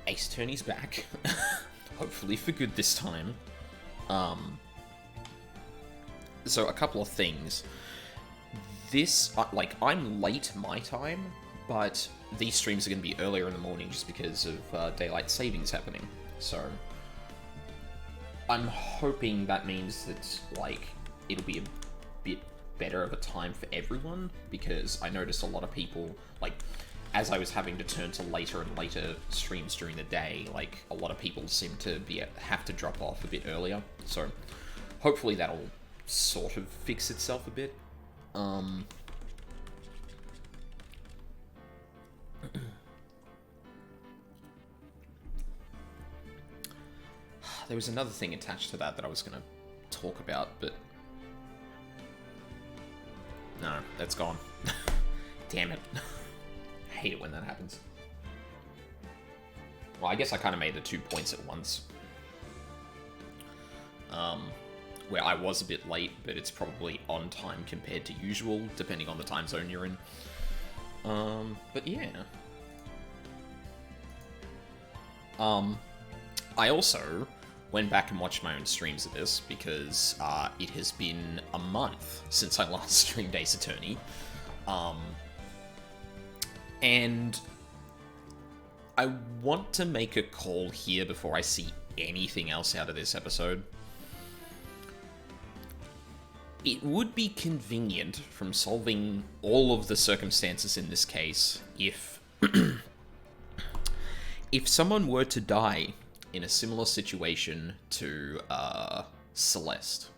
Ace Attorney's back. Hopefully for good this time. So a couple of things. This, I'm late my time, but these streams are going to be earlier in the morning just because of daylight savings happening. So I'm hoping that means that, it'll be a bit better of a time for everyone, because I noticed a lot of people, as I was having to turn to later and later streams during the day, a lot of people seem to have to drop off a bit earlier. So hopefully that'll sort of fix itself a bit. There was another thing attached to that I was going to talk about, but no, that's gone. Damn it. I hate it when that happens. Well, I guess I kind of made the 2 points at once. Where I was a bit late, but it's probably on time compared to usual, depending on the time zone you're in. But yeah. I also went back and watched my own streams of this, because it has been a month since I last streamed Ace Attorney. And I want to make a call here before I see anything else out of this episode. It would be convenient, from solving all of the circumstances in this case, if if someone were to die in a similar situation to Celeste.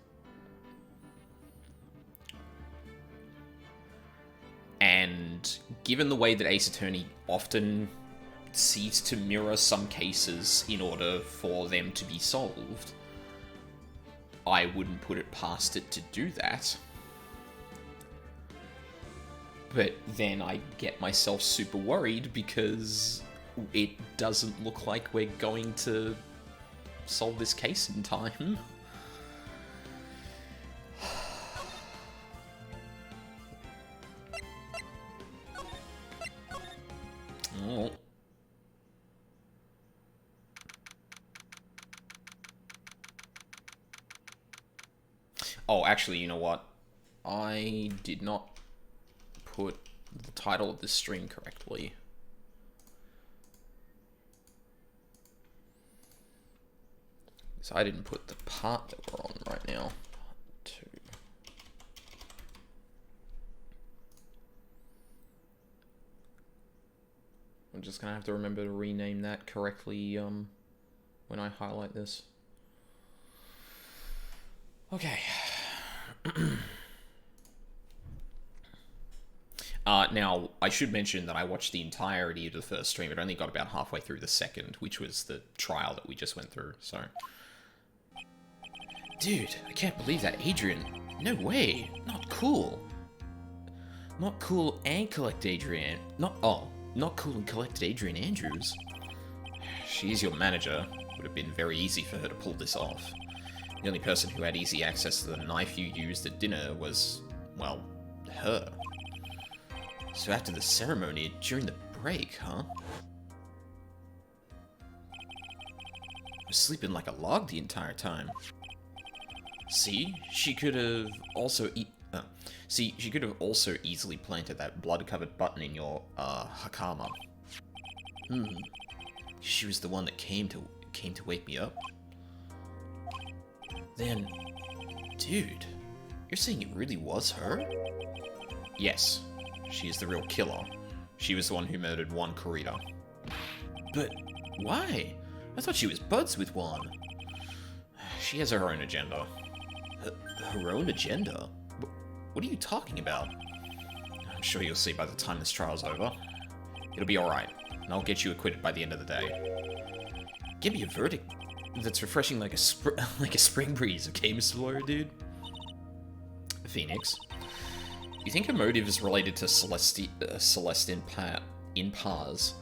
And given the way that Ace Attorney often seeks to mirror some cases in order for them to be solved, I wouldn't put it past it to do that. But then I get myself super worried because it doesn't look like we're going to solve this case in time. Oh. Oh, actually, you know what? I did not put the title of this stream correctly. So I didn't put the part that we're on right now. Part 2. I'm just gonna have to remember to rename that correctly when I highlight this. Okay. Now, I should mention that I watched the entirety of the first stream. It only got about halfway through the second, which was the trial that we just went through, so... Dude, I can't believe that, Adrian. No way. Not cool. Not cool and collect Adrian. Not cool and collected Adrian Andrews. She's your manager. Would have been very easy for her to pull this off. The only person who had easy access to the knife you used at dinner was, well, her. So after the ceremony, during the break, huh? I was sleeping like a log the entire time. See, she could have also easily planted that blood-covered button in your hakama. She was the one that came to wake me up. Then, dude, you're saying it really was her? Yes, she is the real killer. She was the one who murdered Juan Corrida. But why? I thought she was buds with Juan. She has her own agenda. Her own agenda? What are you talking about? I'm sure you'll see by the time this trial's over. It'll be alright, and I'll get you acquitted by the end of the day. Give me a verdict that's refreshing like a spring breeze, okay, Mr. Lawyer, dude? Phoenix, you think her motive is related to Celeste in Par's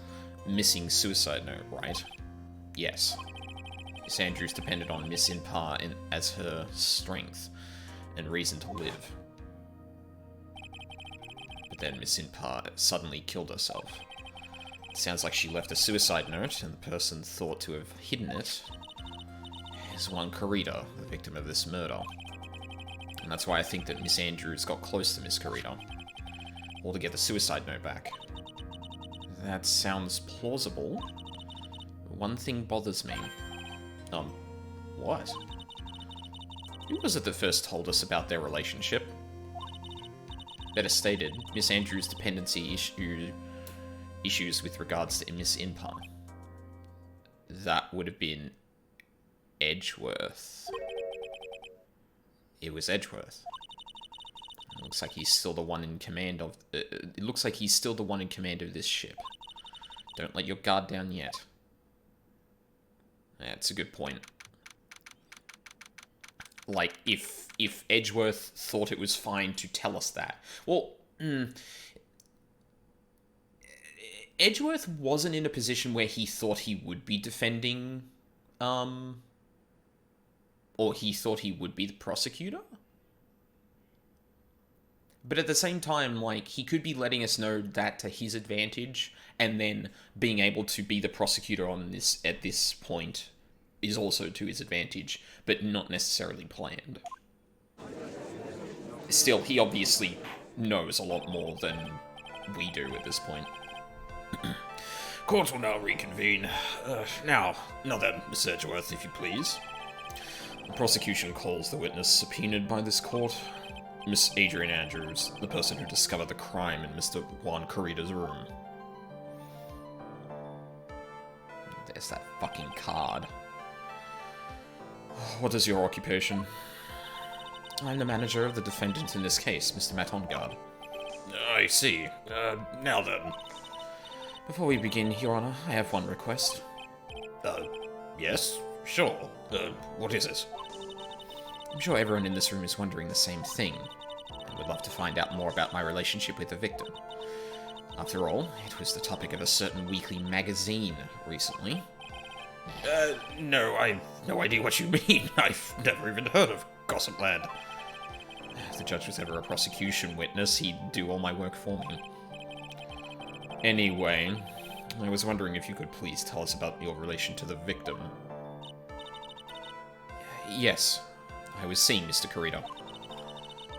missing suicide note, right? Yes. Miss Andrews depended on Miss Inpar as her strength and reason to live. But then Miss Inpar suddenly killed herself. Sounds like she left a suicide note, and the person thought to have hidden it is one Kurita, the victim of this murder. And that's why I think that Miss Andrews got close to Miss Kurita, or to get the suicide note back. That sounds plausible. One thing bothers me. What? Who was it that first told us about their relationship? Better stated, Miss Andrews' dependency issues with regards to Miss Inpa. That would have been Edgeworth. It was Edgeworth. It looks like he's still the one in command of... it looks like he's still the one in command of this ship. Don't let your guard down yet. That's a good point. Like, if Edgeworth thought it was fine to tell us that. Well, Edgeworth wasn't in a position where he thought he would be defending, or he thought he would be the prosecutor. But at the same time, like, he could be letting us know that to his advantage, and then being able to be the prosecutor on this at this point is also to his advantage, but not necessarily planned. Still, he obviously knows a lot more than we do at this point. Court will now reconvene. Now then, Miss Edgeworth, if you please. The prosecution calls the witness subpoenaed by this court. Miss Adrian Andrews, the person who discovered the crime in Mr. Juan Kurita's room. There's that fucking card. What is your occupation? I'm the manager of the defendant in this case, Mr. Matongard. I see. Now then. Before we begin, Your Honor, I have one request. Yes? Sure. What is it? I'm sure everyone in this room is wondering the same thing, and would love to find out more about my relationship with the victim. After all, it was the topic of a certain weekly magazine recently. No, I've no idea what you mean. I've never even heard of Gossipland. If the judge was ever a prosecution witness, he'd do all my work for me. Anyway, I was wondering if you could please tell us about your relation to the victim. Yes, I was seeing Mr. Kurita.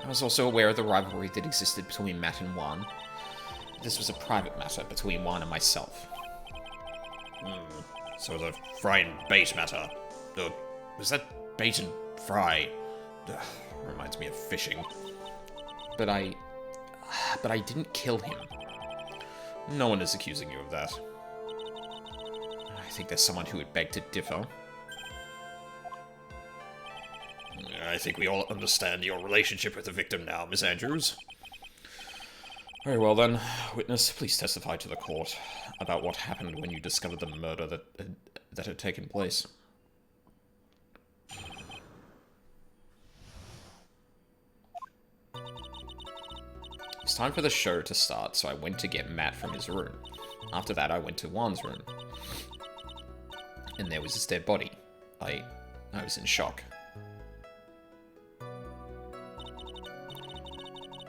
I was also aware of the rivalry that existed between Matt and Juan. This was a private matter between Juan and myself. So the fry and bait matter. Was that bait and fry? Reminds me of fishing. But I didn't kill him. No one is accusing you of that. I think there's someone who would beg to differ. I think we all understand your relationship with the victim now, Miss Andrews. Very well then. Witness, please testify to the court about what happened when you discovered the murder that had taken place. It's time for the show to start, so I went to get Matt from his room. After that, I went to Juan's room. And there was his dead body. I was in shock.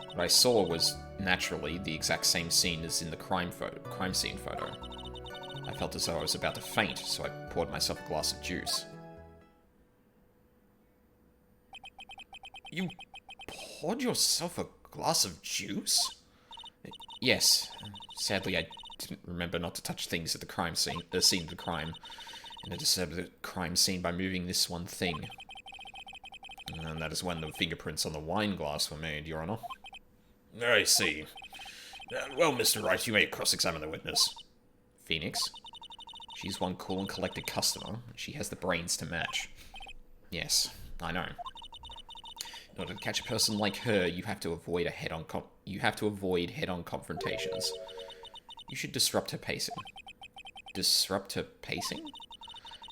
What I saw was, naturally, the exact same scene as in the crime scene photo. I felt as though I was about to faint, so I poured myself a glass of juice. You poured yourself a glass of juice? Yes. Sadly, I didn't remember not to touch things at the scene of the crime, and I disturbed the crime scene by moving this one thing. And that is when the fingerprints on the wine glass were made, Your Honor. I see. Well, Mr. Wright, you may cross-examine the witness. Phoenix? She's one cool and collected customer. She has the brains to match. Yes, I know. In order to catch a person like her, you have to avoid head-on confrontations. You should disrupt her pacing. Disrupt her pacing?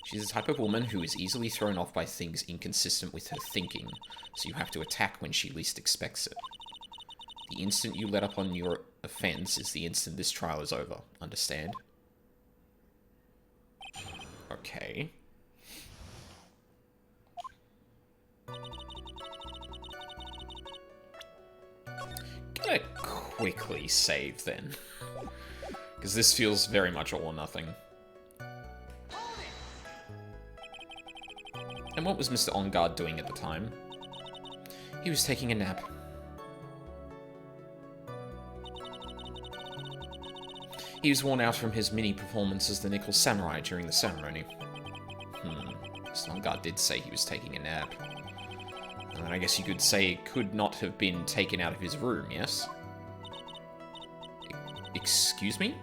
She's the type of woman who is easily thrown off by things inconsistent with her thinking, so you have to attack when she least expects it. The instant you let up on your offense is the instant this trial is over. Understand? Okay. Gonna quickly save then. Because this feels very much all or nothing. And what was Mr. On Guard doing at the time? He was taking a nap. He was worn out from his mini-performance as the Nickel Samurai during the ceremony. Mr. On Guard did say he was taking a nap. And then I guess you could say it could not have been taken out of his room, yes? Excuse me?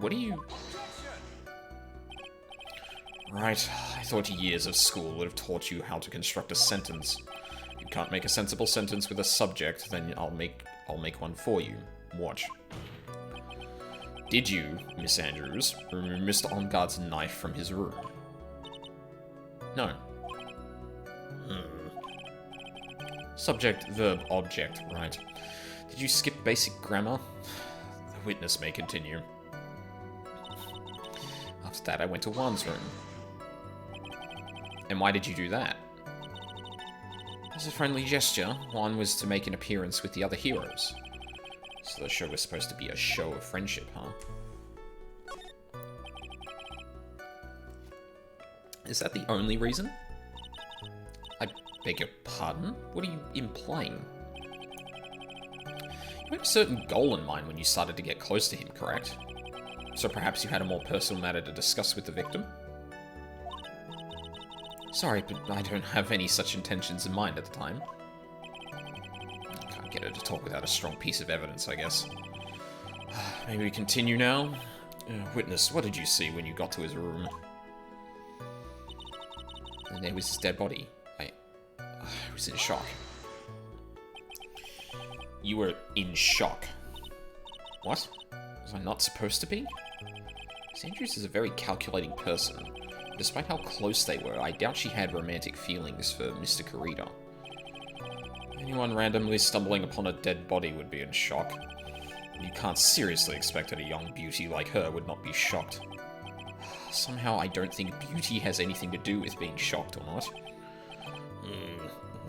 What are you... Right, I thought years of school would have taught you how to construct a sentence. If you can't make a sensible sentence with a subject, then I'll make one for you. Watch. Did you, Miss Andrews, remove Mr. On Guard's knife from his room? No. Subject, verb, object, right. Did you skip basic grammar? The witness may continue. After that, I went to Juan's room. And why did you do that? As a friendly gesture, Juan was to make an appearance with the other heroes. So the show was supposed to be a show of friendship, huh? Is that the only reason? I beg your pardon? What are you implying? You had a certain goal in mind when you started to get close to him, correct? So perhaps you had a more personal matter to discuss with the victim? Sorry, but I don't have any such intentions in mind at the time. I can't get her to talk without a strong piece of evidence, I guess. Maybe we continue now? Witness, what did you see when you got to his room? And there was his dead body. I was in shock. You were in shock. What? Was I not supposed to be? Andrews is a very calculating person. Despite how close they were, I doubt she had romantic feelings for Mr. Kurita. Anyone randomly stumbling upon a dead body would be in shock. You can't seriously expect that a young beauty like her would not be shocked. Somehow I don't think beauty has anything to do with being shocked or not.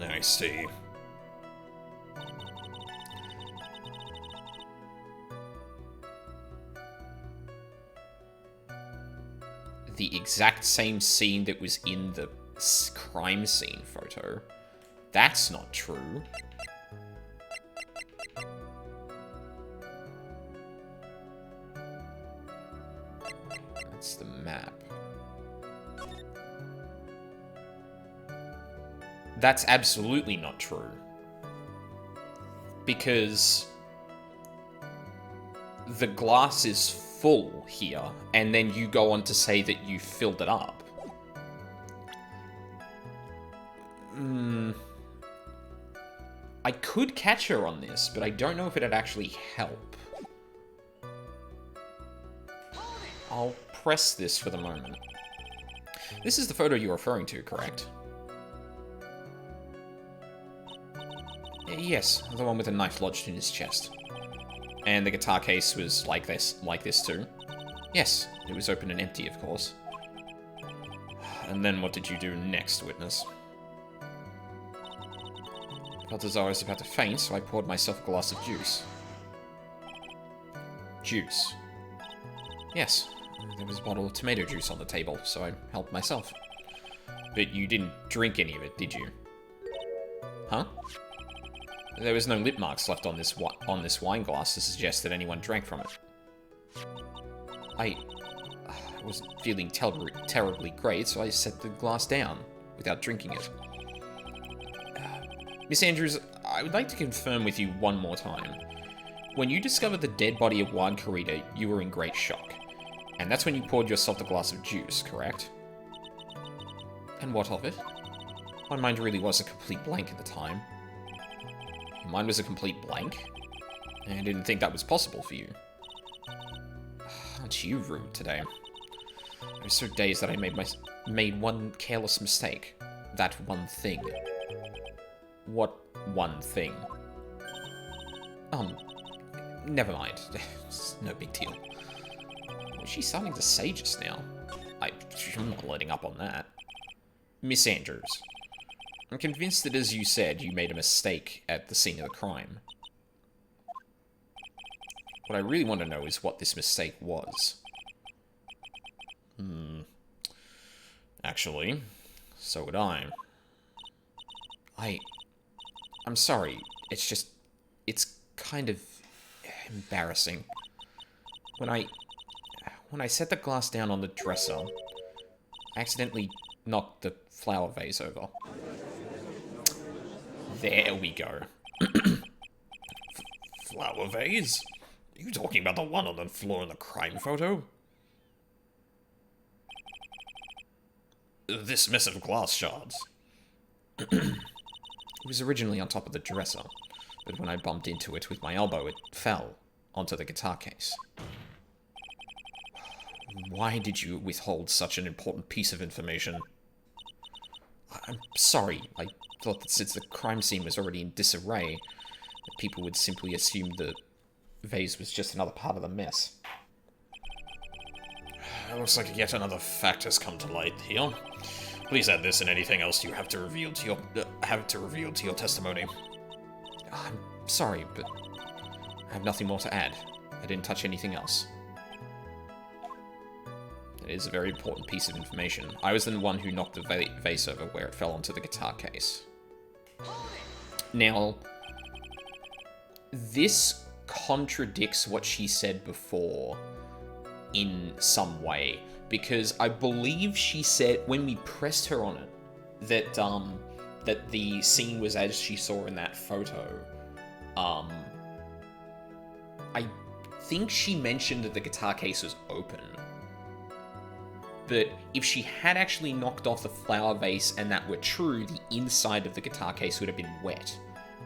I see. The exact same scene that was in the crime scene photo. That's not true. That's the map. That's absolutely not true. Because the glass is full here, and then you go on to say that you filled it up. I could catch her on this, but I don't know if it'd actually help. I'll press this for the moment. This is the photo you're referring to, correct? Yes, the one with a knife lodged in his chest. And the guitar case was like this too? Yes, it was open and empty, of course. And then what did you do next, witness? I felt as though I was about to faint, so I poured myself a glass of juice. Juice? Yes, there was a bottle of tomato juice on the table, so I helped myself. But you didn't drink any of it, did you? Huh? There was no lip marks left on this wine glass to suggest that anyone drank from it. I wasn't feeling terribly great, so I set the glass down without drinking it. Miss Andrews, I would like to confirm with you one more time. When you discovered the dead body of Juan Kurita, you were in great shock. And that's when you poured yourself a glass of juice, correct? And what of it? My mind really was a complete blank at the time. Mine was a complete blank. I didn't think that was possible for you. Aren't you rude today? I was so dazed that I made one careless mistake. That one thing. What one thing? Never mind. It's no big deal. What was she starting to say just now? I'm not letting up on that. Miss Andrews. I'm convinced that, as you said, you made a mistake at the scene of the crime. What I really want to know is what this mistake was. Actually, so would I. I'm sorry. It's just... It's kind of embarrassing. When I set the glass down on the dresser, I accidentally knocked the flower vase over. There we go. Flower vase? Are you talking about the one on the floor in the crime photo? This mess of glass shards. It was originally on top of the dresser, but when I bumped into it with my elbow, it fell onto the guitar case. Why did you withhold such an important piece of information? I'm sorry. I thought that since the crime scene was already in disarray, that people would simply assume the vase was just another part of the mess. It looks like yet another fact has come to light here. Please add this and anything else you have to reveal to your testimony. I'm sorry, but I have nothing more to add. I didn't touch anything else. It is a very important piece of information. I was the one who knocked the vase over where it fell onto the guitar case. Now, this contradicts what she said before in some way, because I believe she said when we pressed her on it that that the scene was as she saw in that photo. I think she mentioned that the guitar case was open. But if she had actually knocked off the flower vase and that were true, the inside of the guitar case would have been wet.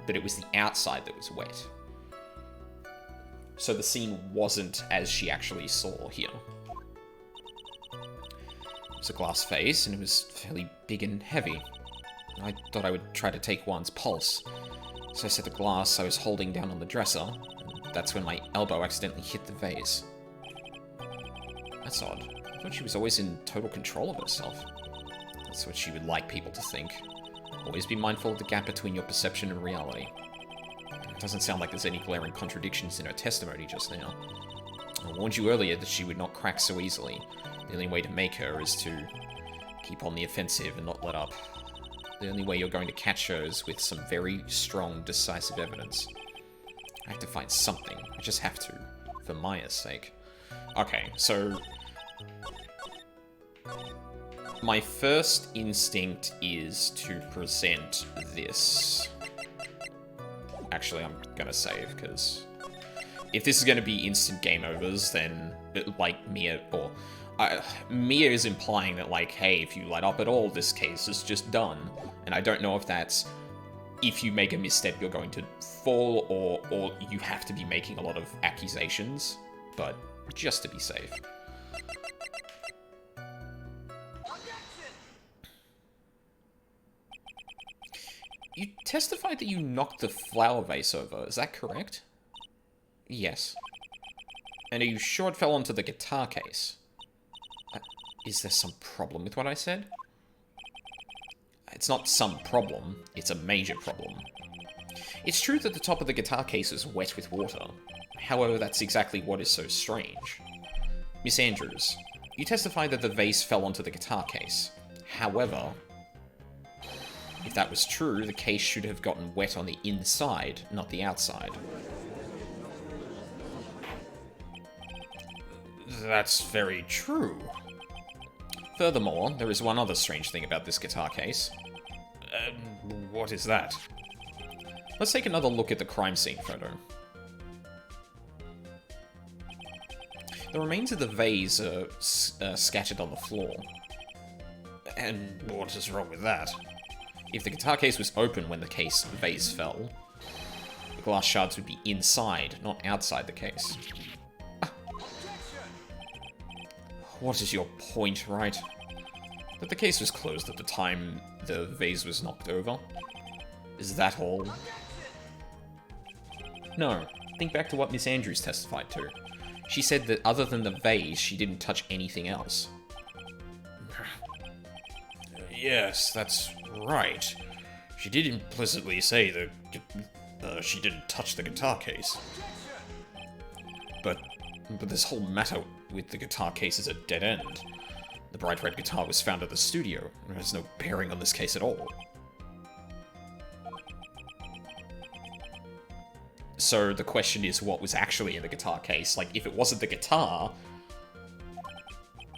But it was the outside that was wet. So the scene wasn't as she actually saw here. It was a glass vase, and it was fairly big and heavy. I thought I would try to take one's pulse. So I set the glass I was holding down on the dresser, and that's when my elbow accidentally hit the vase. That's odd. I thought she was always in total control of herself. That's what she would like people to think. Always be mindful of the gap between your perception and reality. It doesn't sound like there's any glaring contradictions in her testimony just now. I warned you earlier that she would not crack so easily. The only way to make her is to keep on the offensive and not let up. The only way you're going to catch her is with some very strong, decisive evidence. I have to find something. I just have to. For Maya's sake. Okay, so... my first instinct is to present this. Actually, I'm gonna save, because if this is gonna be instant game overs, then, like, Mia is implying that, like, hey, if you let up at all, this case is just done. And I don't know if that's, if you make a misstep, you're going to fall, or you have to be making a lot of accusations, but just to be safe. You testified that you knocked the flower vase over, is that correct? Yes. And are you sure it fell onto the guitar case? Is there some problem with what I said? It's not some problem, it's a major problem. It's true that the top of the guitar case is wet with water. However, that's exactly what is so strange. Miss Andrews, you testified that the vase fell onto the guitar case. However, if that was true, the case should have gotten wet on the inside, not the outside. That's very true. Furthermore, there is one other strange thing about this guitar case. What is that? Let's take another look at the crime scene photo. The remains of the vase are scattered on the floor. And what is wrong with that? If the guitar case was open when the vase fell, the glass shards would be inside, not outside the case. What is your point, right? That the case was closed at the time the vase was knocked over? Is that all? No. Think back to what Miss Andrews testified to. She said that other than the vase, she didn't touch anything else. Yes, that's right. She did implicitly say that she didn't touch the guitar case. But this whole matter with the guitar case is a dead end. The bright red guitar was found at the studio, and it has no bearing on this case at all. So the question is, what was actually in the guitar case? Like, if it wasn't the guitar...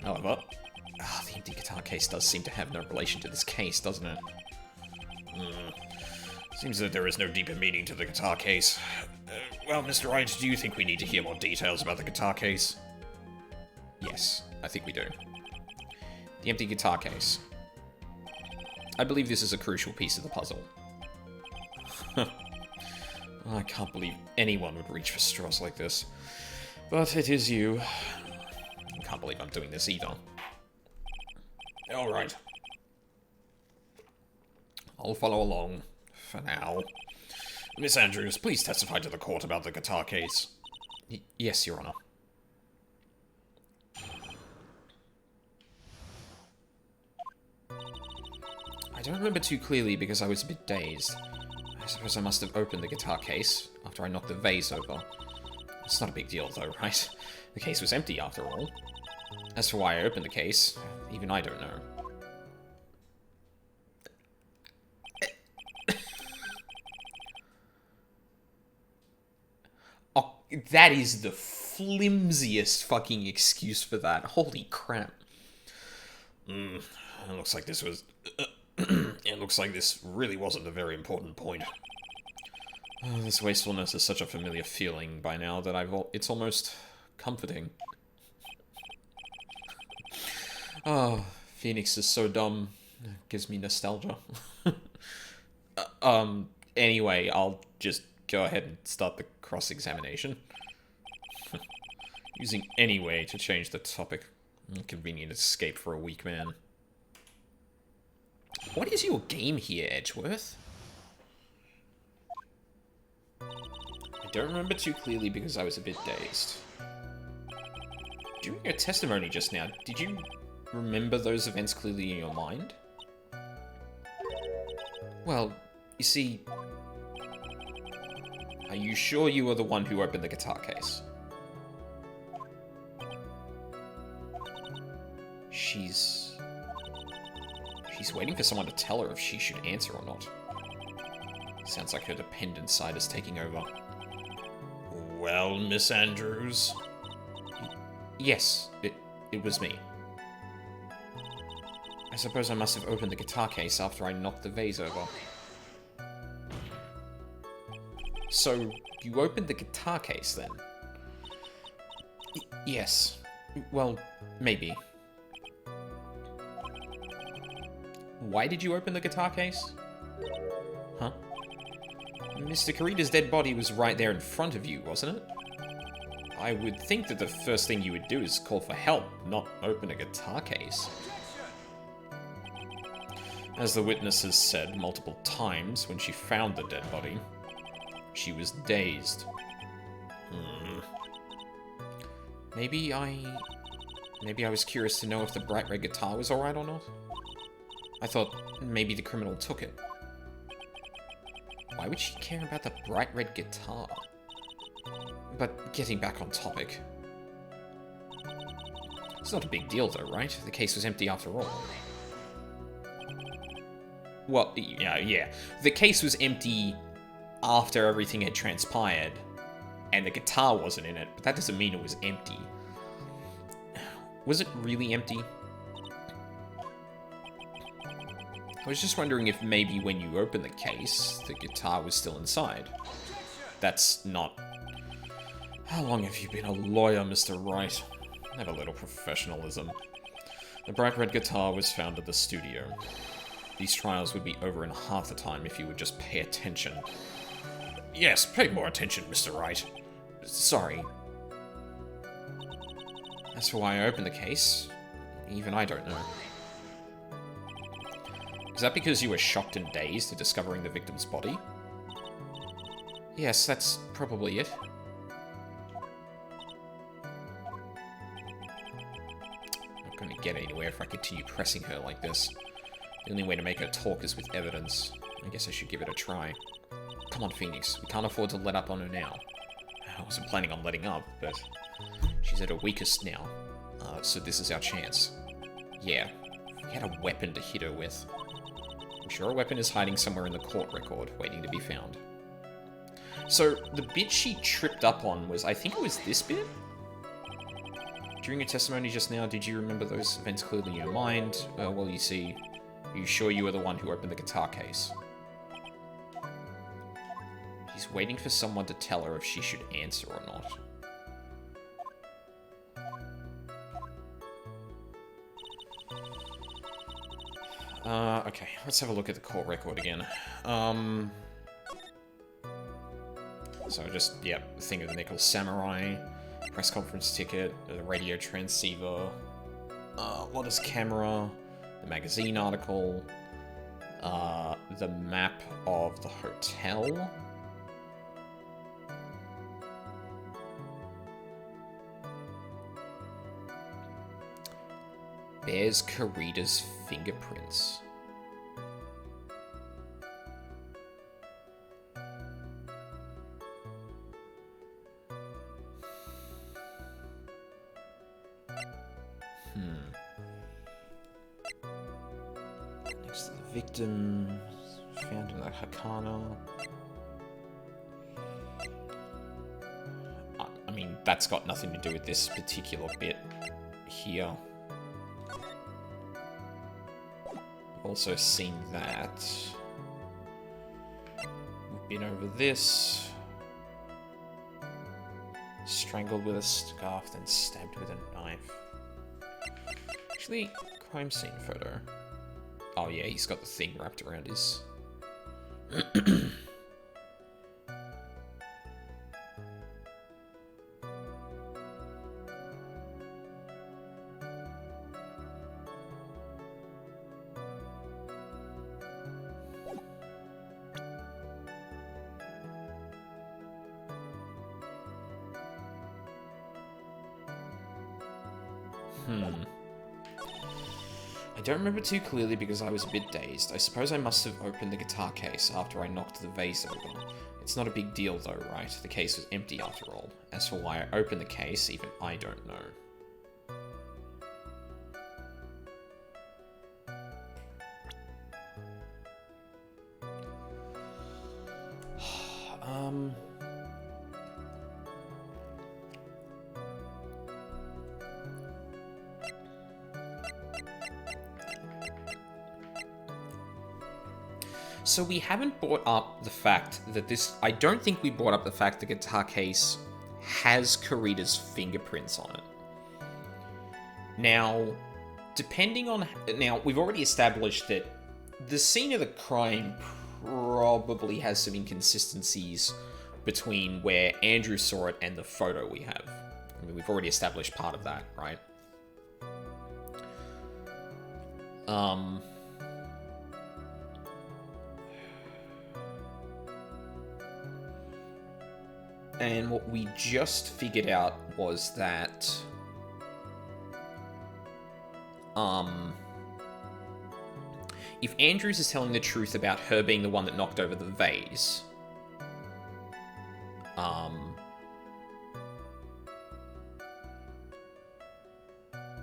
However, the empty guitar case does seem to have no relation to this case, doesn't it? Seems that there is no deeper meaning to the guitar case. Well, Mr. Wright, do you think we need to hear more details about the guitar case? Yes, I think we do. The empty guitar case. I believe this is a crucial piece of the puzzle. I can't believe anyone would reach for straws like this. But it is you. I can't believe I'm doing this either. Alright. I'll follow along, for now. Miss Andrews, please testify to the court about the guitar case. Yes, Your Honor. I don't remember too clearly because I was a bit dazed. I suppose I must have opened the guitar case after I knocked the vase over. It's not a big deal though, right? The case was empty after all. As for why I opened the case, even I don't know. Oh, that is the flimsiest fucking excuse for that. Holy crap. It looks like this was... it looks like this really wasn't a very important point. This wastefulness is such a familiar feeling by now that it's almost comforting. Oh, Phoenix is so dumb. It gives me nostalgia. Anyway, I'll just go ahead and start the cross-examination. Using any way to change the topic. Convenient escape for a weak man. What is your game here, Edgeworth? I don't remember too clearly because I was a bit dazed. During your testimony just now, did you remember those events clearly in your mind? Well, you see... Are you sure you were the one who opened the guitar case? She's waiting for someone to tell her if she should answer or not. Sounds like her dependent side is taking over. Well, Miss Andrews? Yes, it was me. I suppose I must have opened the guitar case after I knocked the vase over. So, you opened the guitar case then? Yes. Well, maybe. Why did you open the guitar case? Huh? Mr. Kurita's dead body was right there in front of you, wasn't it? I would think that the first thing you would do is call for help, not open a guitar case. As the witness has said multiple times when she found the dead body, she was dazed. Maybe I was curious to know if the bright red guitar was alright or not. I thought maybe the criminal took it. Why would she care about the bright red guitar? But getting back on topic. It's not a big deal though, right? The case was empty after all. Well, yeah. The case was empty after everything had transpired, and the guitar wasn't in it, but that doesn't mean it was empty. Was it really empty? I was just wondering if maybe when you opened the case, the guitar was still inside. That's not... How long have you been a lawyer, Mr. Wright? Have a little professionalism. The bright red guitar was found at the studio. These trials would be over in half the time if you would just pay attention. Yes, pay more attention, Mr. Wright. Sorry. As for why I opened the case, even I don't know. Is that because you were shocked and dazed at discovering the victim's body? Yes, that's probably it. I'm not going to get anywhere if I continue pressing her like this. The only way to make her talk is with evidence. I guess I should give it a try. Come on, Phoenix. We can't afford to let up on her now. I wasn't planning on letting up, but she's at her weakest now. So this is our chance. Yeah, we had a weapon to hit her with. I'm sure a weapon is hiding somewhere in the court record, waiting to be found. So, the bit she tripped up on was, I think it was this bit? During your testimony just now, did you remember those events clearly in your mind? Well, you see, are you sure you were the one who opened the guitar case? She's waiting for someone to tell her if she should answer or not. Okay, let's have a look at the court record again. So just, yep, thing of the Nickel Samurai, press conference ticket, the radio transceiver, Lotus camera, the magazine article, the map of the hotel. Bears Karida's fingerprints. Next to the victim, found in the Hakana. I mean, that's got nothing to do with this particular bit here. Also seen that. We've been over this. Strangled with a scarf, then stabbed with a knife. Actually, crime scene photo. Oh yeah, he's got the thing wrapped around his... I don't remember too clearly because I was a bit dazed. I suppose I must have opened the guitar case after I knocked the vase over. It's not a big deal though, right? The case was empty after all. As for why I opened the case, even I don't know. So we haven't brought up the fact that this... I don't think we brought up the fact the guitar case has Karida's fingerprints on it. Now, depending on... Now, we've already established that the scene of the crime probably has some inconsistencies between where Andrew saw it and the photo we have. I mean, we've already established part of that, right? And what we just figured out was that, if Andrews is telling the truth about her being the one that knocked over the vase,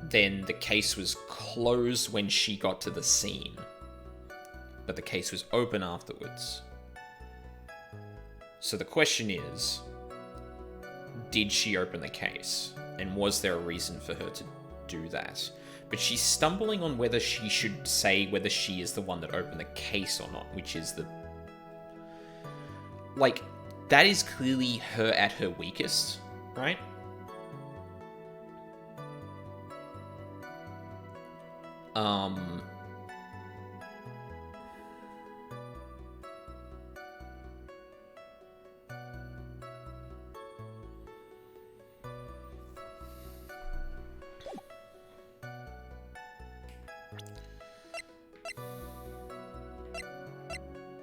then the case was closed when she got to the scene, but the case was open afterwards. So the question is, did she open the case? And was there a reason for her to do that? But she's stumbling on whether she should say whether she is the one that opened the case or not, which is the... Like, that is clearly her at her weakest, right?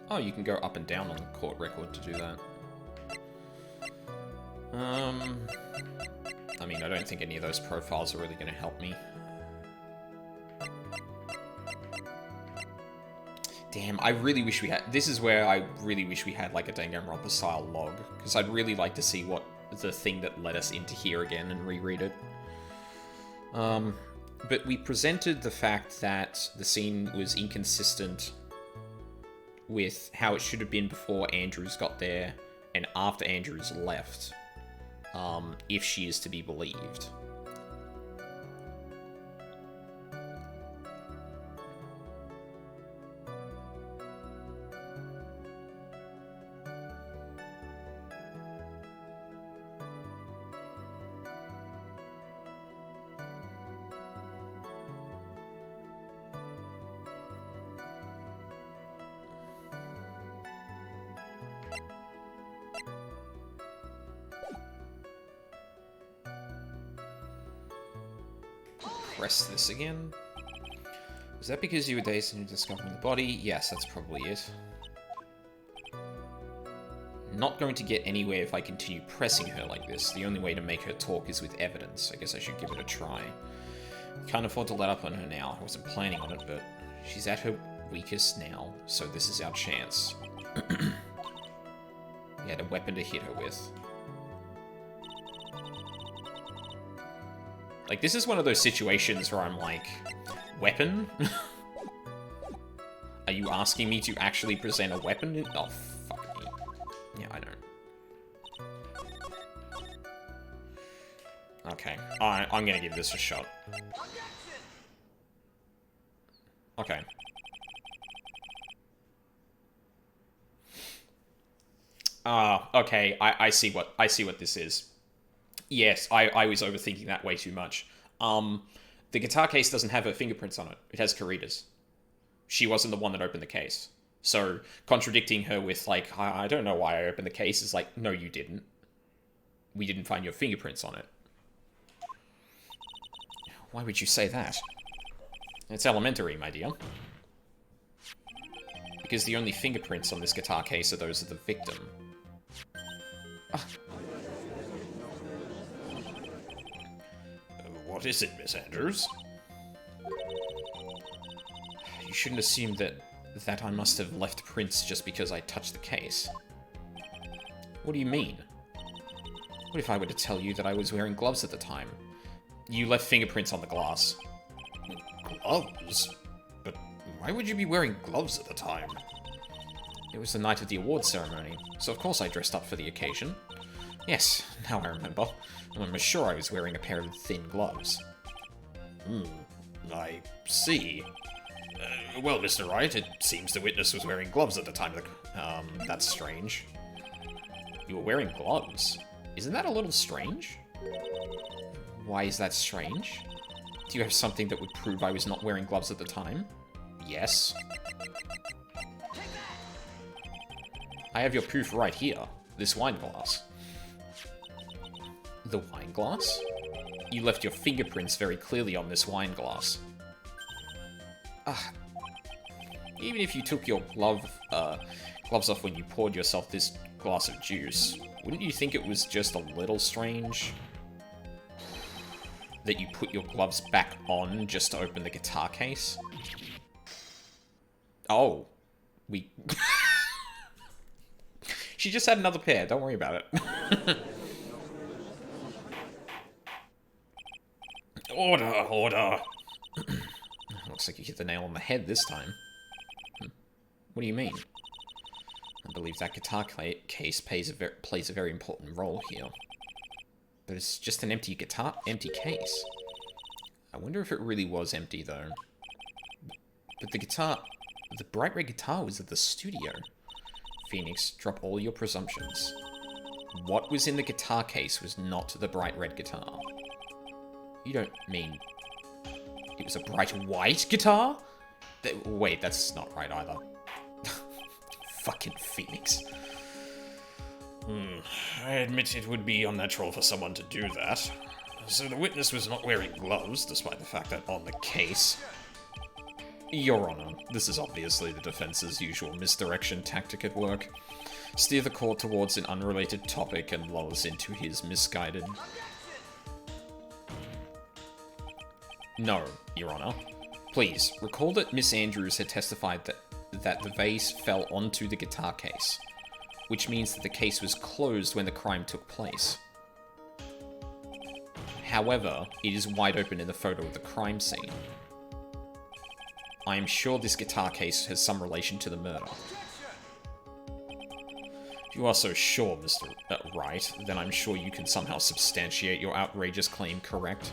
Oh, you can go up and down on the court record to do that. I mean, I don't think any of those profiles are really going to help me. Damn, I really wish we had... This is where I really wish we had, like, a Danganronpa style log. Because I'd really like to see what the thing that led us into here again and reread it. But we presented the fact that the scene was inconsistent with how it should have been before Andrews got there and after Andrews left, if she is to be believed. Press this again. Is that because you were dazed and you discovered the body? Yes, that's probably it. Not going to get anywhere if I continue pressing her like this. The only way to make her talk is with evidence. I guess I should give it a try. Can't afford to let up on her now. I wasn't planning on it, but she's at her weakest now, so this is our chance. We had a weapon to hit her with. Like, this is one of those situations where I'm like, weapon? Are you asking me to actually present a weapon? Oh, fuck me. Yeah, I know. Okay, I'm gonna give this a shot. Okay. Okay, I see what this is. Yes, I was overthinking that way too much. The guitar case doesn't have her fingerprints on it. It has Karita's. She wasn't the one that opened the case. So, contradicting her with, like, I don't know why I opened the case is like, no, you didn't. We didn't find your fingerprints on it. Why would you say that? It's elementary, my dear. Because the only fingerprints on this guitar case are those of the victim. What is it, Miss Andrews? You shouldn't assume that I must have left prints just because I touched the case. What do you mean? What if I were to tell you that I was wearing gloves at the time? You left fingerprints on the glass. Gloves? But why would you be wearing gloves at the time? It was the night of the awards ceremony, so of course I dressed up for the occasion. Yes, now I remember. I'm sure I was wearing a pair of thin gloves. I see. Well, Mr. Wright, it seems the witness was wearing gloves at the time of the... that's strange. You were wearing gloves? Isn't that a little strange? Why is that strange? Do you have something that would prove I was not wearing gloves at the time? Yes. I have your proof right here. This wine glass. The wine glass? You left your fingerprints very clearly on this wine glass. Even if you took your gloves off when you poured yourself this glass of juice, wouldn't you think it was just a little strange that you put your gloves back on just to open the guitar case? Oh. She just had another pair, don't worry about it. Order! Looks like you hit the nail on the head this time. What do you mean? I believe that guitar case plays a very important role here. But it's just an empty case. I wonder if it really was empty, though. But the bright red guitar was at the studio. Phoenix, drop all your presumptions. What was in the guitar case was not the bright red guitar. You don't mean it was a bright white guitar? Wait, that's not right either. Fucking Phoenix. I admit it would be unnatural for someone to do that. So the witness was not wearing gloves, despite the fact that on the case... Your Honor, this is obviously the defense's usual misdirection tactic at work. Steer the court towards an unrelated topic and lull us into his misguided... No, Your Honor. Please, recall that Miss Andrews had testified that the vase fell onto the guitar case, which means that the case was closed when the crime took place. However, it is wide open in the photo of the crime scene. I am sure this guitar case has some relation to the murder. If you are so sure, Mr. Wright, then I'm sure you can somehow substantiate your outrageous claim, correct?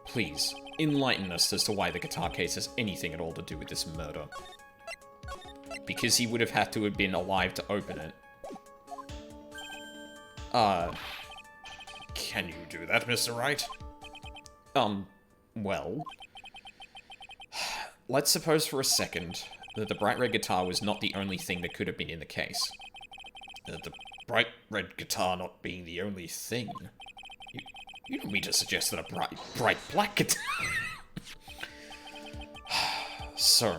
Please, enlighten us as to why the guitar case has anything at all to do with this murder. Because he would have had to have been alive to open it. Can you do that, Mr. Wright? Well... Let's suppose for a second that the bright red guitar was not the only thing that could have been in the case. The bright red guitar not being the only thing? You don't mean to suggest that a bright black guitar... So,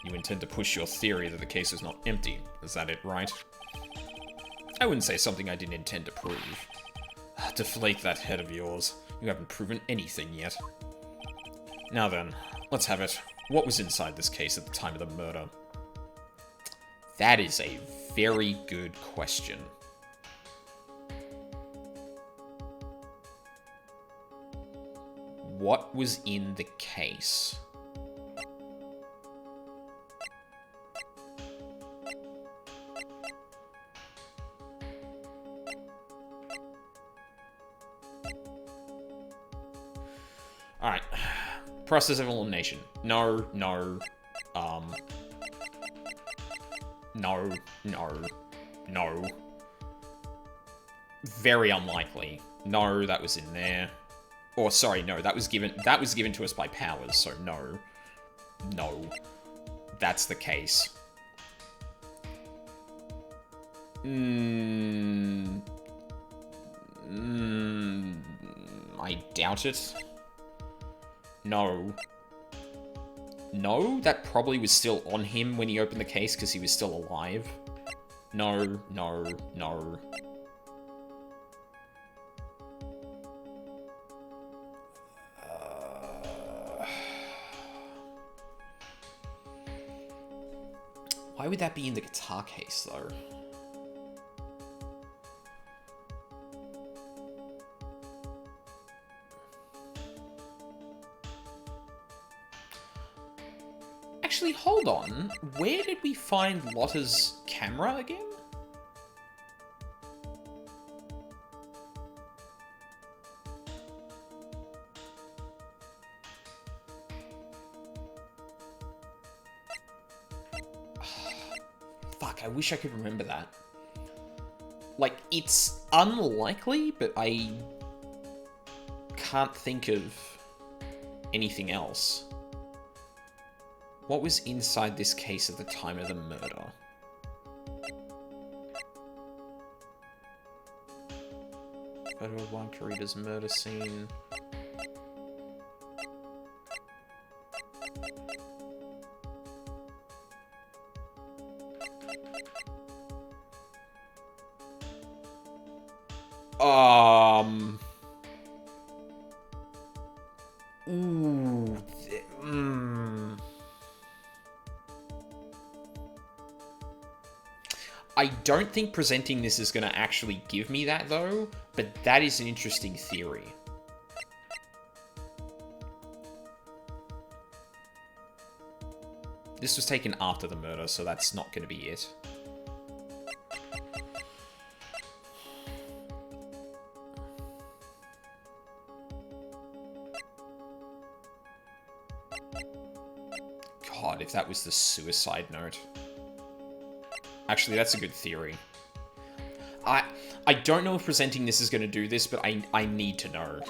you intend to push your theory that the case is not empty, is that it, right? I wouldn't say something I didn't intend to prove. Deflate that head of yours. You haven't proven anything yet. Now then, let's have it. What was inside this case at the time of the murder? That is a very good question. What was in the case? Alright. Process of elimination. No. No. Very unlikely. No, that was in there. Or, sorry, no, that was given to us by Powers, so no. No. That's the case. I doubt it. No. No, that probably was still on him when he opened the case because he was still alive. No. Why would that be in the guitar case, though? Actually, hold on. Where did we find Lotta's camera again? Fuck, I wish I could remember that. Like, it's unlikely, but I can't think of anything else. What was inside this case at the time of the murder? Photo of Juan Carita's murder scene. I don't think presenting this is going to actually give me that, though, but that is an interesting theory. This was taken after the murder, so that's not going to be it. God, if that was the suicide note. Actually, that's a good theory. I don't know if presenting this is going to do this, but I need to know.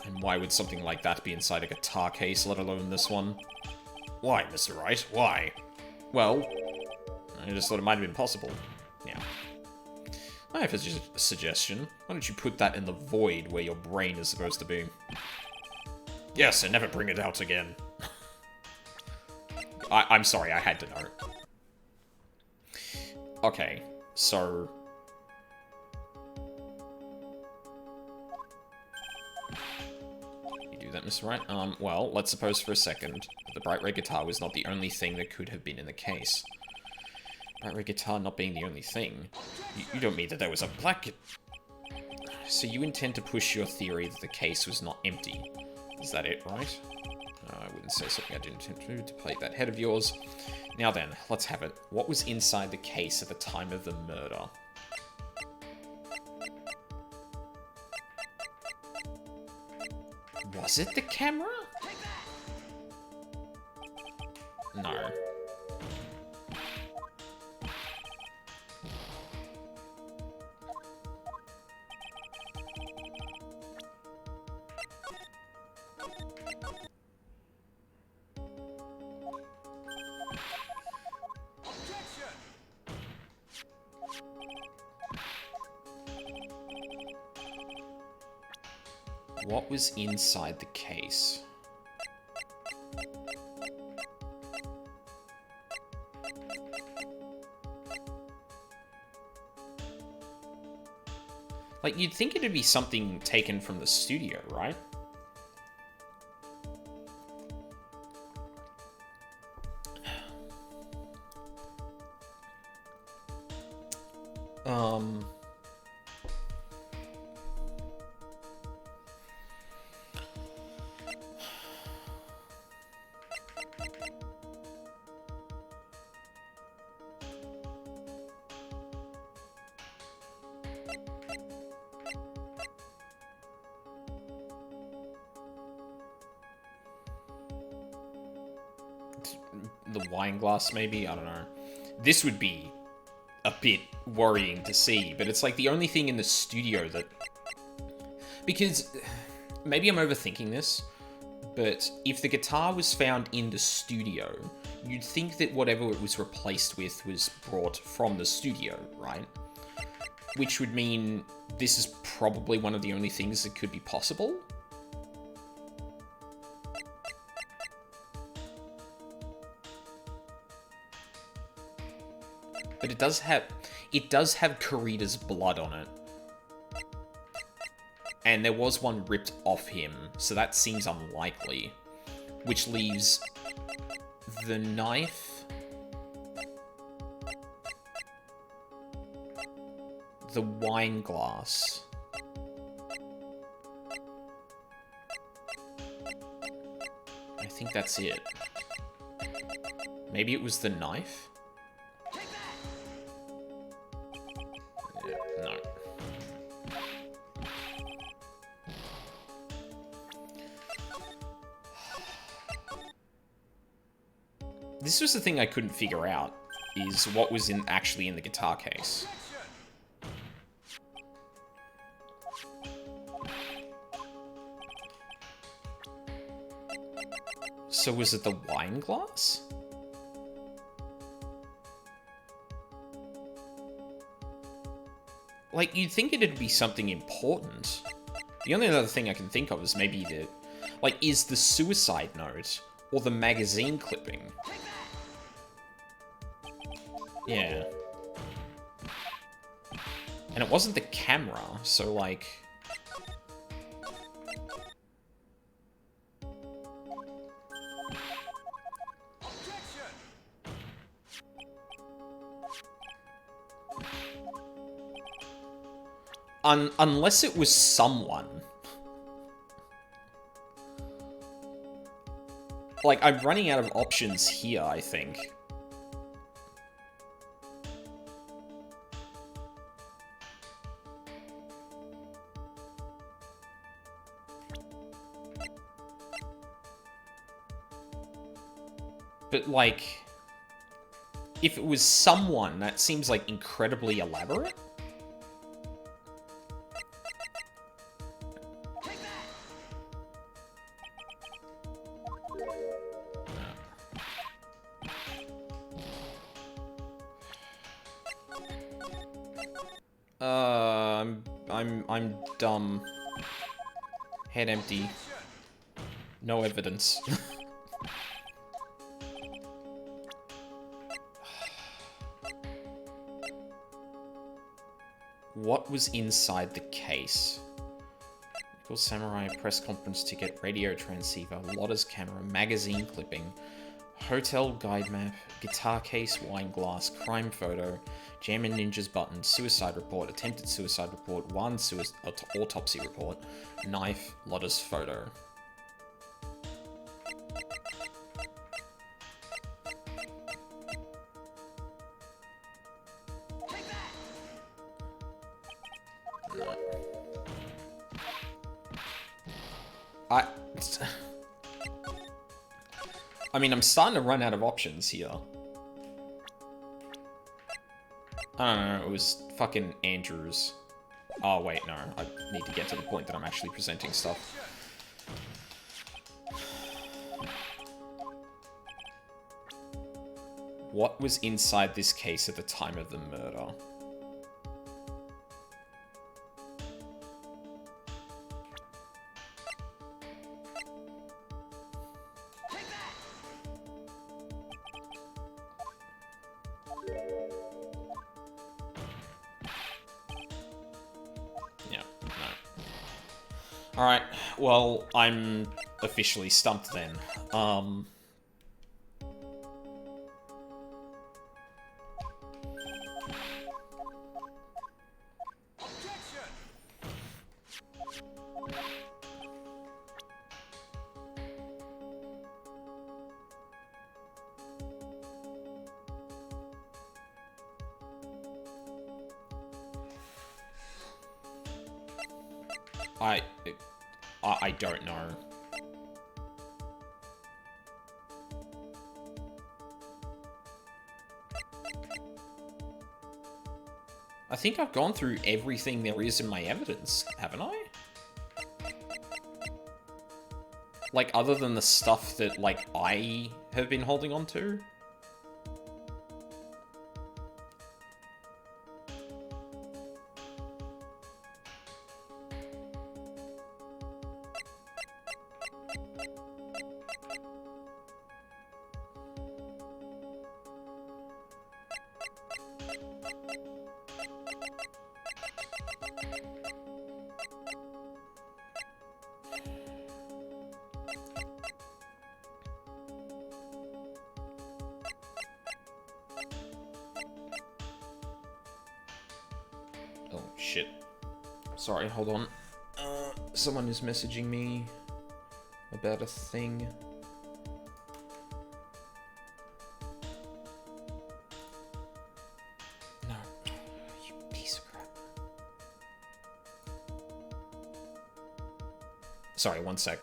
And why would something like that be inside a guitar case, let alone this one? Why, Mr. Wright? Why? Well, I just thought it might have been possible. Yeah. I have a suggestion. Why don't you put that in the void where your brain is supposed to be? Yes, and never bring it out again. I'm sorry, I had to know. Okay, so... You do that, Mr. Wright? Well, let's suppose for a second that the bright red guitar was not the only thing that could have been in the case. Bright red guitar not being the only thing? You don't mean that there was a black... So you intend to push your theory that the case was not empty. Is that it, right? I wouldn't say something I didn't intend to play that head of yours. Now then, let's have it. What was inside the case at the time of the murder? Was it the camera? No. What was inside the case? Like, you'd think it'd be something taken from the studio, right? The wine glass, maybe? I don't know. This would be a bit worrying to see, but it's like the only thing in the studio that... Because maybe I'm overthinking this, but if the guitar was found in the studio, you'd think that whatever it was replaced with was brought from the studio, right? Which would mean this is probably one of the only things that could be possible. But it does have Kurita's blood on it. And there was one ripped off him, so that seems unlikely. Which leaves the knife, the wine glass, I think that's it. Maybe it was the knife? No. This was the thing I couldn't figure out, is what was actually in the guitar case. So was it the wine glass? Like, you'd think it'd be something important. The only other thing I can think of is maybe the... Like, is the suicide note or the magazine clipping? Yeah. And it wasn't the camera, so, like... Unless it was someone. Like, I'm running out of options here, I think. But, like, if it was someone, that seems, like, incredibly elaborate. I'm dumb. Head empty. No evidence. What was inside the case? Nickel Samurai press conference ticket, radio transceiver, Lotta's camera, magazine clipping, Hotel guide map, guitar case, wine glass, crime photo, Jammin' Ninja's button, suicide report, attempted suicide report, one autopsy report, knife, Lotta's photo. I mean, I'm starting to run out of options here. I don't know, it was fucking Andrews. Oh, wait, no. I need to get to the point that I'm actually presenting stuff. What was inside this case at the time of the murder? Alright, well, I'm officially stumped then. I don't know. I think I've gone through everything there is in my evidence, haven't I? Like, other than the stuff that, like, I have been holding on to? Oh, shit. Sorry, hold on. Someone is messaging me about a thing. No. You piece of crap. Sorry, one sec.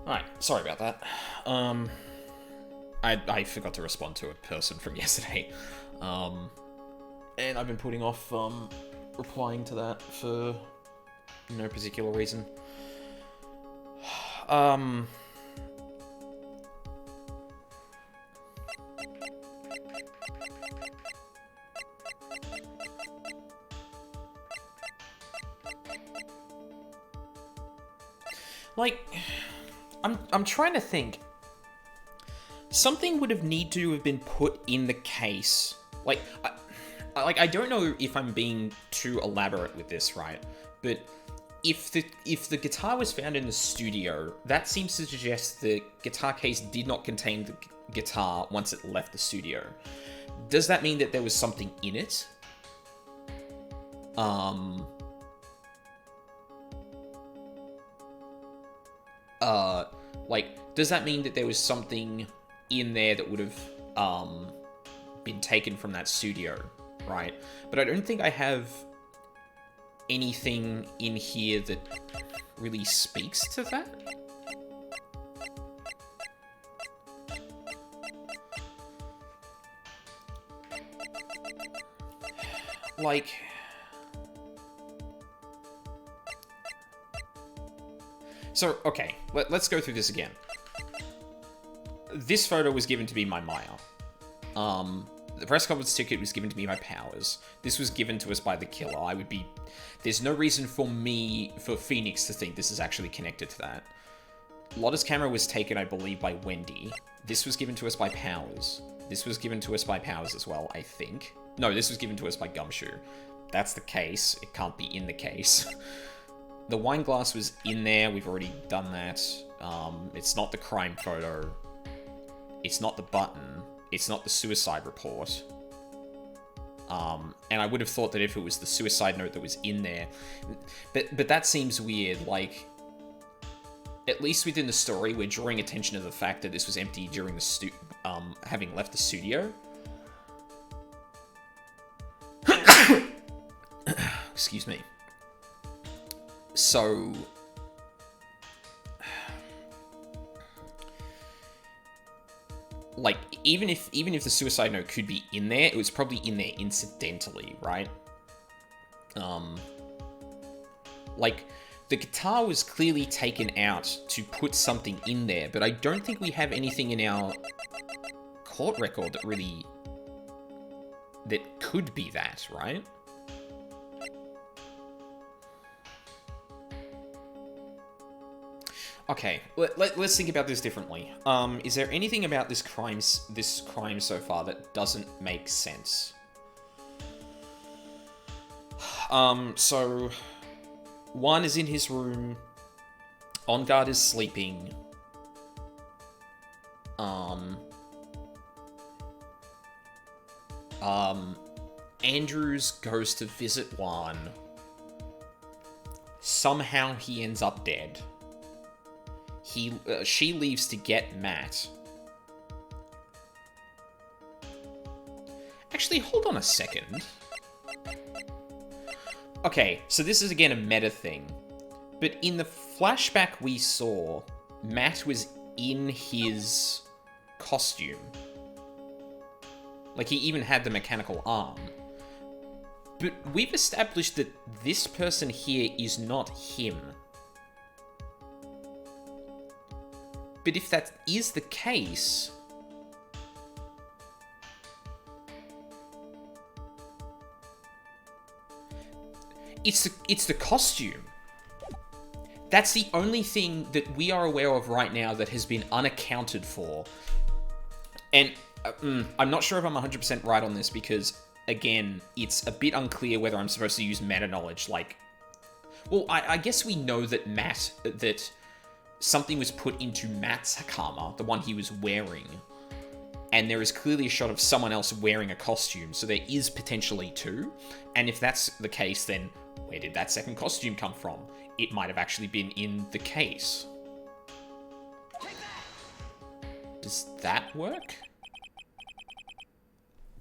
Alright, sorry about that. I forgot to respond to a person from yesterday. And I've been putting off, replying to that for no particular reason. Like, I'm trying to think. Something would have need to have been put in the case. Like, I don't know if I'm being too elaborate with this, right? But if the guitar was found in the studio, that seems to suggest the guitar case did not contain the guitar once it left the studio. Does that mean that there was something in it? Like, does that mean that there was something in there that would have been taken from that studio, right? But I don't think I have anything in here that really speaks to that. Like... So, okay, let's go through this again. This photo was given to me by Maya. The press conference ticket was given to me by Powers. This was given to us by the killer. There's no reason for Phoenix to think this is actually connected to that. Lotta's camera was taken, I believe, by Wendy. This was given to us by Powers. This was given to us by Powers as well, I think. No, this was given to us by Gumshoe. That's the case. It can't be in the case. The wine glass was in there. We've already done that. It's not the crime photo. It's not the button. It's not the suicide report. And I would have thought that if it was the suicide note that was in there... But that seems weird. Like, at least within the story, we're drawing attention to the fact that this was empty during the having left the studio. Excuse me. So... Like, even if the suicide note could be in there, it was probably in there incidentally, right? Like, the guitar was clearly taken out to put something in there, but I don't think we have anything in our court record that really... that could be that, right? Okay, let's think about this differently. Is there anything about this crime so far that doesn't make sense? So... One is in his room. On Guard is sleeping. Andrews goes to visit Juan. Somehow he ends up dead. She leaves to get Matt. Actually, hold on a second. Okay, so this is again a meta thing. But in the flashback we saw, Matt was in his costume. Like, he even had the mechanical arm. But we've established that this person here is not him. But if that is the case... It's the costume. That's the only thing that we are aware of right now that has been unaccounted for. And I'm not sure if I'm 100% right on this because, again, it's a bit unclear whether I'm supposed to use meta knowledge. Like, well, I guess we know that something was put into Matt's Hakama, the one he was wearing. And there is clearly a shot of someone else wearing a costume, so there is potentially two. And if that's the case, then where did that second costume come from? It might have actually been in the case. Does that work?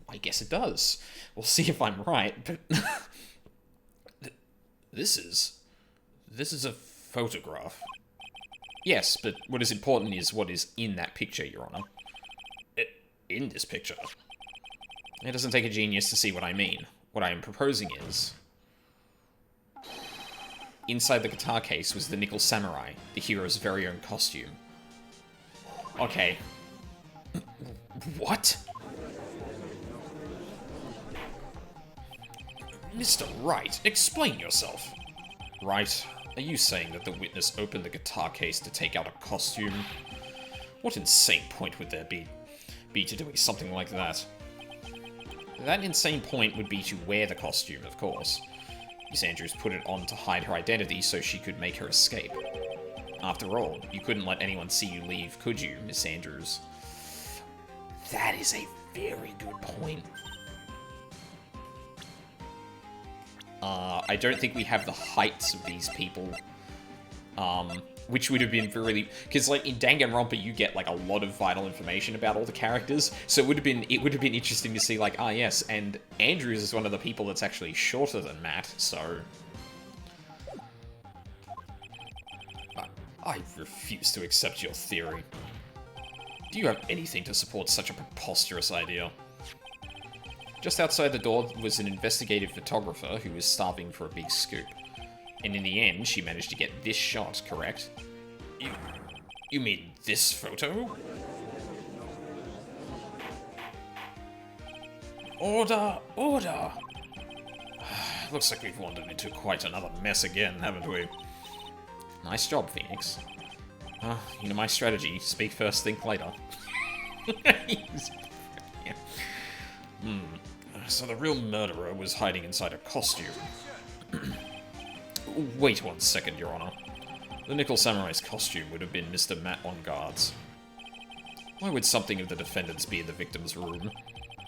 I guess it does. We'll see if I'm right, but... This is a photograph. Yes, but what is important is what is in that picture, Your Honor. In this picture. It doesn't take a genius to see what I mean. What I am proposing is... Inside the guitar case was the Nickel Samurai, the hero's very own costume. Okay. What? Mr. Wright, explain yourself. Wright, are you saying that the witness opened the guitar case to take out a costume? What insane point would there be to doing something like that? That insane point would be to wear the costume, of course. Miss Andrews put it on to hide her identity so she could make her escape. After all, you couldn't let anyone see you leave, could you, Miss Andrews? That is a very good point. I don't think we have the heights of these people. which would have been really... Because, like, in Danganronpa, you get, like, a lot of vital information about all the characters, so it would have been interesting to see, like, ah, yes, and Andrews is one of the people that's actually shorter than Matt, so... I refuse to accept your theory. Do you have anything to support such a preposterous idea? Just outside the door was an investigative photographer who was starving for a big scoop. And in the end, she managed to get this shot, correct? You mean this photo? Order! Order! Looks like we've wandered into quite another mess again, haven't we? Nice job, Phoenix. You know my strategy. Speak first, think later. Yeah. So the real murderer was hiding inside a costume. Wait 1 second, Your Honor. The Nickel Samurai's costume would have been Mr. Matt on guards. Why would something of the defendant's be in the victim's room?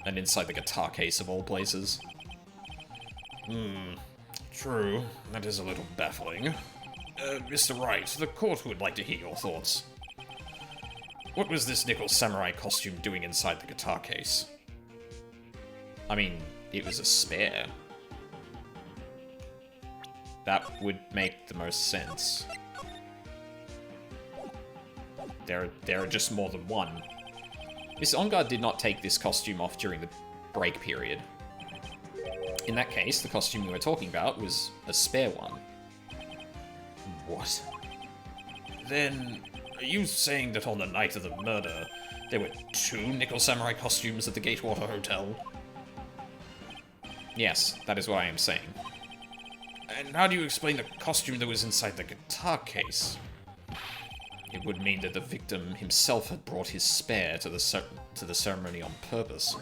And inside the guitar case of all places? True. That is a little baffling. Mr. Wright, the court would like to hear your thoughts. What was this Nickel Samurai costume doing inside the guitar case? I mean, it was a spare. That would make the most sense. There are just more than one. Miss Engarde did not take this costume off during the break period. In that case, the costume we were talking about was a spare one. What? Then, are you saying that on the night of the murder, there were 2 Nickel Samurai costumes at the Gatewater Hotel? Yes, that is what I am saying. And how do you explain the costume that was inside the guitar case? It would mean that the victim himself had brought his spare to the ceremony on purpose.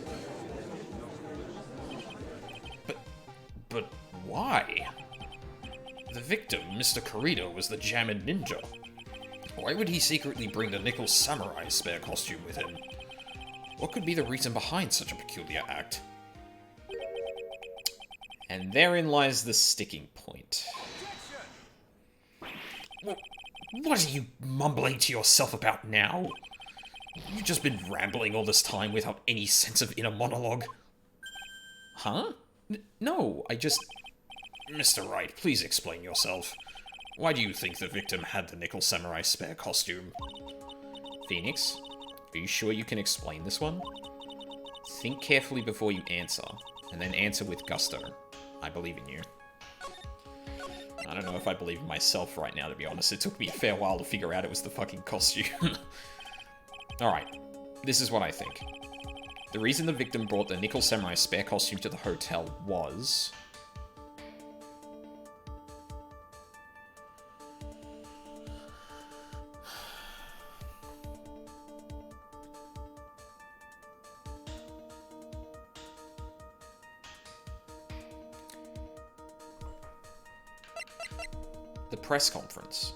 But why? The victim, Mr. Kurita, was the Jammin' Ninja. Why would he secretly bring the Nickel Samurai spare costume with him? What could be the reason behind such a peculiar act? And therein lies the sticking point. What are you mumbling to yourself about now? You've just been rambling all this time without any sense of inner monologue. Huh? No, I just... Mr. Wright, please explain yourself. Why do you think the victim had the Nickel Samurai spare costume? Phoenix, are you sure you can explain this one? Think carefully before you answer, and then answer with gusto. I believe in you. I don't know if I believe in myself right now, to be honest. It took me a fair while to figure out it was the fucking costume. Alright, this is what I think. The reason the victim brought the Nickel Samurai spare costume to the hotel was... the press conference.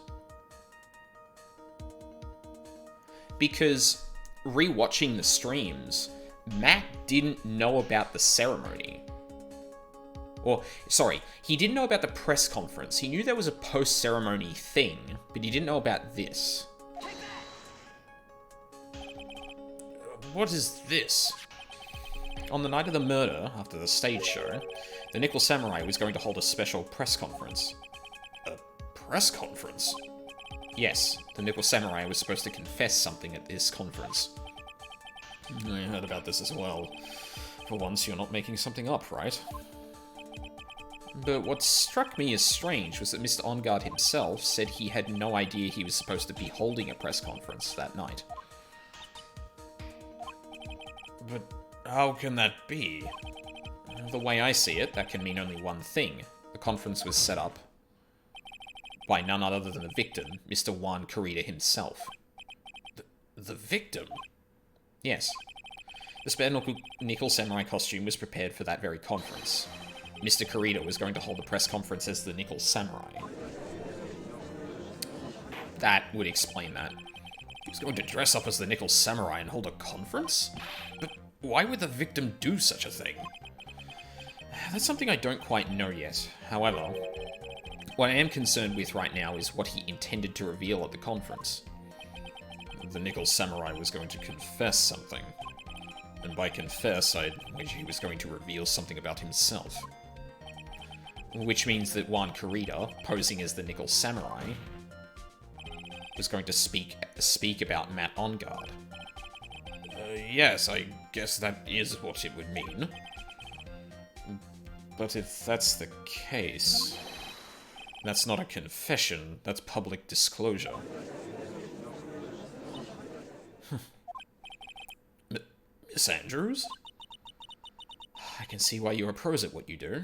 Because rewatching the streams, Matt didn't know about the ceremony. Or, sorry, he didn't know about the press conference. He knew there was a post-ceremony thing, but he didn't know about this. What is this? On the night of the murder, after the stage show, the Nickel Samurai was going to hold a special press conference. Press conference? Yes, the Nickel Samurai was supposed to confess something at this conference. I heard about this as well. For once, you're not making something up, right? But what struck me as strange was that Mr. Engarde himself said he had no idea he was supposed to be holding a press conference that night. But how can that be? The way I see it, that can mean only one thing. The conference was set up by none other than the victim, Mr. Juan Kurita himself. The victim? Yes. The spare Nickel Samurai costume was prepared for that very conference. Mr. Kurita was going to hold a press conference as the Nickel Samurai. That would explain that. He was going to dress up as the Nickel Samurai and hold a conference? But why would the victim do such a thing? That's something I don't quite know yet. However, What I am concerned with right now is what he intended to reveal at the conference. The Nickel Samurai was going to confess something. And by confess, I'd wager he was going to reveal something about himself. Which means that Juan Kurita, posing as the Nickel Samurai, was going to speak about Matt Engarde. Yes, I guess that is what it would mean. But if that's the case... That's not a confession, that's public disclosure. Miss Andrews? I can see why you're a pros at what you do.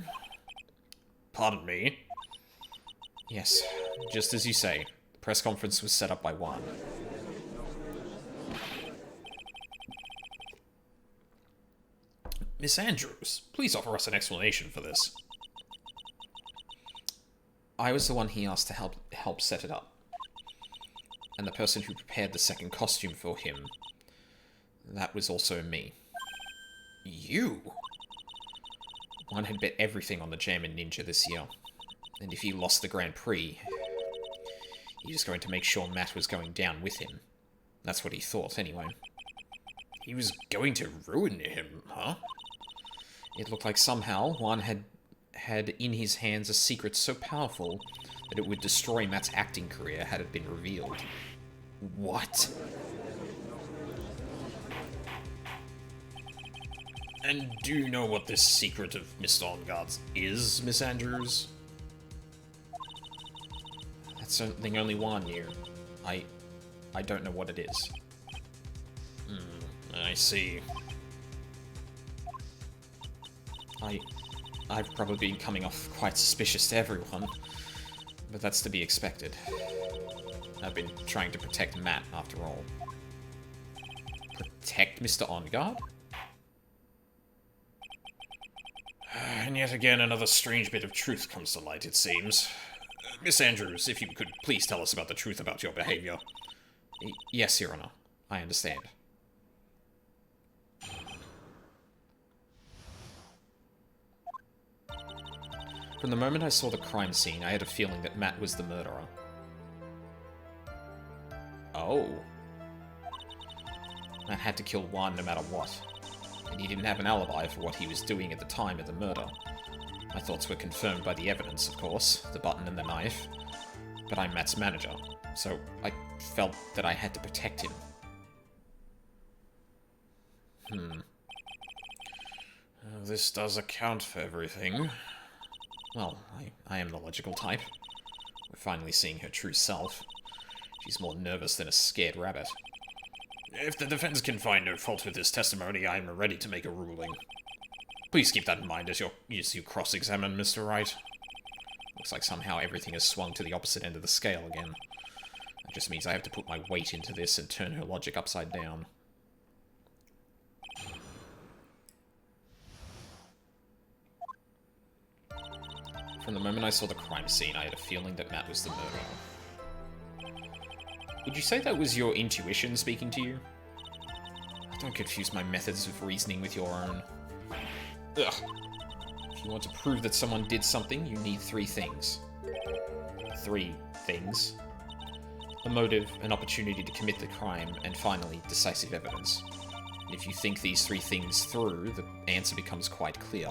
Pardon me? Yes, just as you say. The press conference was set up by Juan. Miss Andrews, please offer us an explanation for this. I was the one he asked to help set it up. And the person who prepared the second costume for him, that was also me. You? Juan had bet everything on the Jammin' Ninja this year. And if he lost the Grand Prix, he was going to make sure Matt was going down with him. That's what he thought, anyway. He was going to ruin him, huh? It looked like somehow Juan had in his hands a secret so powerful that it would destroy Matt's acting career had it been revealed. What? And do you know what this secret of Mr. Engarde's is, Miss Andrews? That's something only Juan knew. I don't know what it is. I see. I've probably been coming off quite suspicious to everyone, but that's to be expected. I've been trying to protect Matt, after all. Protect Mr. Engarde? And yet again, another strange bit of truth comes to light, it seems. Miss Andrews, if you could please tell us about the truth about your behavior. Yes, Your Honor. I understand. From the moment I saw the crime scene, I had a feeling that Matt was the murderer. Oh. Matt had to kill Juan no matter what. And he didn't have an alibi for what he was doing at the time of the murder. My thoughts were confirmed by the evidence, of course, the button and the knife. But I'm Matt's manager, so I felt that I had to protect him. This does account for everything. Well, I am the logical type. We're finally seeing her true self. She's more nervous than a scared rabbit. If the defense can find no fault with this testimony, I am ready to make a ruling. Please keep that in mind as you cross-examine Mr. Wright. Looks like somehow everything has swung to the opposite end of the scale again. That just means I have to put my weight into this and turn her logic upside down. From the moment I saw the crime scene, I had a feeling that Matt was the murderer. Would you say that was your intuition speaking to you? Don't confuse my methods of reasoning with your own. Ugh. If you want to prove that someone did something, you need 3 things. 3 things. A motive, an opportunity to commit the crime, and finally, decisive evidence. And if you think these 3 things through, the answer becomes quite clear.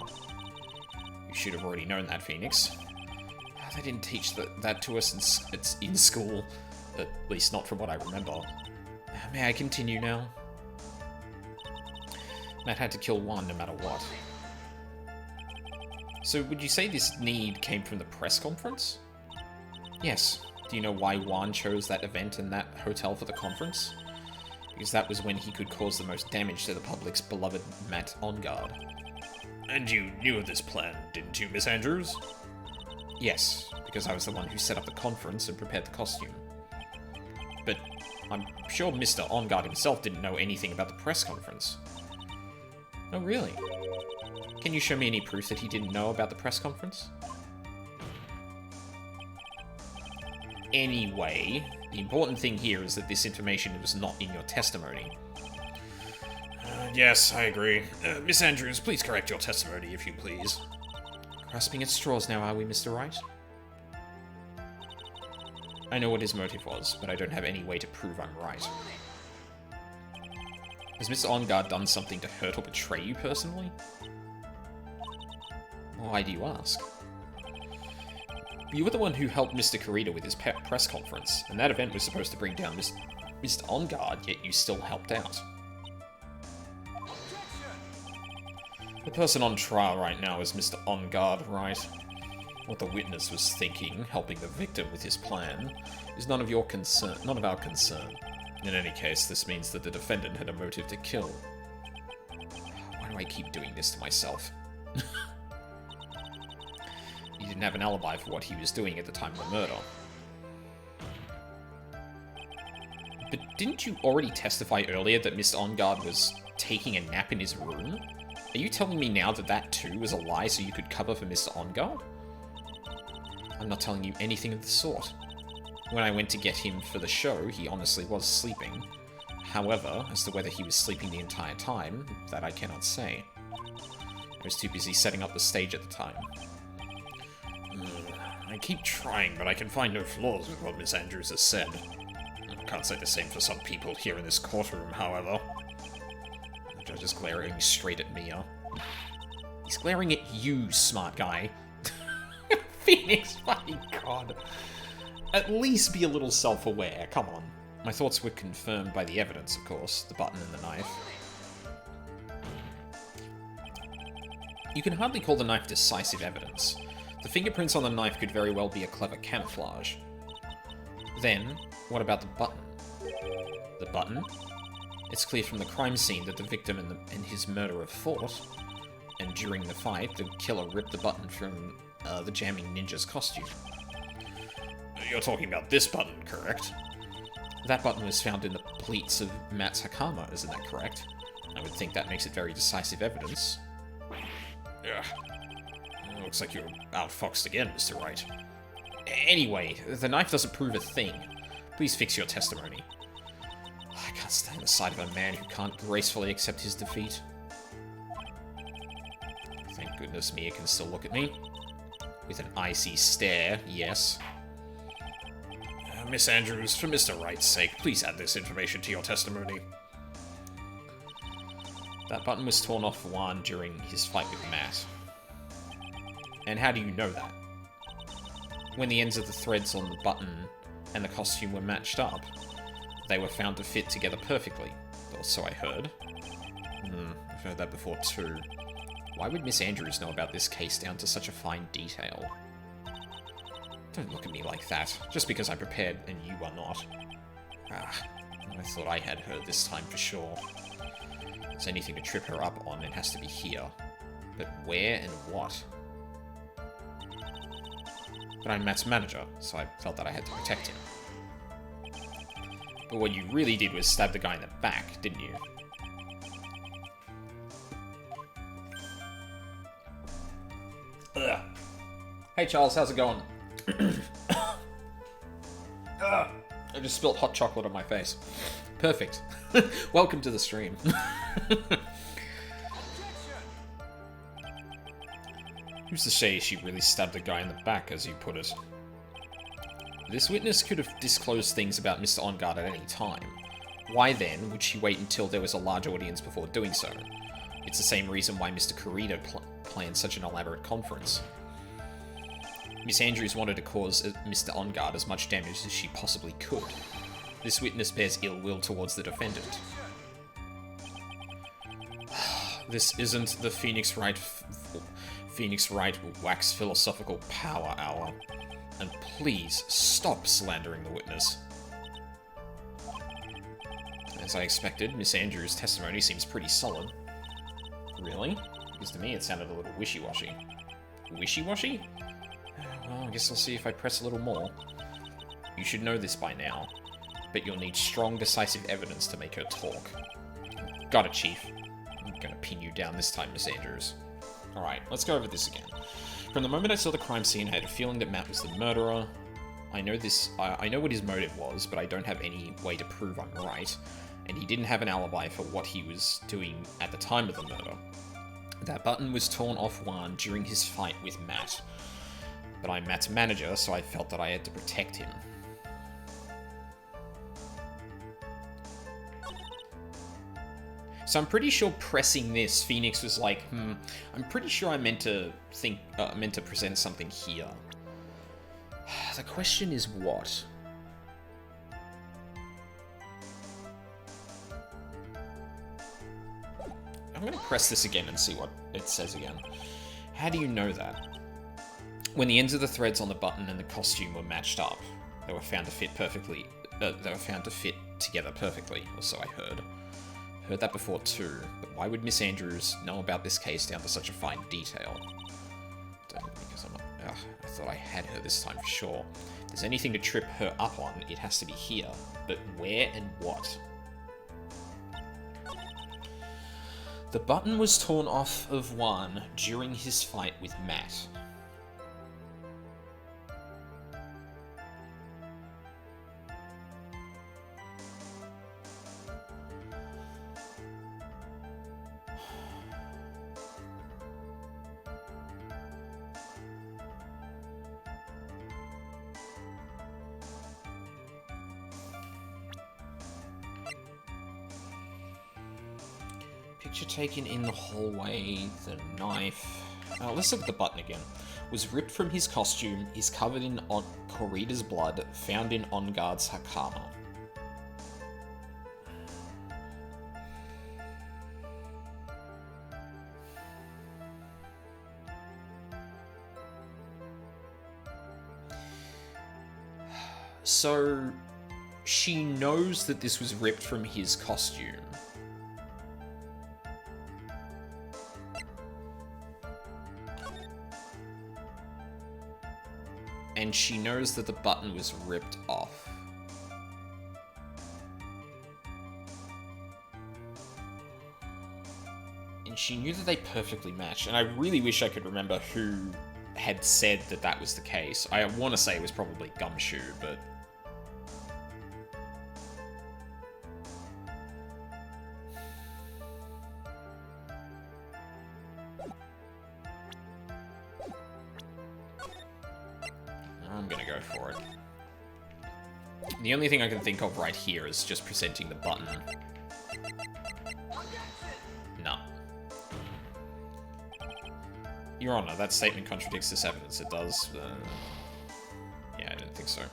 You should have already known that, Phoenix. They didn't teach that to us in school. At least not from what I remember. May I continue now? Matt had to kill Juan no matter what. So would you say this need came from the press conference? Yes. Do you know why Juan chose that event and that hotel for the conference? Because that was when he could cause the most damage to the public's beloved Matt Engarde. And you knew of this plan, didn't you, Miss Andrews? Yes, because I was the one who set up the conference and prepared the costume. But I'm sure Mr. Engarde himself didn't know anything about the press conference. Oh, really? Can you show me any proof that he didn't know about the press conference? Anyway, the important thing here is that this information was not in your testimony. Yes, I agree. Miss Andrews, please correct your testimony, if you please. Grasping at straws now, are we, Mr. Wright? I know what his motive was, but I don't have any way to prove I'm right. Has Mr. OnGuard done something to hurt or betray you personally? Why do you ask? You were the one who helped Mr. Kurita with his press conference, and that event was supposed to bring down Mr. OnGuard, yet you still helped out. The person on trial right now is Mr. OnGuard, right? What the witness was thinking, helping the victim with his plan, is none of our concern. In any case, this means that the defendant had a motive to kill. Why do I keep doing this to myself? He didn't have an alibi for what he was doing at the time of the murder. But didn't you already testify earlier that Mr. OnGuard was taking a nap in his room? Are you telling me now that that too was a lie so you could cover for Mr. OnGuard? I'm not telling you anything of the sort. When I went to get him for the show, he honestly was sleeping. However, as to whether he was sleeping the entire time, that I cannot say. I was too busy setting up the stage at the time. I keep trying, but I can find no flaws with what Miss Andrews has said. I can't say the same for some people here in this courtroom, however. The judge is glaring straight at Mia. He's glaring at you, smart guy. Phoenix, my god. At least be a little self-aware, come on. My thoughts were confirmed by the evidence, of course, the button and the knife. You can hardly call the knife decisive evidence. The fingerprints on the knife could very well be a clever camouflage. Then, what about the button? The button? It's clear from the crime scene that the victim and his murderer fought, and during the fight, the killer ripped the button from the jamming ninja's costume. You're talking about this button, correct? That button was found in the pleats of Matt's Hakama, isn't that correct? I would think that makes it very decisive evidence. Yeah. Looks like you're outfoxed again, Mr. Wright. Anyway, the knife doesn't prove a thing. Please fix your testimony. I can't stand the sight of a man who can't gracefully accept his defeat. Thank goodness Mia can still look at me. With an icy stare, yes. Miss Andrews, for Mr. Wright's sake, please add this information to your testimony. That button was torn off Juan during his fight with Matt. And how do you know that? When the ends of the threads on the button and the costume were matched up, they were found to fit together perfectly. Or so I heard. I've heard that before too. Why would Miss Andrews know about this case down to such a fine detail? Don't look at me like that, just because I'm prepared and you are not. I thought I had her this time for sure. If there's anything to trip her up on, it has to be here. But where and what? But I'm Matt's manager, so I felt that I had to protect him. But what you really did was stab the guy in the back, didn't you? Ugh. Hey Charles, how's it going? I just spilled hot chocolate on my face. Perfect. Welcome to the stream. Who's to say she really stabbed the guy in the back, as you put it? This witness could have disclosed things about Mr. OnGuard at any time. Why then would she wait until there was a large audience before doing so? It's the same reason why Mr. Kurita planned such an elaborate conference. Miss Andrews wanted to cause Mr. OnGuard as much damage as she possibly could. This witness bears ill will towards the defendant. This isn't the Phoenix Wright wax philosophical power hour. And please, stop slandering the witness. As I expected, Miss Andrews' testimony seems pretty solid. Really? Because to me it sounded a little wishy-washy. Wishy-washy? Well, I guess I'll see if I press a little more. You should know this by now, but you'll need strong, decisive evidence to make her talk. Got it, Chief. I'm gonna pin you down this time, Miss Andrews. Alright, let's go over this again. From the moment I saw the crime scene, I had a feeling that Matt was the murderer. I know what his motive was, but I don't have any way to prove I'm right. And he didn't have an alibi for what he was doing at the time of the murder. That button was torn off Juan during his fight with Matt. But I'm Matt's manager, so I felt that I had to protect him. So I'm pretty sure pressing this, Phoenix was like, I'm pretty sure I meant to present something here. The question is what? I'm gonna press this again and see what it says again. How do you know that? When the ends of the threads on the button and the costume were matched up, they were found to fit perfectly. They were found to fit together perfectly, or so I heard. Heard that before too, but why would Miss Andrews know about this case down to such a fine detail? Because I'm not... I thought I had her this time for sure. If there's anything to trip her up on, it has to be here. But where and what? The button was torn off of Juan during his fight with Matt. Picture taken in the hallway, the knife... let's look at the button again. Was ripped from his costume, is covered in Corrida's blood, found in On Guard's Hakama. So, she knows that this was ripped from his costume. And she knows that the button was ripped off. And she knew that they perfectly matched. And I really wish I could remember who had said that that was the case. I want to say it was probably Gumshoe, but... I'm gonna go for it. The only thing I can think of right here is just presenting the button. No. Your Honor, that statement contradicts this evidence. It does. Yeah, I didn't think so.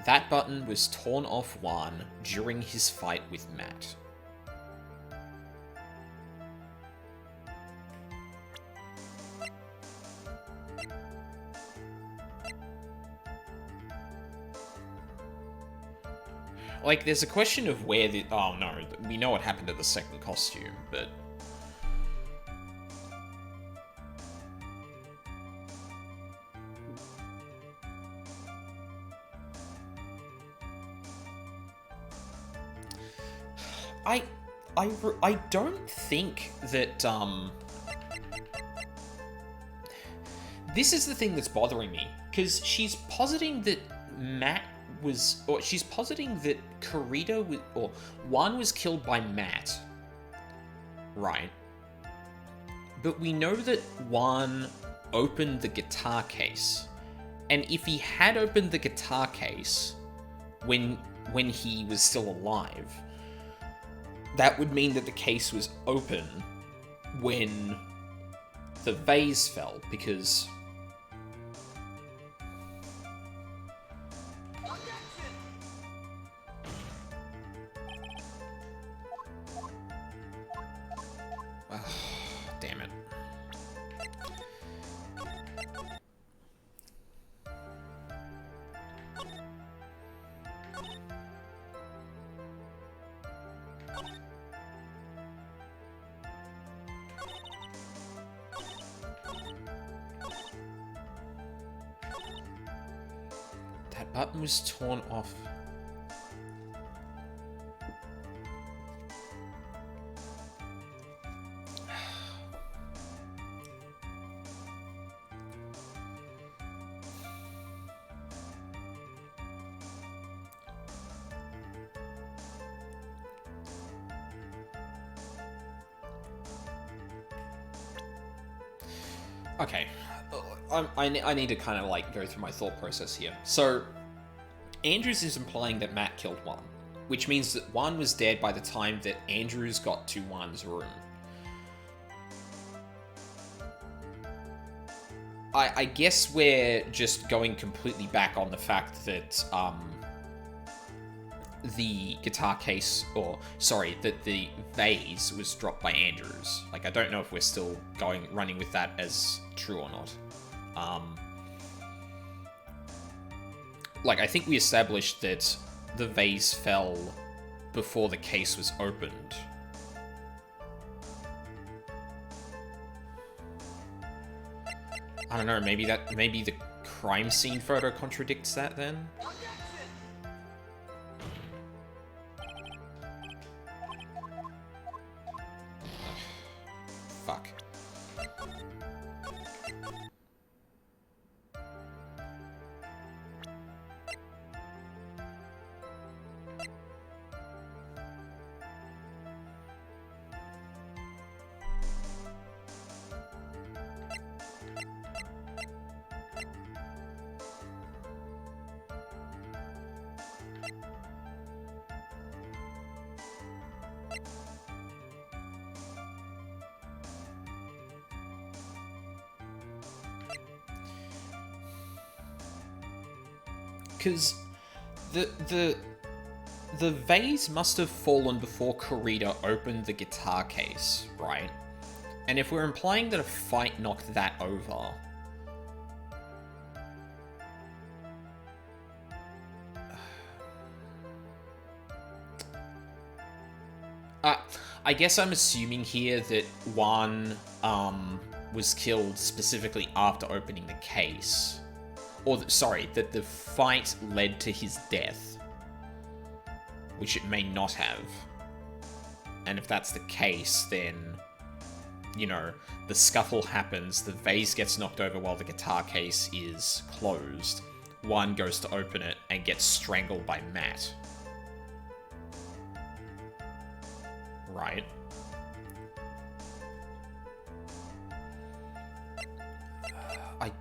That button was torn off Juan during his fight with Matt. Like, there's a question of where the... Oh, no. We know what happened to the second costume, but... I don't think that, This is the thing that's bothering me, because she's positing that Matt was, or she's positing that Corrida or Juan was killed by Matt, right? But we know that Juan opened the guitar case, and if he had opened the guitar case when he was still alive, that would mean that the case was open when the vase fell, because... Damn it. That button was torn off. Okay, I need to kind of like go through my thought process here. So, Andrews is implying that Matt killed One, which means that One was dead by the time that Andrews got to One's room. I guess we're just going completely back on the fact that the guitar case, that the vase was dropped by Andrews. Like, I don't know if we're still running with that as true or not. Like, I think we established that the vase fell before the case was opened. I don't know, maybe the crime scene photo contradicts that then? Fuck. Because the vase must have fallen before Kurita opened the guitar case, right? And if we're implying that a fight knocked that over, I guess I'm assuming here that One was killed specifically after opening the case. Or, that the fight led to his death. Which it may not have. And if that's the case, then, you know, the scuffle happens, the vase gets knocked over while the guitar case is closed. One goes to open it and gets strangled by Matt. Right? I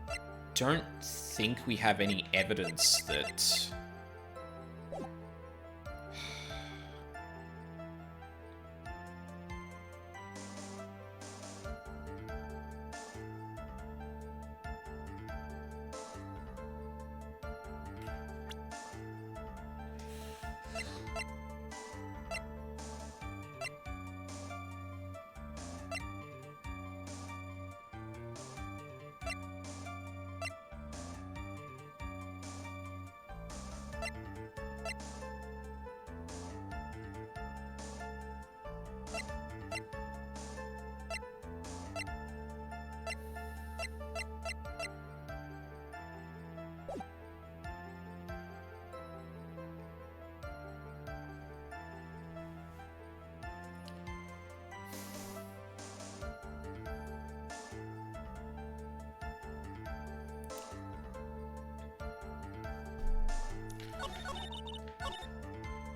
don't think we have any evidence that...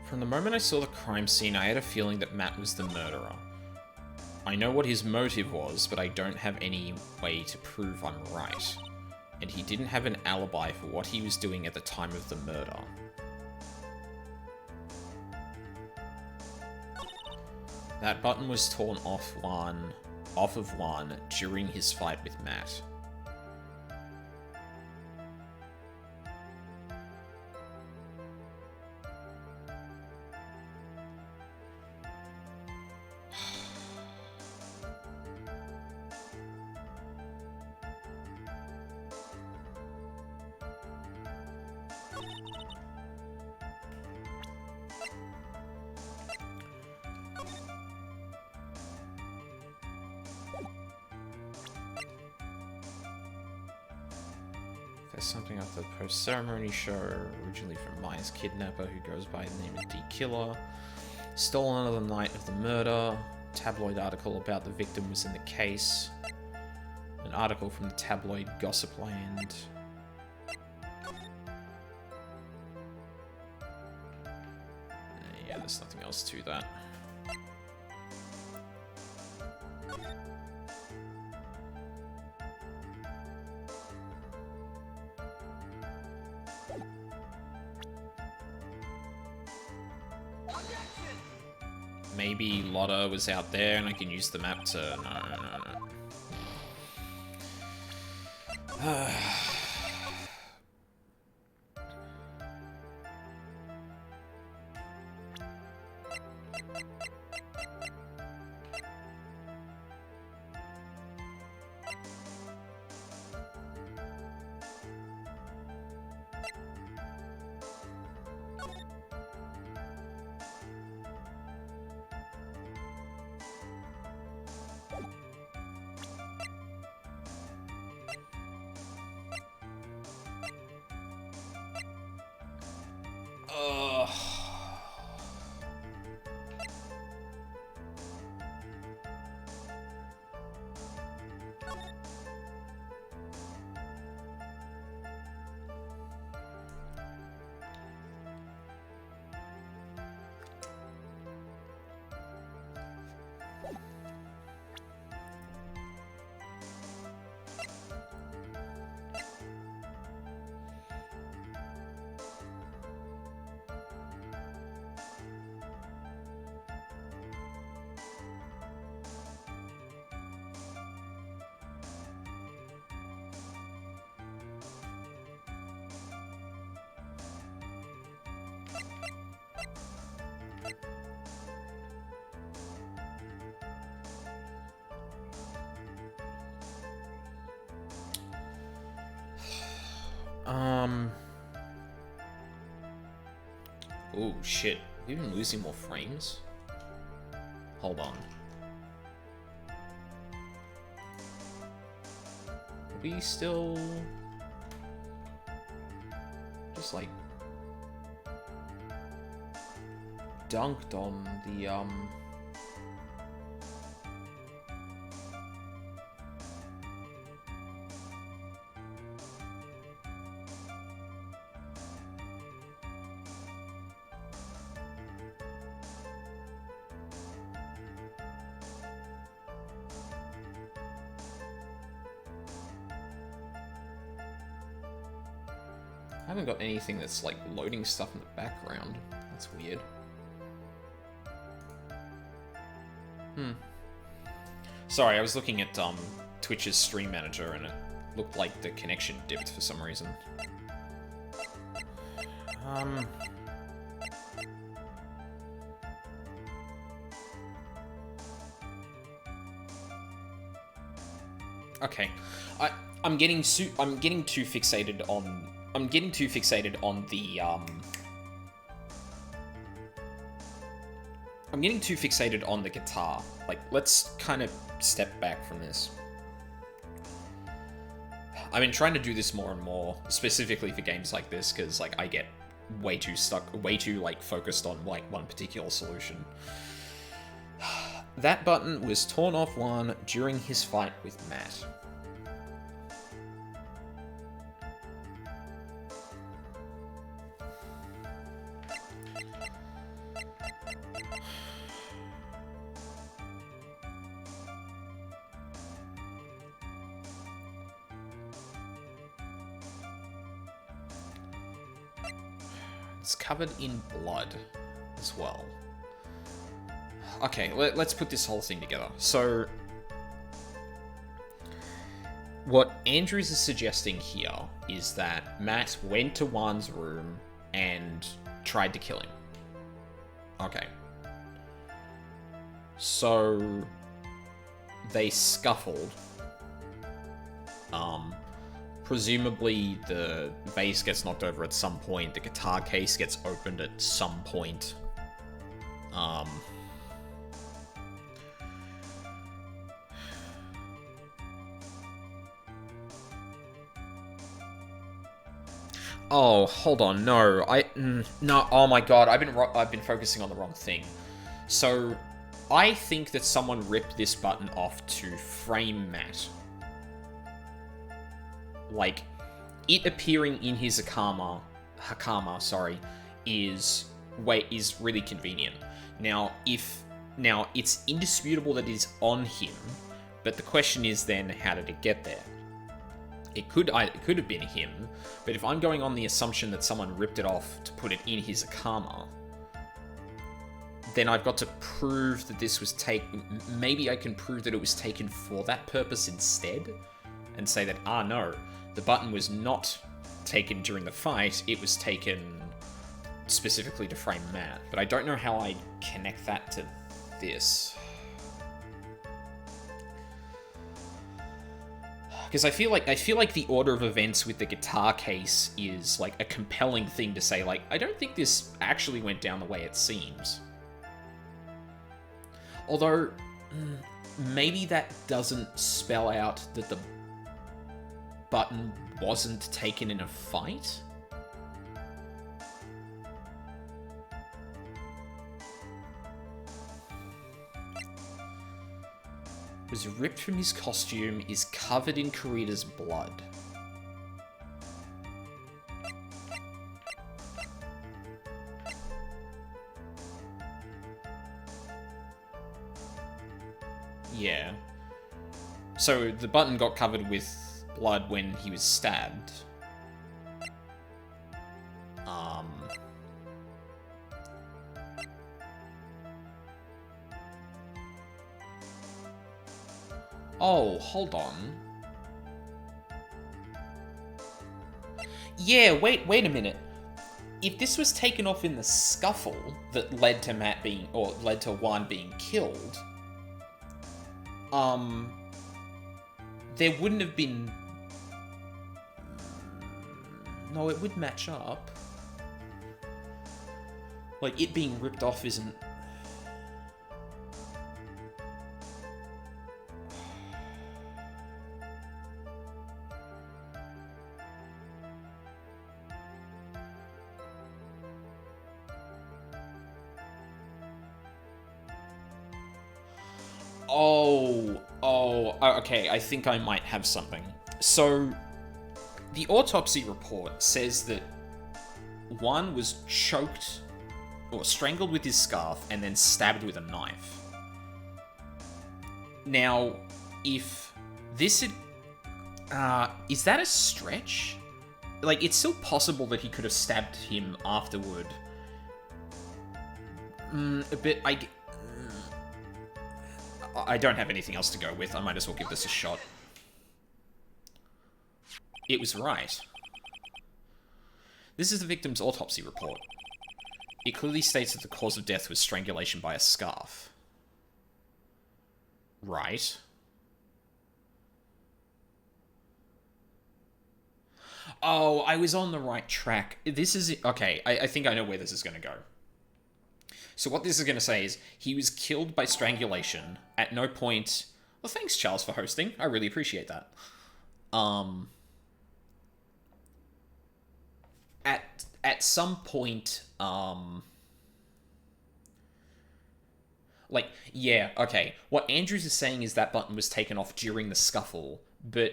From the moment I saw the crime scene, I had a feeling that Matt was the murderer. I know what his motive was, but I don't have any way to prove I'm right. And he didn't have an alibi for what he was doing at the time of the murder. That button was torn off of One during his fight with Matt. There's something off the post-ceremony show, originally from Maya's kidnapper, who goes by the name of D Killer. Stolen on the night of the murder. Tabloid article about the victim was in the case. An article from the tabloid Gossipland. Yeah, there's nothing else to that. Maybe Lotta was out there and I can use the map to... No. Oh, shit. We've been losing more frames? Hold on. Are we still... just, like... dunked on the, I haven't got anything that's, like, loading stuff in the background. That's weird. Sorry, I was looking at, Twitch's Stream Manager, and it looked like the connection dipped for some reason. Okay. I'm getting too fixated on... I'm getting too fixated on the, I'm getting too fixated on the guitar. Like, let's kind of step back from this. I've been trying to do this more and more, specifically for games like this, because, like, I get way too like, focused on, like, one particular solution. That button was torn offline during his fight with Matt. It's covered in blood as well. Okay, let's put this whole thing together. So, what Andrews is suggesting here is that Matt went to Juan's room and tried to kill him. Okay. So, they scuffled. Presumably the vase gets knocked over at some point, the guitar case gets opened at some point. Oh, hold on, no, no, oh my god, I've been focusing on the wrong thing. So, I think that someone ripped this button off to frame Matt. Like, it appearing in his Hakama, is really convenient. Now, it's indisputable that it is on him, but the question is then, how did it get there? It could have been him, but if I'm going on the assumption that someone ripped it off to put it in his Hakama, then I've got to prove that this was taken. Maybe I can prove that it was taken for that purpose instead, and say that, no, the button was not taken during the fight, it was taken specifically to frame Matt. But I don't know how I connect that to this. Because I feel like the order of events with the guitar case is like a compelling thing to say, like, I don't think this actually went down the way it seems. Although, maybe that doesn't spell out that the button wasn't taken in a fight? Was ripped from his costume, is covered in Kurita's blood. Yeah. So the button got covered with blood when he was stabbed. Oh, hold on. Yeah, wait a minute. If this was taken off in the scuffle that led to Matt being, or led to Juan being killed, there wouldn't have been... No, it would match up. Like, it being ripped off isn't... Okay, I think I might have something. So, the autopsy report says that Juan was choked or strangled with his scarf and then stabbed with a knife. Now, if this had... is that a stretch? Like, it's still possible that he could have stabbed him afterward. But I don't have anything else to go with. I might as well give this a shot. It was right. This is the victim's autopsy report. It clearly states that the cause of death was strangulation by a scarf. Right. Oh, I was on the right track. This is... Okay, I think I know where this is going to go. So what this is going to say is, he was killed by strangulation. At no point... Well, thanks, Charles, for hosting. I really appreciate that. At some point, like, yeah, okay. What Andrews is saying is that button was taken off during the scuffle, but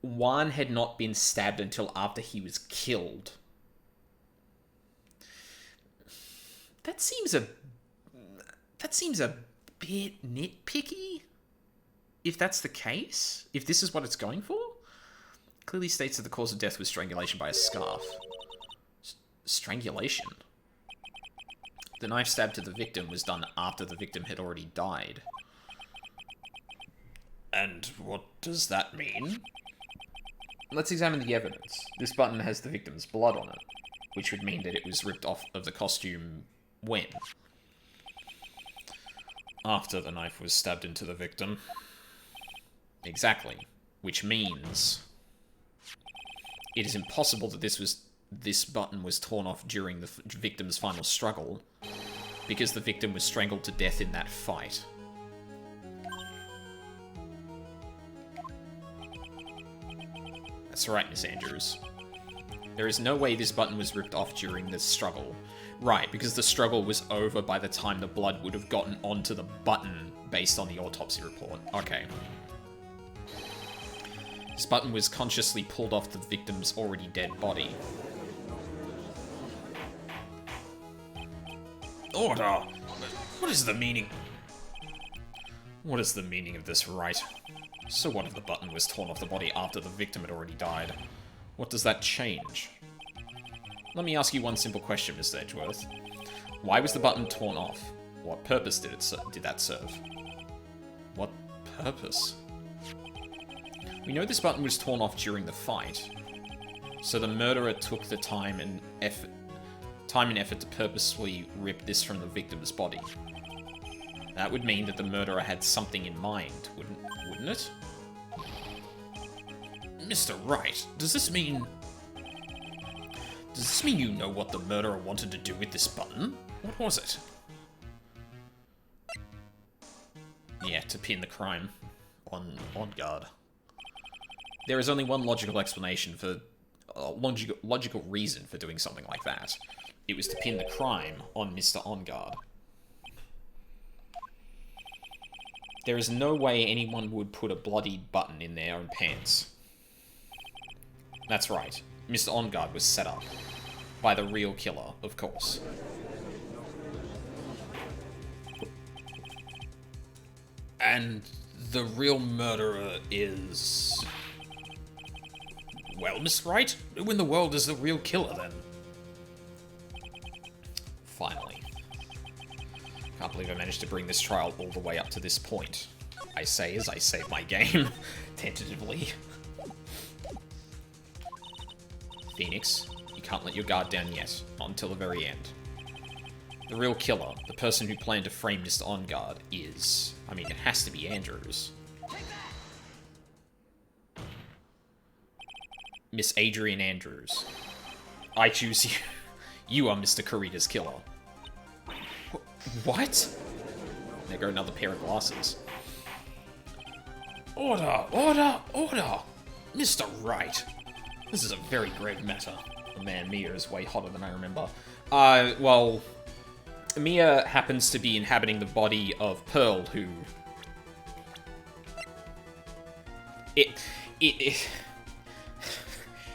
Juan had not been stabbed until after he was killed. That seems a bit nitpicky, if that's the case. If this is what it's going for. Clearly states that the cause of death was strangulation by a scarf. Strangulation? The knife stab to the victim was done after the victim had already died. And what does that mean? Let's examine the evidence. This button has the victim's blood on it, which would mean that it was ripped off of the costume when? After the knife was stabbed into the victim. Exactly. Which means it is impossible that this button was torn off during the victim's final struggle, because the victim was strangled to death in that fight. That's right, Miss Andrews. There is no way this button was ripped off during this struggle. Right, because the struggle was over by the time the blood would have gotten onto the button based on the autopsy report. Okay. This button was consciously pulled off the victim's already dead body. Order! What is the meaning? What is the meaning of this right? So what if the button was torn off the body after the victim had already died? What does that change? Let me ask you one simple question, Mr. Edgeworth. Why was the button torn off? What purpose did that serve? What purpose? We know this button was torn off during the fight, so the murderer took the time and effort to purposefully rip this from the victim's body. That would mean that the murderer had something in mind, wouldn't it? Mr. Wright, does this mean you know what the murderer wanted to do with this button? What was it? Yeah, to pin the crime on guard. There is only one logical explanation for... logical reason for doing something like that. It was to pin the crime on Mr. On Guard. There is no way anyone would put a bloodied button in their own pants. That's right. Mr. On Guard was set up. By the real killer, of course. And the real murderer is... Well, Miss Wright, who in the world is the real killer, then? Finally. Can't believe I managed to bring this trial all the way up to this point. I say as I save my game, tentatively. Phoenix, you can't let your guard down yet, not until the very end. The real killer, the person who planned to frame Mr. On Guard, is... I mean, it has to be Andrews. Miss Adrian Andrews. I choose you. You are Mr. Kurita's killer. What? There go another pair of glasses. Order! Order! Order! Mr. Wright. This is a very grave matter. Oh man, Mia is way hotter than I remember. Well... Mia happens to be inhabiting the body of Pearl, who...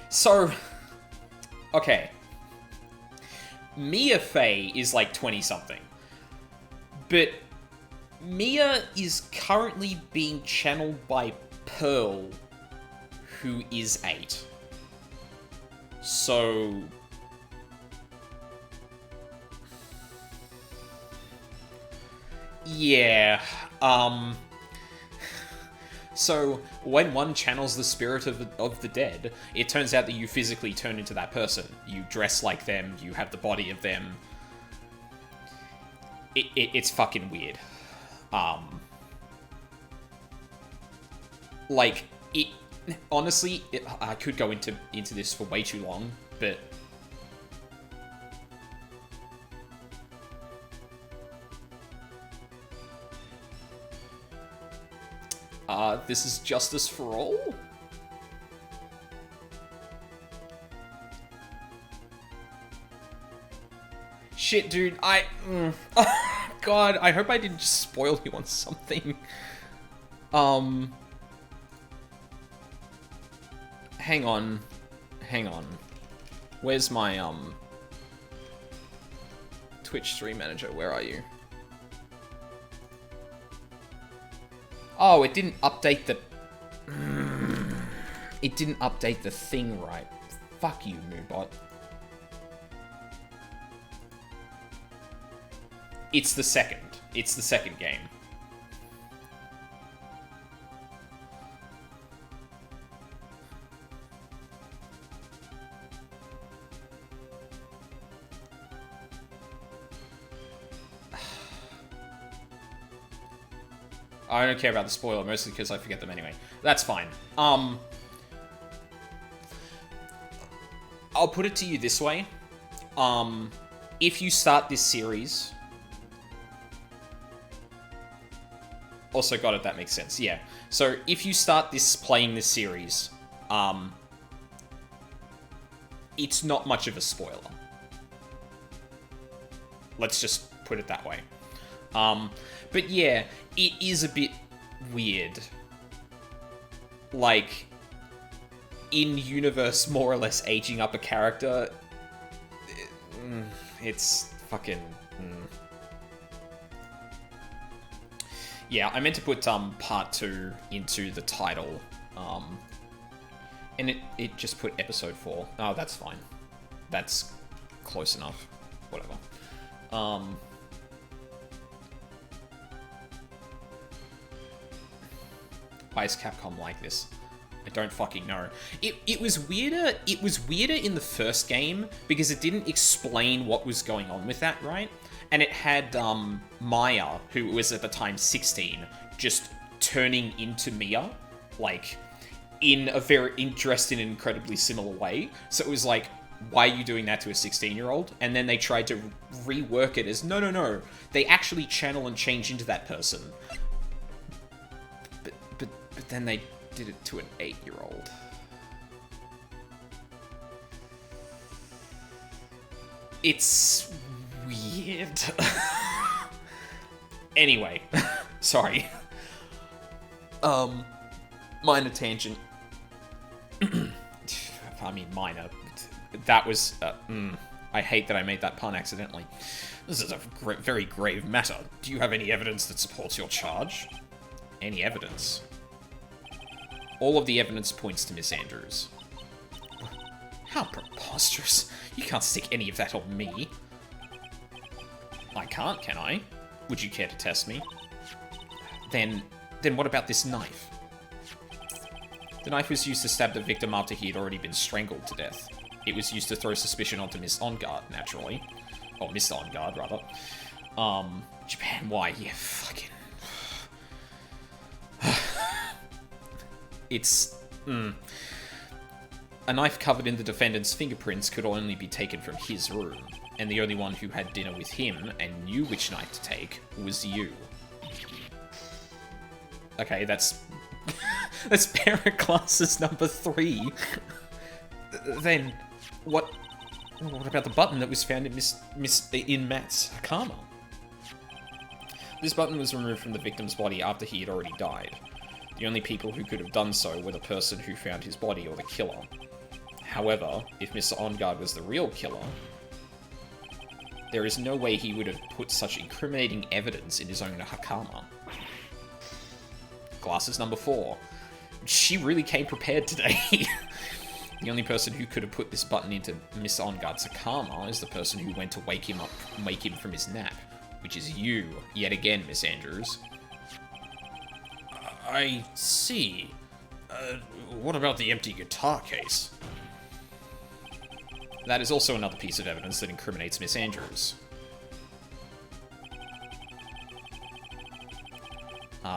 So... Okay. Mia Fey is like 20-something. But... Mia is currently being channeled by Pearl, who is 8. So... Yeah, So, when one channels the spirit of the dead, it turns out that you physically turn into that person. You dress like them, you have the body of them. It's fucking weird. Like, honestly, I could go into this for way too long, but... This is justice for all? Shit, dude, God, I hope I didn't just spoil you on something. Hang on. Where's my, Twitch stream manager? Where are you? Oh, it didn't update the... It didn't update the thing right. Fuck you, Moobot. It's the second. It's the second game. I don't care about the spoiler, mostly because I forget them anyway. That's fine. I'll put it to you this way. If you start this series... Also got it, that makes sense, yeah. So, if you start playing this series, it's not much of a spoiler. Let's just put it that way. But yeah, it is a bit weird. Like, in-universe more or less aging up a character, it's fucking... Yeah, I meant to put part 2 into the title, and it just put episode 4. Oh, that's fine. That's close enough. Whatever. why is Capcom like this? I don't fucking know. It was weirder. It was weirder in the first game because it didn't explain what was going on with that, right? And it had Maya, who was at the time 16, just turning into Mia, like, in a dressed in an incredibly similar way. So it was like, why are you doing that to a 16-year-old? And then they tried to rework it as, no. They actually channel and change into that person. But then they did it to an 8-year-old. It's weird. Anyway, sorry. Minor tangent. I mean, minor. That was, I hate that I made that pun accidentally. This is a very grave matter. Do you have any evidence that supports your charge? Any evidence? All of the evidence points to Miss Andrews. How preposterous. You can't stick any of that on me. I can't, can I? Would you care to test me? Then what about this knife? The knife was used to stab the victim after he had already been strangled to death. It was used to throw suspicion onto Miss Enguarde, naturally. Or Mr. Enguarde, rather. Japan, why? Yeah, fucking... It's... A knife covered in the defendant's fingerprints could only be taken from his room, and the only one who had dinner with him and knew which knife to take was you. Okay, that's... that's Paraclasses number 3. Then, what about the button that was found in Matt's Hakama? This button was removed from the victim's body after he had already died. The only people who could have done so were the person who found his body or the killer. However, if Mr. Enguarde was the real killer, there is no way he would have put such incriminating evidence in his own Hakama. Glasses number 4. She really came prepared today. The only person who could have put this button into Mr. Enguarde's Hakama is the person who went to wake him from his nap, which is you, yet again, Miss Andrews. I see. What about the empty guitar case? That is also another piece of evidence that incriminates Miss Andrews.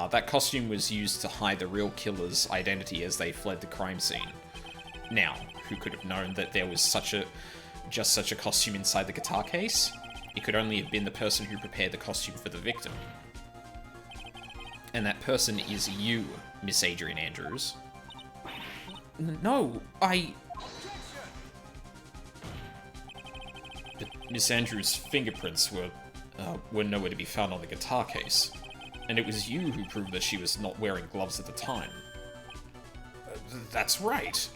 That costume was used to hide the real killer's identity as they fled the crime scene. Now, who could have known that there was just such a costume inside the guitar case? It could only have been the person who prepared the costume for the victim. And that person is you, Miss Adrian Andrews. No, But Miss Andrews' fingerprints were nowhere to be found on the guitar case. And it was you who proved that she was not wearing gloves at the time. That's right.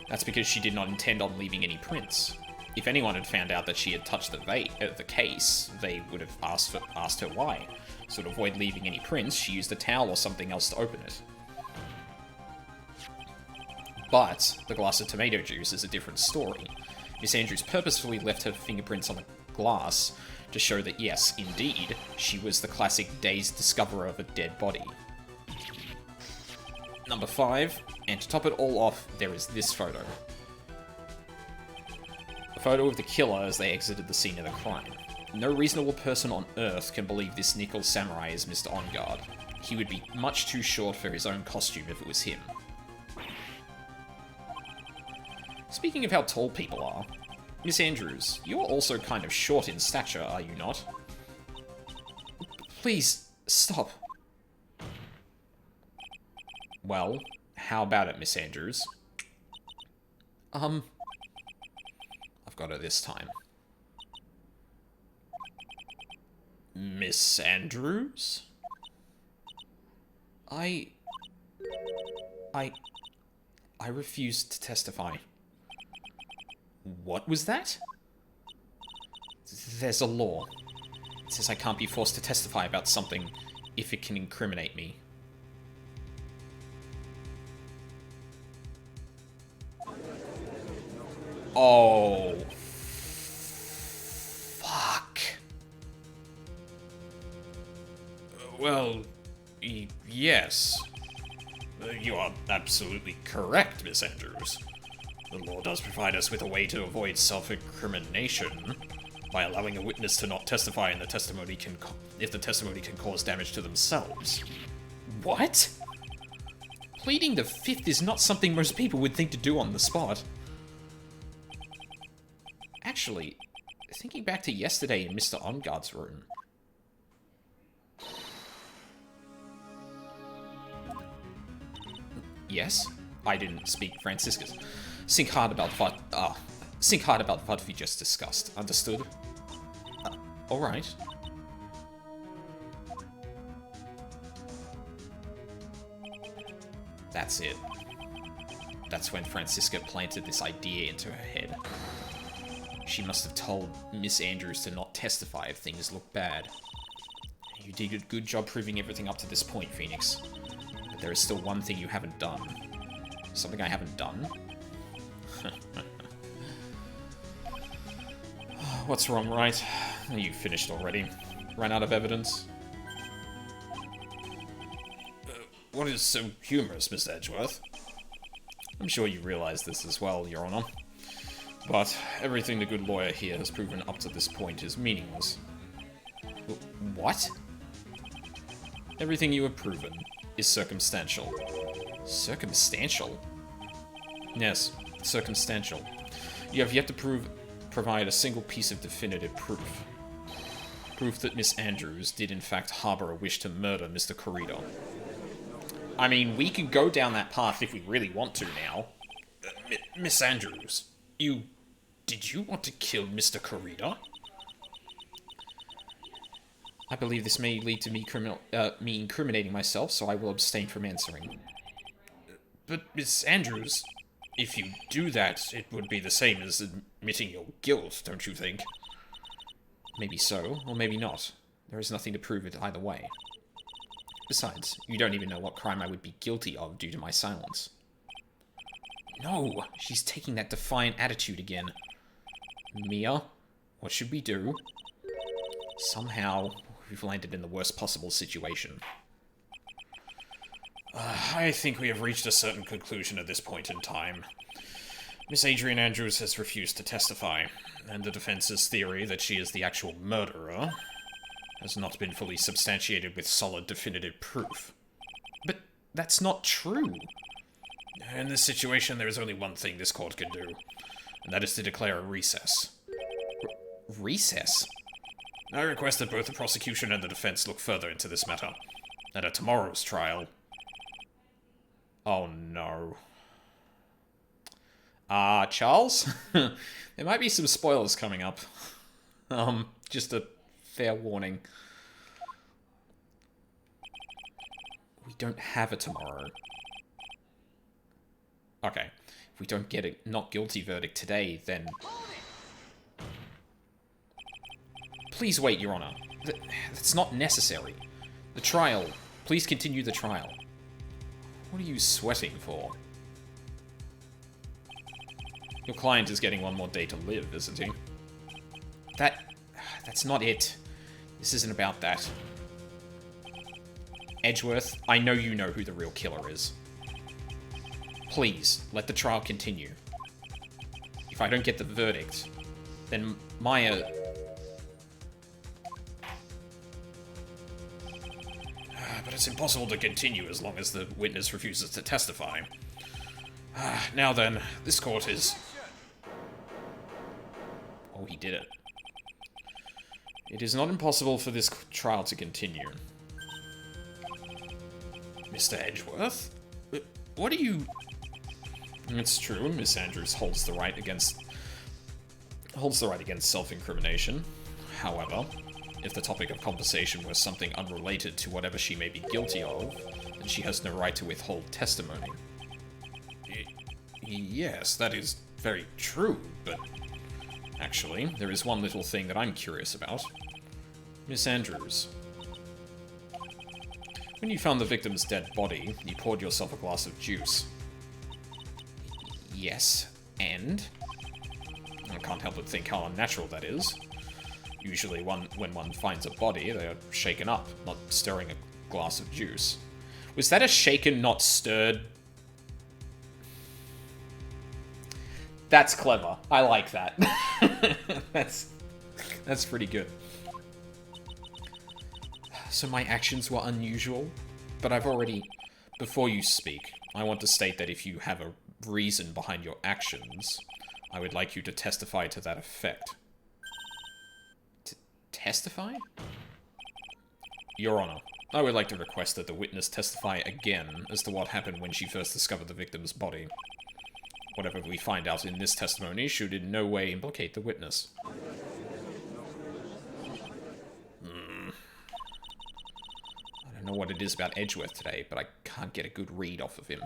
That's because she did not intend on leaving any prints. If anyone had found out that she had touched the case, they would have asked her why. So to avoid leaving any prints, she used a towel or something else to open it. But the glass of tomato juice is a different story. Miss Andrews purposefully left her fingerprints on the glass to show that yes, indeed, she was the classic dazed discoverer of a dead body. Number 5, and to top it all off, there is this photo. A photo of the killer as they exited the scene of the crime. No reasonable person on Earth can believe this nickel samurai is Mr. Enguarde. He would be much too short for his own costume if it was him. Speaking of how tall people are, Miss Andrews, you're also kind of short in stature, are you not? Please, stop. Well, how about it, Miss Andrews? I've got her this time. Miss Andrews? I refuse to testify. What was that? There's a law. It says I can't be forced to testify about something if it can incriminate me. Oh. Fuck. Well, Yes. You are absolutely correct, Miss Andrews. The law does provide us with a way to avoid self-incrimination by allowing a witness to not testify in the testimony if the testimony can cause damage to themselves. What? Pleading the fifth is not something most people would think to do on the spot. Actually, thinking back to yesterday in Mr. Onguard's room. Yes, I didn't speak Franciscus. Think hard about what we just discussed. Understood? All right. That's it. That's when Francisca planted this idea into her head. She must have told Miss Andrews to not testify if things look bad. You did a good job proving everything up to this point, Phoenix. But there is still one thing you haven't done. Something I haven't done? What's wrong, right? You finished already. Ran out of evidence? What is so humorous, Miss Edgeworth? I'm sure you realize this as well, Your Honor. But everything the good lawyer here has proven up to this point is meaningless. What? Everything you have proven is circumstantial. Circumstantial? Yes, circumstantial. You have yet to provide a single piece of definitive proof. Proof that Miss Andrews did in fact harbor a wish to murder Mr. Corrido. I mean, we could go down that path if we really want to now. Miss Andrews, did you want to kill Mr. Corrido? I believe this may lead to me incriminating myself, so I will abstain from answering. But, Miss Andrews, if you do that, it would be the same as admitting your guilt, don't you think? Maybe so, or maybe not. There is nothing to prove it either way. Besides, you don't even know what crime I would be guilty of due to my silence. No, she's taking that defiant attitude again. Mia, what should we do? Somehow, we've landed in the worst possible situation. I think we have reached a certain conclusion at this point in time. Miss Adrian Andrews has refused to testify, and the defense's theory that she is the actual murderer has not been fully substantiated with solid definitive proof. But that's not true. In this situation, there is only one thing this court can do, and that is to declare a recess. Recess? I request that both the prosecution and the defense look further into this matter, and at tomorrow's trial... Oh no. Charles? There might be some spoilers coming up. Just a fair warning. We don't have a tomorrow. Okay. If we don't get a not guilty verdict today, then... Please wait, Your Honor. That's not necessary. The trial. Please continue the trial. What are you sweating for? Your client is getting one more day to live, isn't he? That's not it. This isn't about that. Edgeworth, I know you know who the real killer is. Please, let the trial continue. If I don't get the verdict, then Maya... But it's impossible to continue as long as the witness refuses to testify. Now then, this court is... Oh, he did it. It is not impossible for this trial to continue. Mr. Edgeworth? What are you... It's true, Miss Andrews holds the right against self-incrimination. However, if the topic of conversation was something unrelated to whatever she may be guilty of, then she has no right to withhold testimony. Yes, that is very true, but... Actually, there is one little thing that I'm curious about. Miss Andrews. When you found the victim's dead body, you poured yourself a glass of juice. Yes, and? I can't help but think how unnatural that is. Usually when one finds a body, they are shaken up, not stirring a glass of juice. Was that a shaken, not stirred? That's clever. I like that. That's pretty good. So my actions were unusual, but I've already... Before you speak, I want to state that if you have a reason behind your actions, I would like you to testify to that effect. Testify? Your Honor, I would like to request that the witness testify again as to what happened when she first discovered the victim's body. Whatever we find out in this testimony should in no way implicate the witness. I don't know what it is about Edgeworth today, but I can't get a good read off of him.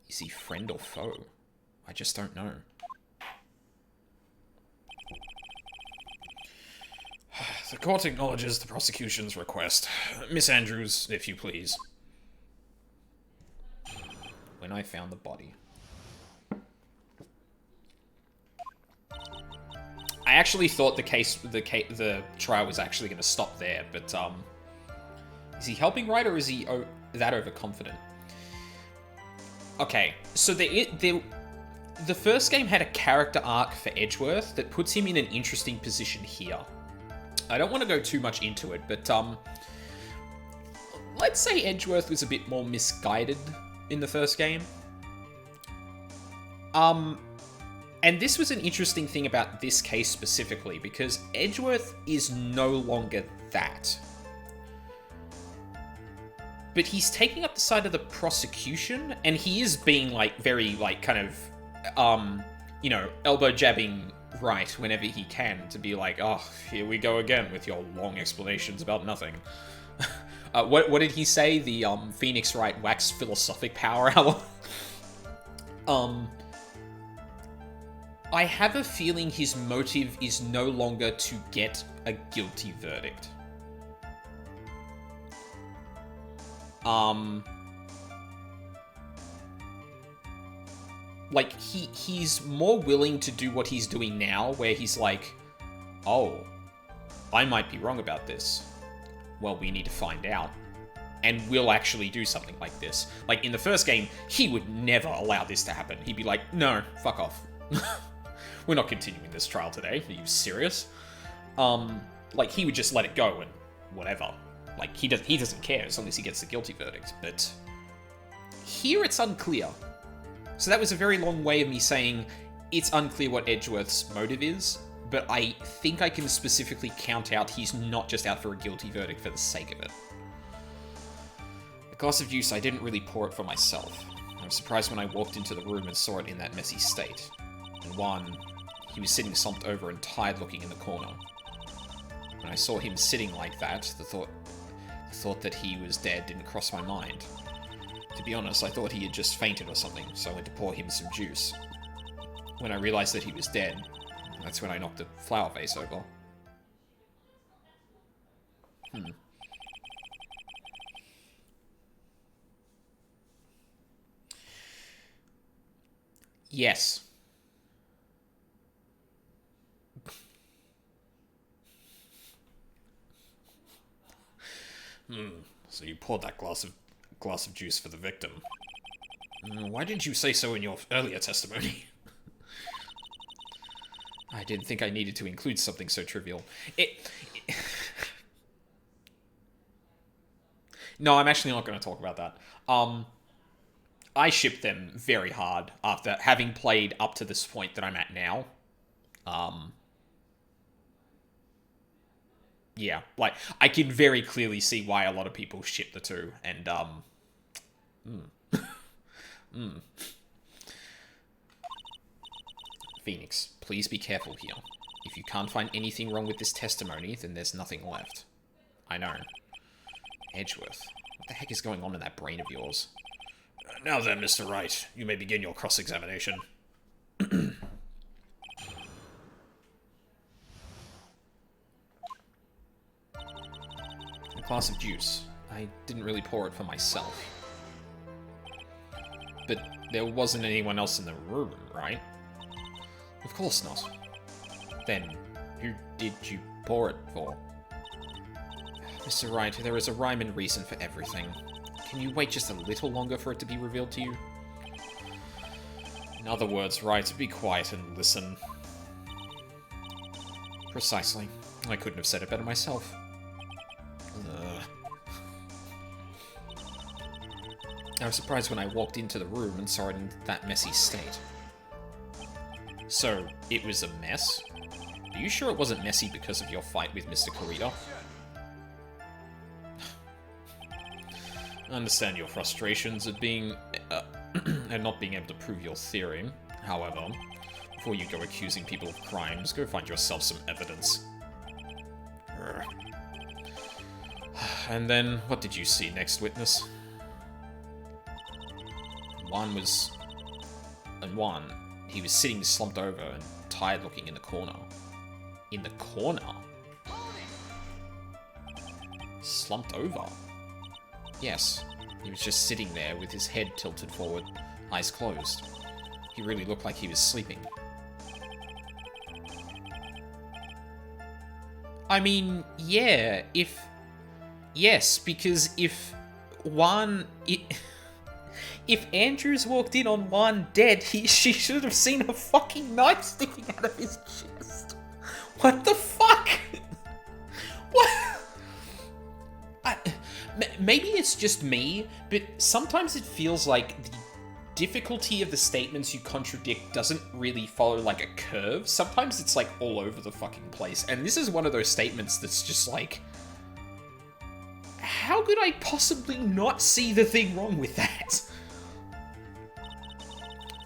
Is he friend or foe? I just don't know. The court acknowledges the prosecution's request. Miss Andrews, if you please. When I found the body. I actually thought the trial was actually going to stop there, but is he helping right, or is he that overconfident? Okay, so the first game had a character arc for Edgeworth that puts him in an interesting position here. I don't want to go too much into it, but let's say Edgeworth was a bit more misguided in the first game. And this was an interesting thing about this case specifically, because Edgeworth is no longer that. But he's taking up the side of the prosecution, and he is being, like, very, like, kind of, you know, elbow jabbing right whenever he can to be like, oh, here we go again with your long explanations about nothing. What did he say? The, Phoenix Wright wax philosophic power hour? I have a feeling his motive is no longer to get a guilty verdict. Like, he's more willing to do what he's doing now, where he's like, oh, I might be wrong about this. Well, we need to find out. And we'll actually do something like this. Like, in the first game, he would never allow this to happen. He'd be like, no, fuck off. We're not continuing this trial today. Are you serious? Like, he would just let it go and whatever. Like, he doesn't care as long as he gets the guilty verdict. But here it's unclear. So that was a very long way of me saying it's unclear what Edgeworth's motive is, but I think I can specifically count out he's not just out for a guilty verdict for the sake of it. A glass of juice, I didn't really pour it for myself. I was surprised when I walked into the room and saw it in that messy state. And one, he was sitting slumped over and tired-looking in the corner. When I saw him sitting like that, the thought that he was dead didn't cross my mind. To be honest, I thought he had just fainted or something, so I went to pour him some juice. When I realized that he was dead, that's when I knocked the flower vase over. Yes. So you poured that glass of juice for the victim. Why didn't you say so in your earlier testimony? I didn't think I needed to include something so trivial. No, I'm actually not going to talk about that. I shipped them very hard after having played up to this point that I'm at now. Yeah, like, I can very clearly see why a lot of people ship the two, and, Phoenix, please be careful here. If you can't find anything wrong with this testimony, then there's nothing left. I know. Edgeworth, what the heck is going on in that brain of yours? Now then, Mr. Wright, you may begin your cross-examination. A glass of juice. I didn't really pour it for myself. But there wasn't anyone else in the room, right? Of course not. Then, who did you pour it for? Mr. Wright, there is a rhyme and reason for everything. Can you wait just a little longer for it to be revealed to you? In other words, right, be quiet and listen. Precisely. I couldn't have said it better myself. I was surprised when I walked into the room and saw it in that messy state. So, it was a mess? Are you sure it wasn't messy because of your fight with Mr. Kurita? I understand your frustrations at being... and not being able to prove your theory. However, before you go accusing people of crimes, go find yourself some evidence. And then, what did you see, next witness? He was sitting slumped over and tired looking in the corner. In the corner? Slumped over? Yes, he was just sitting there with his head tilted forward, eyes closed. He really looked like he was sleeping. I mean, yeah, yes, because if Andrews walked in on Juan dead, she should have seen a fucking knife sticking out of his chest. What the fuck? What? Maybe it's just me, but sometimes it feels like the difficulty of the statements you contradict doesn't really follow like a curve. Sometimes it's like all over the fucking place. And this is one of those statements that's just like, how could I possibly not see the thing wrong with that?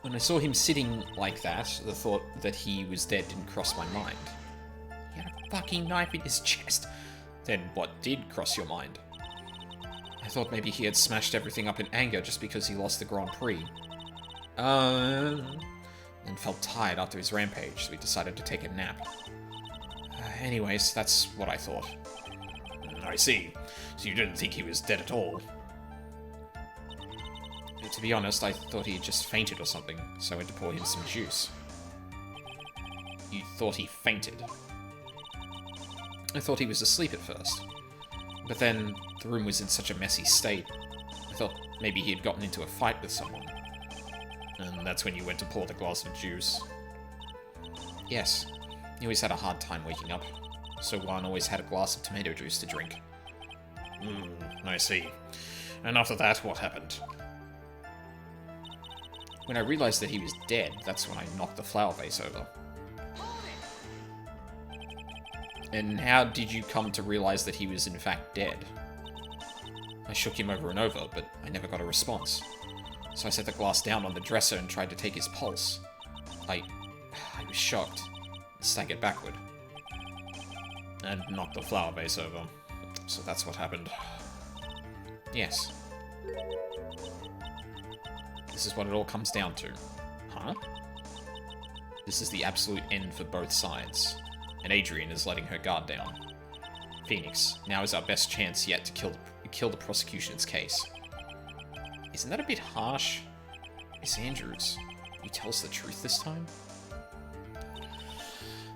When I saw him sitting like that, the thought that he was dead didn't cross my mind. He had a fucking knife in his chest. Then what did cross your mind? I thought maybe he had smashed everything up in anger just because he lost the Grand Prix. And felt tired after his rampage, so he decided to take a nap. Anyways, that's what I thought. I see. So you didn't think he was dead at all? To be honest, I thought he had just fainted or something, so I went to pour him some juice. You thought he fainted? I thought he was asleep at first. But then, the room was in such a messy state, I thought maybe he had gotten into a fight with someone. And that's when you went to pour the glass of juice. Yes, he always had a hard time waking up, so Juan always had a glass of tomato juice to drink. I see. And after that, what happened? When I realized that he was dead, that's when I knocked the flower vase over. And how did you come to realize that he was in fact dead? I shook him over and over, but I never got a response. So I set the glass down on the dresser and tried to take his pulse. I was shocked, and staggered backward. And knocked the flower vase over. So that's what happened. Yes. This is what it all comes down to. Huh? This is the absolute end for both sides. And Adrian is letting her guard down. Phoenix, now is our best chance yet to kill the prosecution's case. Isn't that a bit harsh? Miss Andrews, will you tell us the truth this time?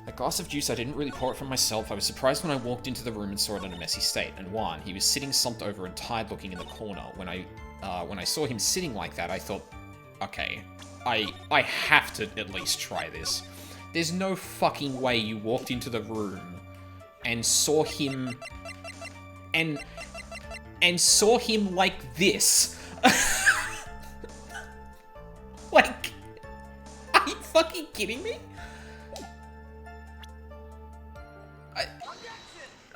That glass of juice, I didn't really pour it for myself. I was surprised when I walked into the room and saw it in a messy state. And Juan, he was sitting slumped over and tired looking in the corner. When I saw him sitting like that, I thought, okay, I have to at least try this. There's no fucking way you walked into the room and saw him and saw him like this. Like, are you fucking kidding me?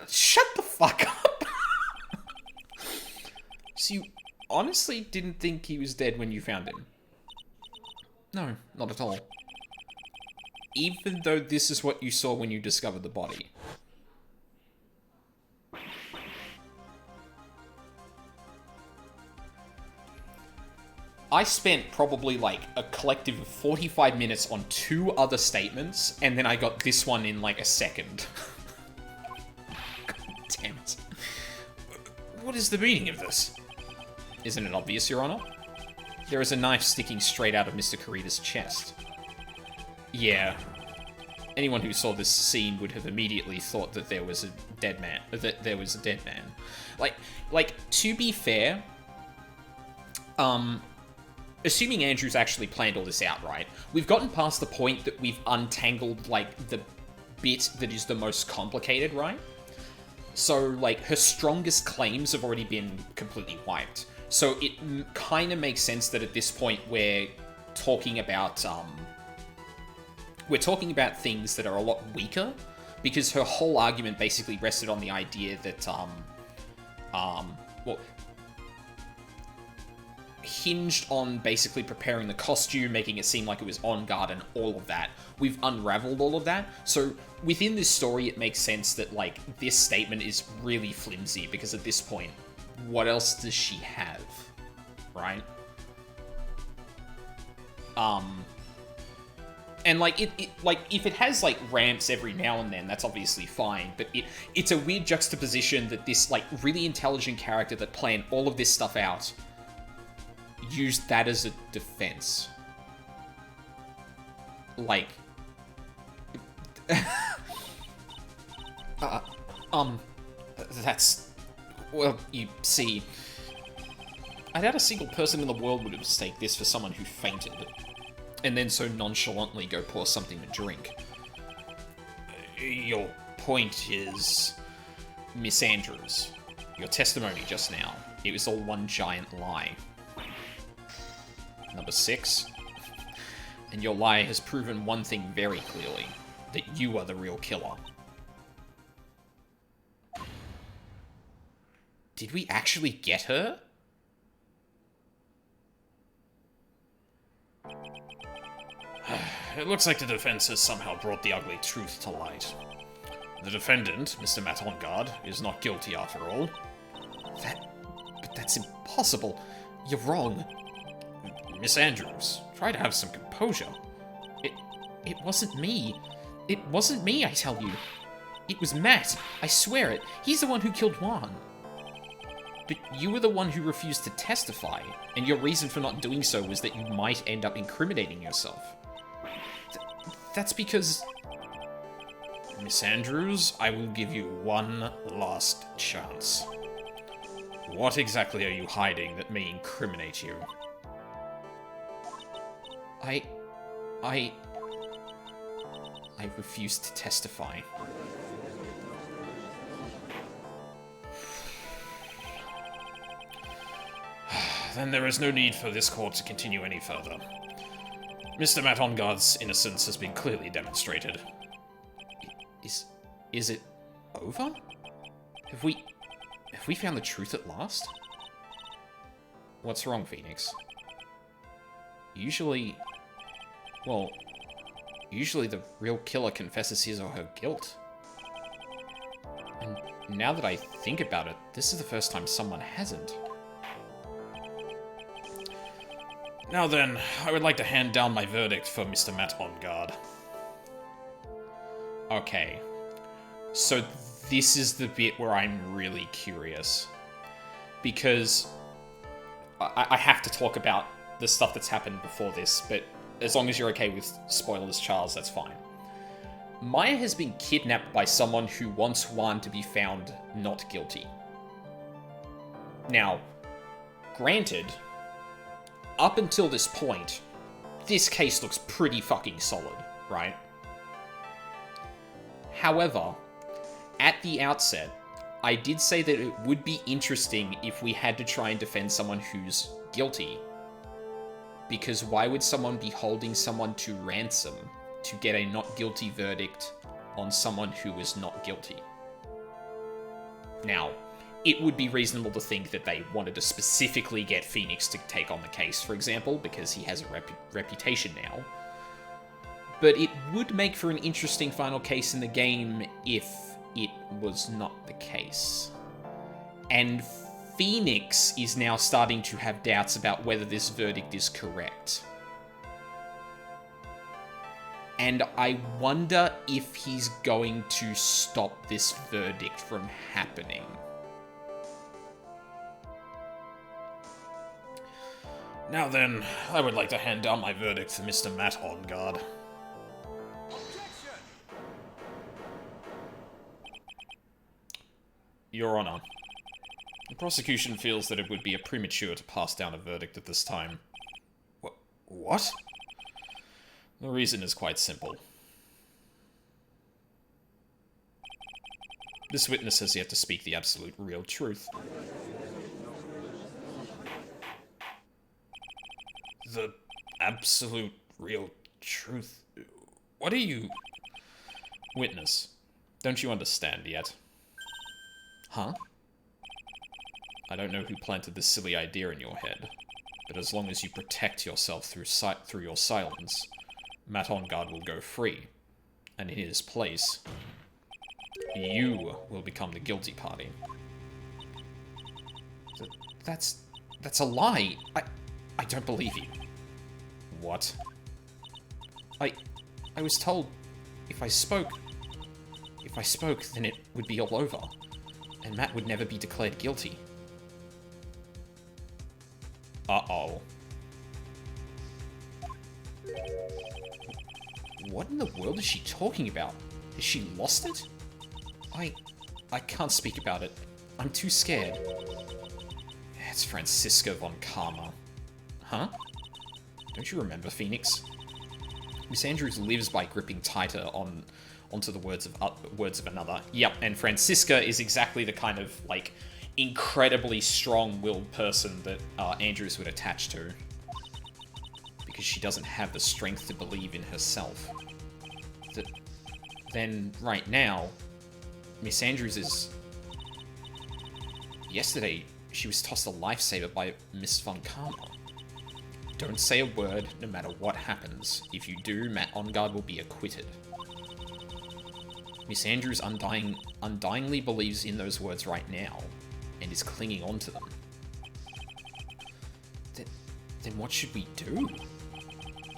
Shut the fuck up. So you honestly didn't think he was dead when you found him? No, not at all. Even though this is what you saw when you discovered the body. I spent probably like a collective of 45 minutes on 2 other statements, and then I got this one in like a second. God damn it. What is the meaning of this? Isn't it obvious, Your Honor? There is a knife sticking straight out of Mr. Kurita's chest. Yeah. Anyone who saw this scene would have immediately thought that there was a dead man. Like, to be fair, assuming Andrew's actually planned all this out, right? We've gotten past the point that we've untangled, like, the bit that is the most complicated, right? So, like, her strongest claims have already been completely wiped. So it kind of makes sense that at this point we're talking about things that are a lot weaker, because her whole argument basically rested on the idea that well, hinged on basically preparing the costume, making it seem like it was on guard, and all of that. We've unraveled all of that. So within this story, it makes sense that, like, this statement is really flimsy, because at this point, what else does she have? Right? And, like, like, if it has, like, ramps every now and then, that's obviously fine, but it's a weird juxtaposition that this, like, really intelligent character that planned all of this stuff out used that as a defense. Like... that's... Well, you see... I doubt a single person in the world would mistake this for someone who fainted, and then so nonchalantly go pour something to drink. Your point is... Miss Andrews, your testimony just now, it was all one giant lie. Number 6. And your lie has proven one thing very clearly, that you are the real killer. Did we actually get her? It looks like the defense has somehow brought the ugly truth to light. The defendant, Mr. Matt Engarde, is not guilty after all. But that's impossible. You're wrong. Miss Andrews, try to have some composure. It wasn't me. It wasn't me, I tell you. It was Matt. I swear it. He's the one who killed Juan. But you were the one who refused to testify, and your reason for not doing so was that you might end up incriminating yourself. That's because... Miss Andrews, I will give you one last chance. What exactly are you hiding that may incriminate you? I refused to testify. Then there is no need for this court to continue any further. Mr. Matt Engarde's innocence has been clearly demonstrated. Is it over? Have we found the truth at last? What's wrong, Phoenix? Usually the real killer confesses his or her guilt. And now that I think about it, this is the first time someone hasn't. Now then, I would like to hand down my verdict for Mr. Matt Engarde. Okay. So this is the bit where I'm really curious. Because I have to talk about the stuff that's happened before this, but as long as you're okay with spoilers, Charles, that's fine. Maya has been kidnapped by someone who wants Juan to be found not guilty. Now, granted, up until this point, this case looks pretty fucking solid, right? However, at the outset, I did say that it would be interesting if we had to try and defend someone who's guilty. Because why would someone be holding someone to ransom to get a not guilty verdict on someone who is not guilty? Now, it would be reasonable to think that they wanted to specifically get Phoenix to take on the case, for example, because he has a reputation now. But it would make for an interesting final case in the game if it was not the case. And Phoenix is now starting to have doubts about whether this verdict is correct. And I wonder if he's going to stop this verdict from happening. Now then, I would like to hand down my verdict for Mr. Matt Engarde. Your Honor, The prosecution feels that it would be premature to pass down a verdict at this time. What? The reason is quite simple. This witness has yet to speak the absolute real truth. The absolute real truth? What are you... Witness, don't you understand yet? Huh? I don't know who planted this silly idea in your head, but as long as you protect yourself through your silence, Matt Engarde will go free, and in his place, you will become the guilty party. That's a lie. I don't believe you. What? I was told if I spoke, then it would be all over, and Matt would never be declared guilty. Uh-oh. What in the world is she talking about? Has she lost it? I can't speak about it. I'm too scared. It's Franziska von Karma. Huh? Don't you remember, Phoenix? Miss Andrews lives by gripping tighter onto the words of another. Yep, and Franziska is exactly the kind of, like, incredibly strong-willed person that Andrews would attach to. Because she doesn't have the strength to believe in herself. Then, right now, Miss Andrews is... Yesterday, she was tossed a lifesaver by Miss Von Karma. Don't say a word, no matter what happens. If you do, Matt Engarde will be acquitted. Miss Andrews undyingly believes in those words right now, and is clinging on to them. Then what should we do?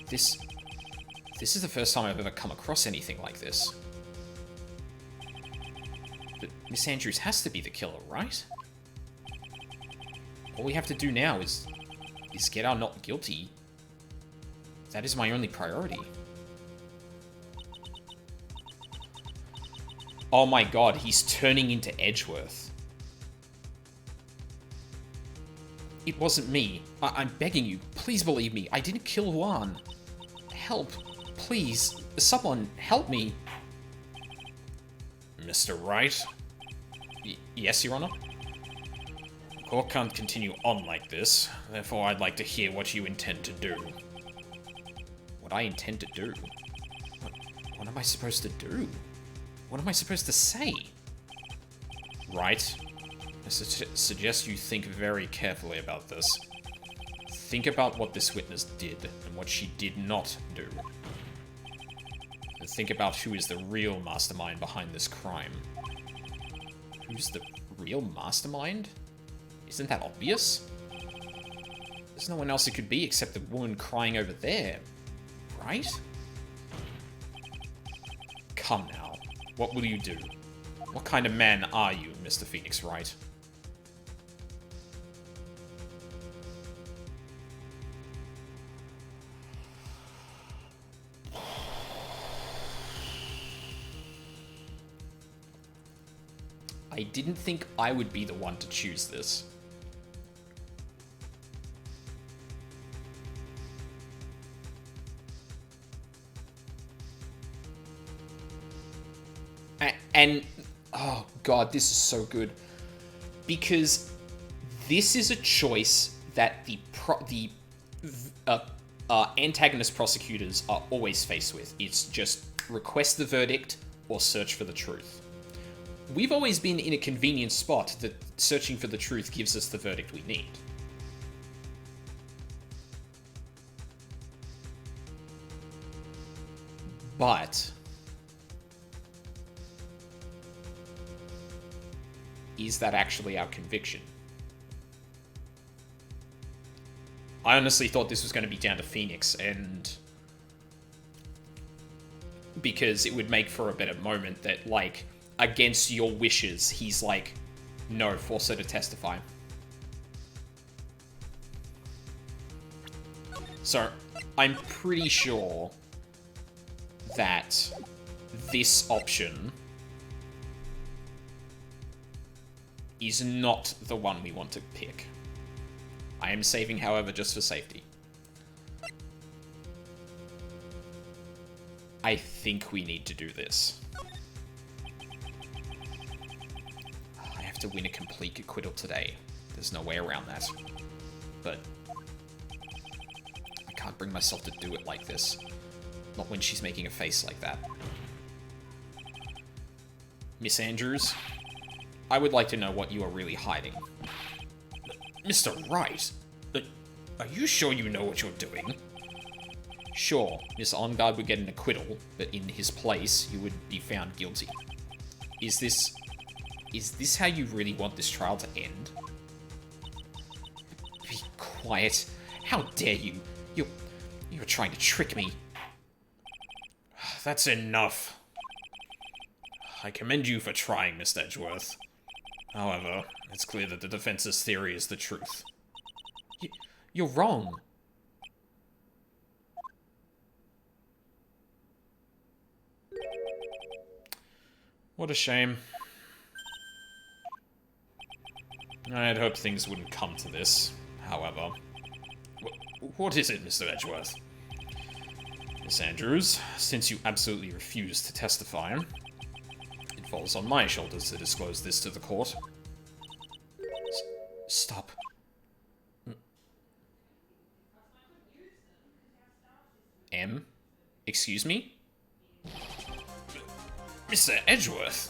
This is the first time I've ever come across anything like this. But Miss Andrews has to be the killer, right? All we have to do now is get our not guilty. That is my only priority. Oh my god, he's turning into Edgeworth. It wasn't me. I'm begging you, please believe me. I didn't kill Juan. Help, please. Someone, help me. Mr. Wright? Yes, Your Honor? The court can't continue on like this, therefore I'd like to hear what you intend to do. What I intend to do? What am I supposed to do? What am I supposed to say? Right. I suggest you think very carefully about this. Think about what this witness did, and what she did not do. And think about who is the real mastermind behind this crime. Who's the real mastermind? Isn't that obvious? There's no one else it could be except the woman crying over there, right? Come now. What will you do? What kind of man are you, Mr. Phoenix Wright? I didn't think I would be the one to choose this. And oh god, this is so good, because this is a choice that the antagonist prosecutors are always faced with. It's just request the verdict or search for the truth. We've always been in a convenient spot that searching for the truth gives us the verdict we need. But is that actually our conviction? I honestly thought this was going to be down to Phoenix, and because it would make for a better moment that, like, against your wishes, he's like, no, force her to testify. So, I'm pretty sure that this option is not the one we want to pick. I am saving, however, just for safety. I think we need to do this. I have to win a complete acquittal today. There's no way around that. But I can't bring myself to do it like this. Not when she's making a face like that. Miss Andrews, I would like to know what you are really hiding. Mr. Wright, are you sure you know what you're doing? Sure, Miss Enguarde would get an acquittal, but in his place, you would be found guilty. Is this how you really want this trial to end? Be quiet. How dare you? You're trying to trick me. That's enough. I commend you for trying, Mr. Edgeworth. However, it's clear that the defense's theory is the truth. You're wrong. What a shame. I had hoped things wouldn't come to this, however. What is it, Mr. Edgeworth? Miss Andrews, since you absolutely refuse to testify, it falls on my shoulders to disclose this to the court. Stop. Excuse me? Mr. Edgeworth?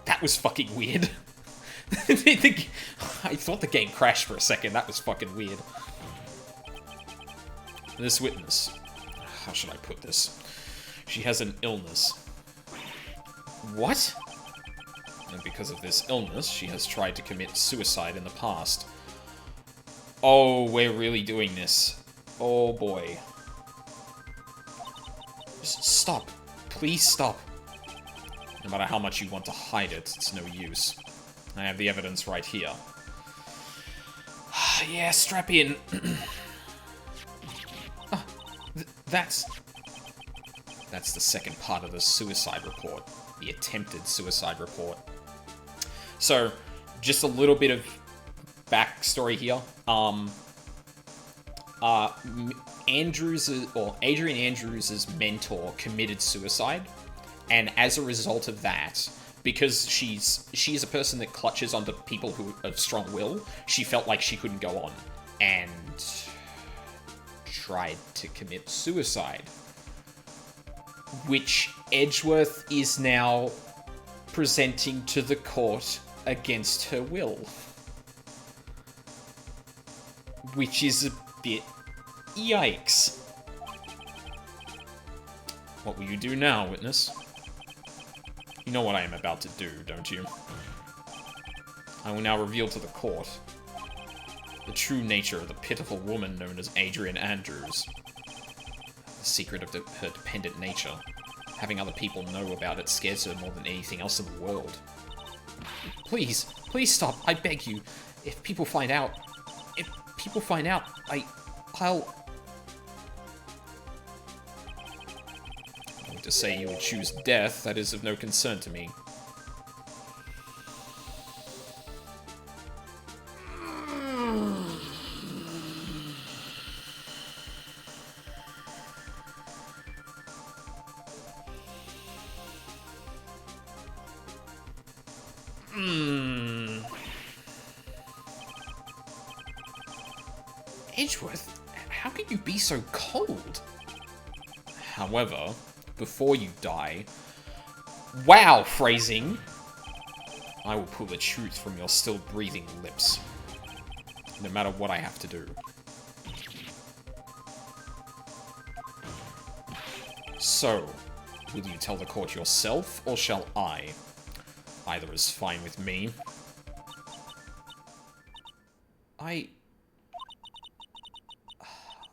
That was fucking weird. I thought the game crashed for a second. That was fucking weird. This witness. How should I put this? She has an illness. What? And because of this illness, she has tried to commit suicide in the past. Oh, we're really doing this. Oh boy. Just stop. Please stop. No matter how much you want to hide it, it's no use. I have the evidence right here. Yeah, strap in. That's the second part of the suicide report. The attempted suicide report. So, just a little bit of backstory here. Adrian Andrews' mentor committed suicide, and as a result of that, because she is a person that clutches onto people who have strong will, she felt like she couldn't go on, and tried to commit suicide. Which Edgeworth is now presenting to the court against her will. Which is a bit... yikes. What will you do now, witness? You know what I am about to do, don't you? I will now reveal to the court the true nature of the pitiful woman known as Adrian Andrews. The secret of her dependent nature. Having other people know about it scares her more than anything else in the world. Please, please stop, I beg you. If people find out, I'll... To say you would choose death, that is of no concern to me. Edgeworth, how can you be so cold? However, before you die... Wow, phrasing! I will pull the truth from your still breathing lips. No matter what I have to do. So, will you tell the court yourself, or shall I? Either is fine with me.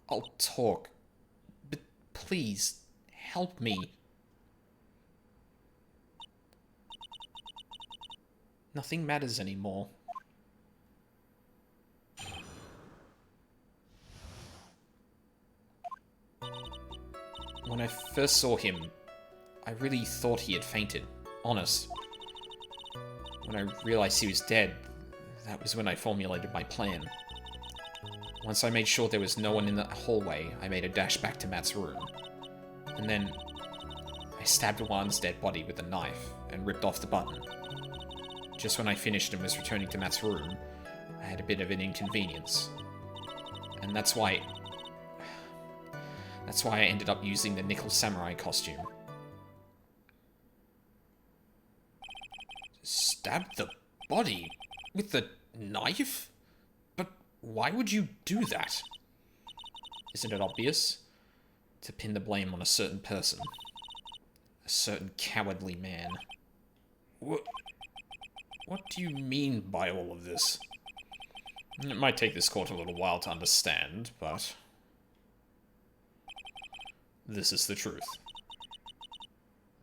I'll talk. But please, help me. Nothing matters anymore. When I first saw him, I really thought he had fainted. Honest. When I realized he was dead, That was when I formulated my plan. Once I made sure there was no one in the hallway, I made a dash back to Matt's room. And then I stabbed Juan's dead body with a knife and ripped off the button. Just when I finished and was returning to Matt's room, I had a bit of an inconvenience. And that's why I ended up using the Nickel Samurai costume. Stabbed the body with the knife? But why would you do that? Isn't it obvious? To pin the blame on a certain person. A certain cowardly man. What do you mean by all of this? It might take this court a little while to understand, but this is the truth.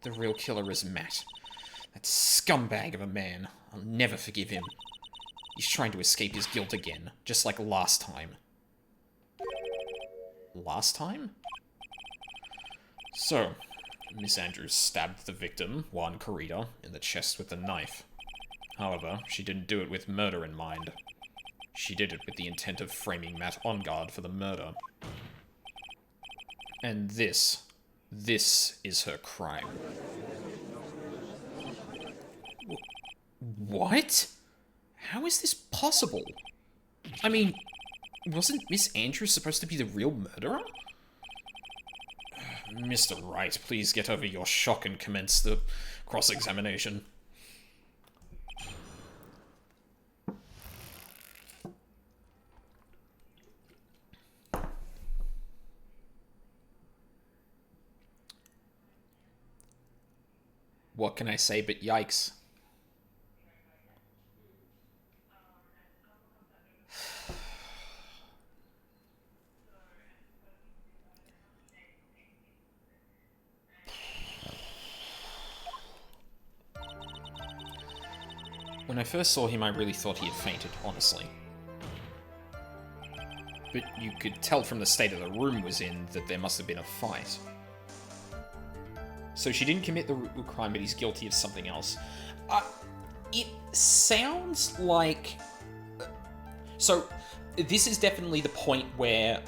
The real killer is Matt. That scumbag of a man. I'll never forgive him. He's trying to escape his guilt again, just like last time. Last time? So, Miss Andrews stabbed the victim, Juan Corrida, in the chest with a knife. However, she didn't do it with murder in mind. She did it with the intent of framing Matt on guard for the murder. And this is her crime. What? How is this possible? I mean, wasn't Miss Andrews supposed to be the real murderer? Mr. Wright, please get over your shock and commence the cross-examination. What can I say but yikes? When I first saw him, I really thought he had fainted, honestly. But you could tell from the state of the room was in that there must have been a fight. So she didn't commit the crime, but he's guilty of something else. It sounds like... So, this is definitely the point where,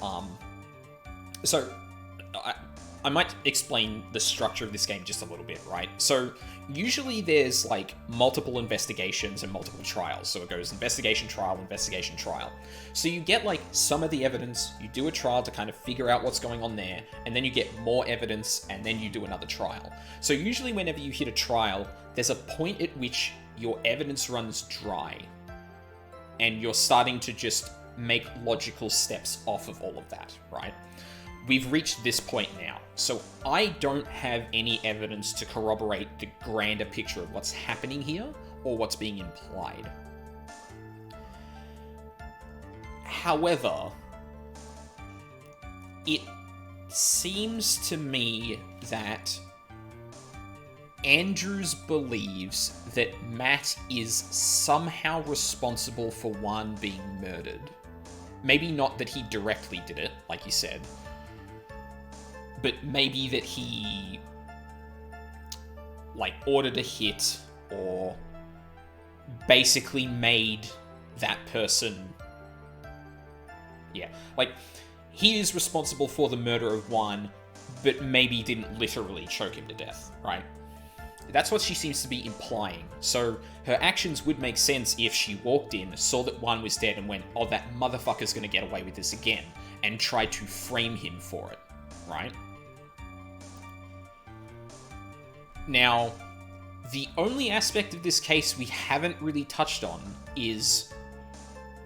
I might explain the structure of this game just a little bit, right? So, usually there's, like, multiple investigations and multiple trials. So it goes investigation, trial, investigation, trial. So you get, like, some of the evidence, you do a trial to kind of figure out what's going on there, and then you get more evidence, and then you do another trial. So usually whenever you hit a trial, there's a point at which your evidence runs dry, and you're starting to just make logical steps off of all of that, right? We've reached this point now, so I don't have any evidence to corroborate the grander picture of what's happening here, or what's being implied. However, it seems to me that Andrews believes that Matt is somehow responsible for Juan being murdered. Maybe not that he directly did it, like you said, but maybe that he, like, ordered a hit, or basically made that person... Yeah, like, he is responsible for the murder of Juan, but maybe didn't literally choke him to death, right? That's what she seems to be implying. So her actions would make sense if she walked in, saw that Juan was dead, and went, oh, that motherfucker's gonna get away with this again, and tried to frame him for it, right? Now, the only aspect of this case we haven't really touched on is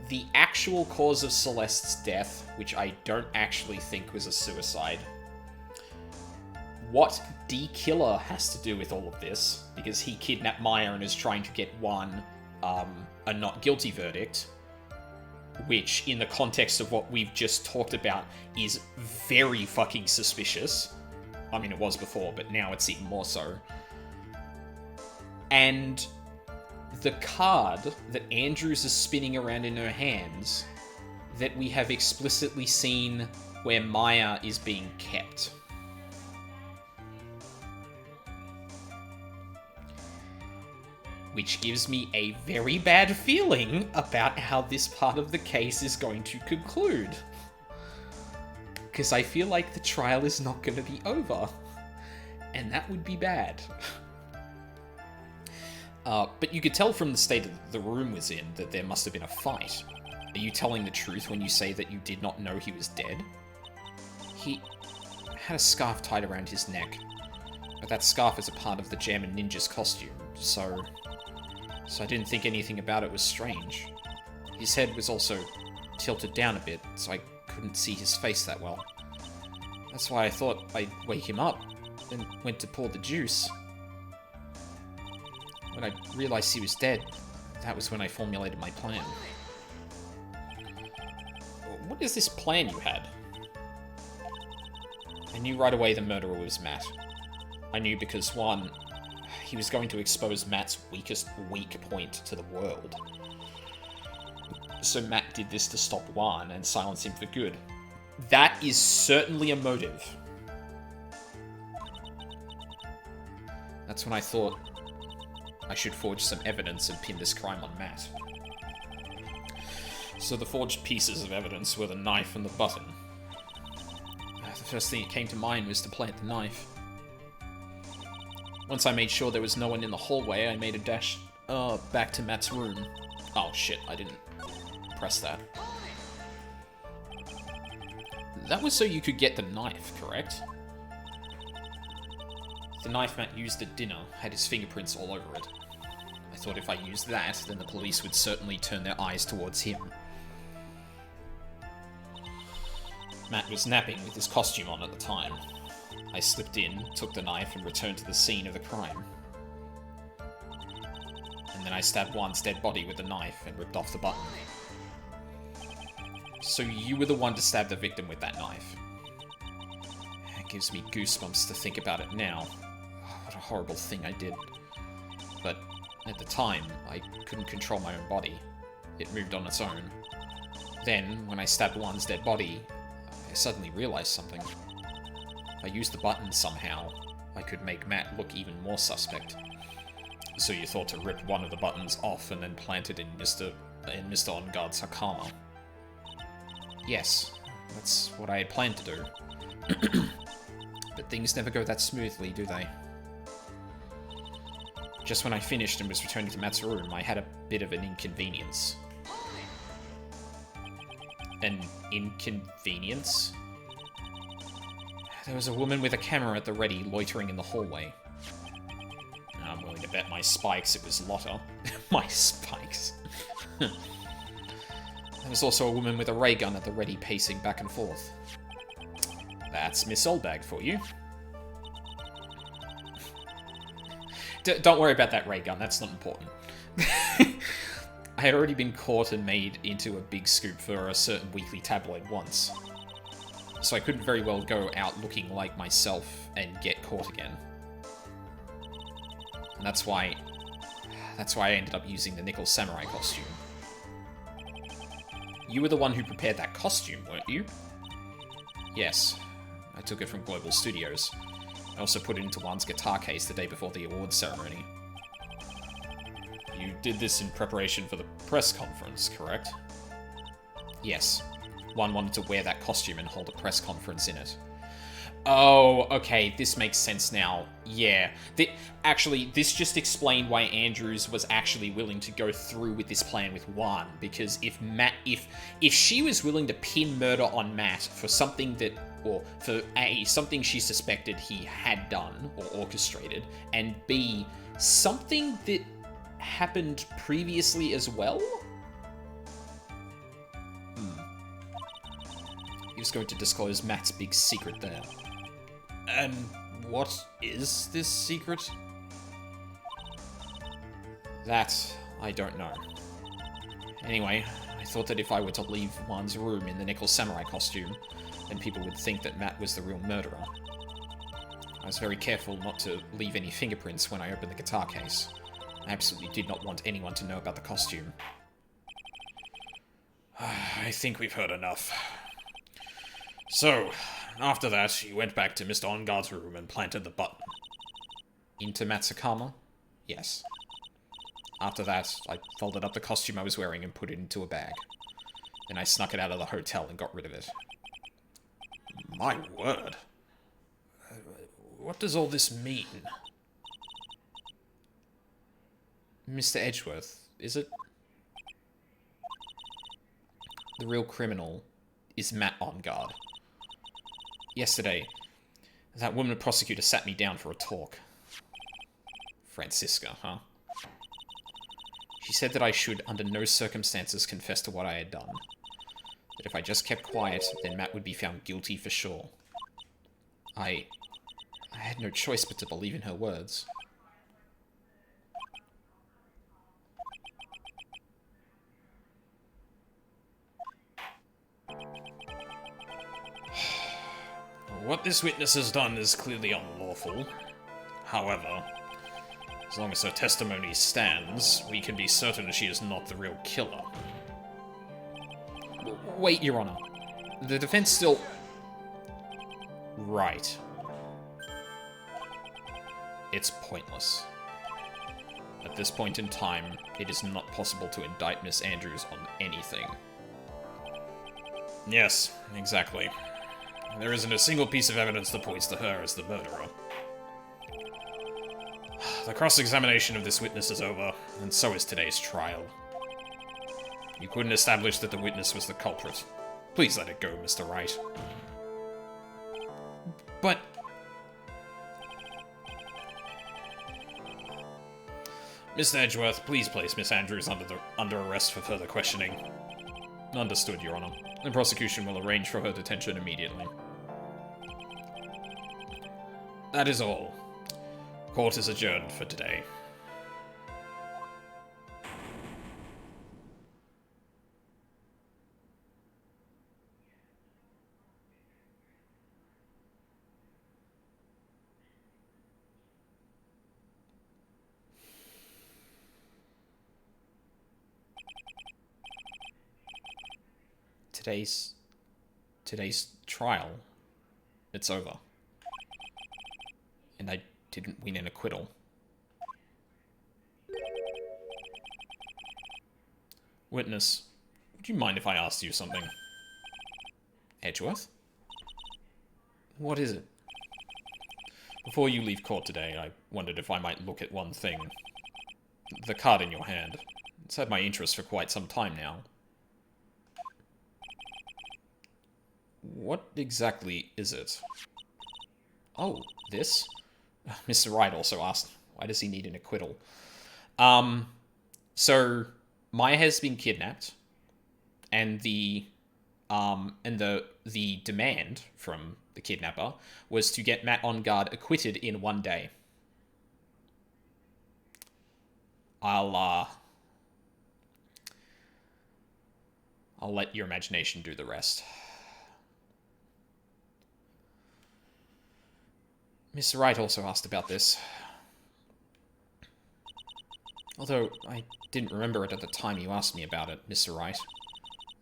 the actual cause of Celeste's death, which I don't actually think was a suicide. What D-Killer has to do with all of this, because he kidnapped Maya and is trying to get Juan a not guilty verdict, which, in the context of what we've just talked about, is very fucking suspicious. I mean, it was before, but now it's even more so. And the card that Andrews is spinning around in her hands, that we have explicitly seen where Maya is being kept. which gives me a very bad feeling about how this part of the case is going to conclude. Because I feel like the trial is not going to be over, and that would be bad. But you could tell from the state the room was in that there must have been a fight. Are you telling the truth when you say that you did not know he was dead? He had a scarf tied around his neck, but that scarf is a part of the Jammin' Ninja's costume, so I didn't think anything about it was strange. His head was also tilted down a bit, so I couldn't see his face that well. That's why I thought I'd wake him up, then went to pour the juice. When I realized he was dead, that was when I formulated my plan. What is this plan you had? I knew right away the murderer was Matt. I knew because, one, he was going to expose Matt's weakest weak point to the world. So Matt did this to stop Juan and silence him for good. That is certainly a motive. That's when I thought I should forge some evidence and pin this crime on Matt. So the forged pieces of evidence were the knife and the button. The first thing that came to mind was to plant the knife. Once I made sure there was no one in the hallway, I made a dash back to Matt's room. Oh shit, I didn't press that. That was so you could get the knife, correct? The knife Matt used at dinner had his fingerprints all over it. I thought if I used that, then the police would certainly turn their eyes towards him. Matt was napping with his costume on at the time. I slipped in, took the knife, and returned to the scene of the crime. And then I stabbed Juan's dead body with the knife and ripped off the button. So you were the one to stab the victim with that knife. It gives me goosebumps to think about it now. What a horrible thing I did. But at the time, I couldn't control my own body. It moved on its own. Then, when I stabbed Juan's dead body, I suddenly realized something. If I used the button somehow, I could make Matt look even more suspect. So you thought to rip one of the buttons off and then plant it in Mr. On Guard's Hakama. Yes, that's what I had planned to do. But things never go that smoothly, do they? Just when I finished and was returning to Matt's room, I had a bit of an inconvenience. An inconvenience? There was a woman with a camera at the ready loitering in the hallway. I'm willing to bet my spikes it was Lotta. My spikes. There was also a woman with a ray gun at the ready pacing back and forth. That's Miss Oldbag for you. Don't worry about that ray gun, that's not important. I had already been caught and made into a big scoop for a certain weekly tabloid once. So I couldn't very well go out looking like myself and get caught again. And that's why I ended up using the Nickel Samurai costume. You were the one who prepared that costume, weren't you? Yes. I took it from Global Studios. I also put it into Juan's guitar case the day before the awards ceremony. You did this in preparation for the press conference, correct? Yes. Juan wanted to wear that costume and hold a press conference in it. Oh, okay, this makes sense now. Yeah. Actually, this just explained why Andrews was actually willing to go through with this plan with Juan, because if she was willing to pin murder on Matt for something that, or for A, something she suspected he had done or orchestrated, and B, something that happened previously as well? He was going to disclose Matt's big secret there. And what is this secret? That, I don't know. Anyway, I thought that if I were to leave Juan's room in the Nickel Samurai costume, then people would think that Matt was the real murderer. I was very careful not to leave any fingerprints when I opened the guitar case. I absolutely did not want anyone to know about the costume. I think we've heard enough. So, after that, you went back to Mr. On Guard's room and planted the button. Into Matsukama? Yes. After that, I folded up the costume I was wearing and put it into a bag. Then I snuck it out of the hotel and got rid of it. My word. What does all this mean? Mr. Edgeworth, is it? The real criminal is Matt Engarde. Yesterday, that woman prosecutor sat me down for a talk. Francisca, huh? She said that I should, under no circumstances, confess to what I had done. That if I just kept quiet, then Matt would be found guilty for sure. I had no choice but to believe in her words. What this witness has done is clearly unlawful. However, as long as her testimony stands, we can be certain she is not the real killer. Wait, Your Honor. The defense still... Right. It's pointless. At this point in time, it is not possible to indict Miss Andrews on anything. Yes, exactly. There isn't a single piece of evidence that points to her as the murderer. The cross-examination of this witness is over, and so is today's trial. You couldn't establish that the witness was the culprit. Please let it go, Mr. Wright. But... Mr. Edgeworth, please place Miss Andrews under arrest for further questioning. Understood, Your Honor. The prosecution will arrange for her detention immediately. That is all. Court is adjourned for today. Today's trial, it's over. And I didn't win an acquittal. Witness, would you mind if I asked you something? Edgeworth? What is it? Before you leave court today, I wondered if I might look at one thing. The card in your hand. It's had my interest for quite some time now. What exactly is it? Oh, this? Mr. Wright also asked, why does he need an acquittal? So Maya has been kidnapped, and the demand from the kidnapper was to get Matt Engarde acquitted in 1 day. I'll let your imagination do the rest. Mr. Wright also asked about this. Although I didn't remember it at the time you asked me about it, Mr. Wright.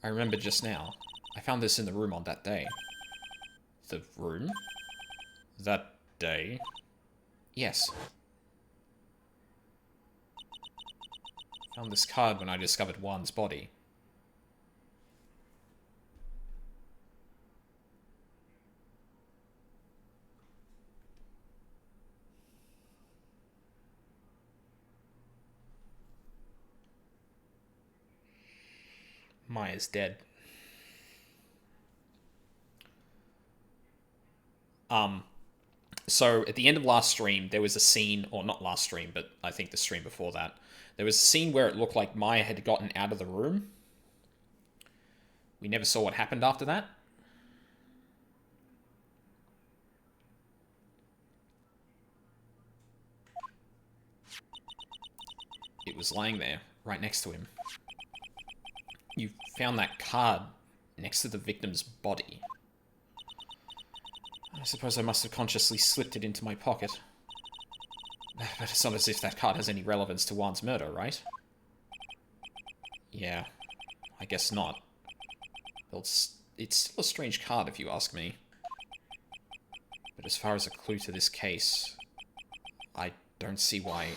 I remembered just now. I found this in the room on that day. The room? That day? Yes. Found this card when I discovered Juan's body. Maya's dead. So at the end of last stream, there was a scene, or not last stream, but I think the stream before that, there was a scene where it looked like Maya had gotten out of the room. We never saw what happened after that. It was lying there, right next to him. You found that card next to the victim's body. I suppose I must have consciously slipped it into my pocket. But it's not as if that card has any relevance to Juan's murder, right? Yeah, I guess not. Well, it's still a strange card if you ask me. But as far as a clue to this case, I don't see why...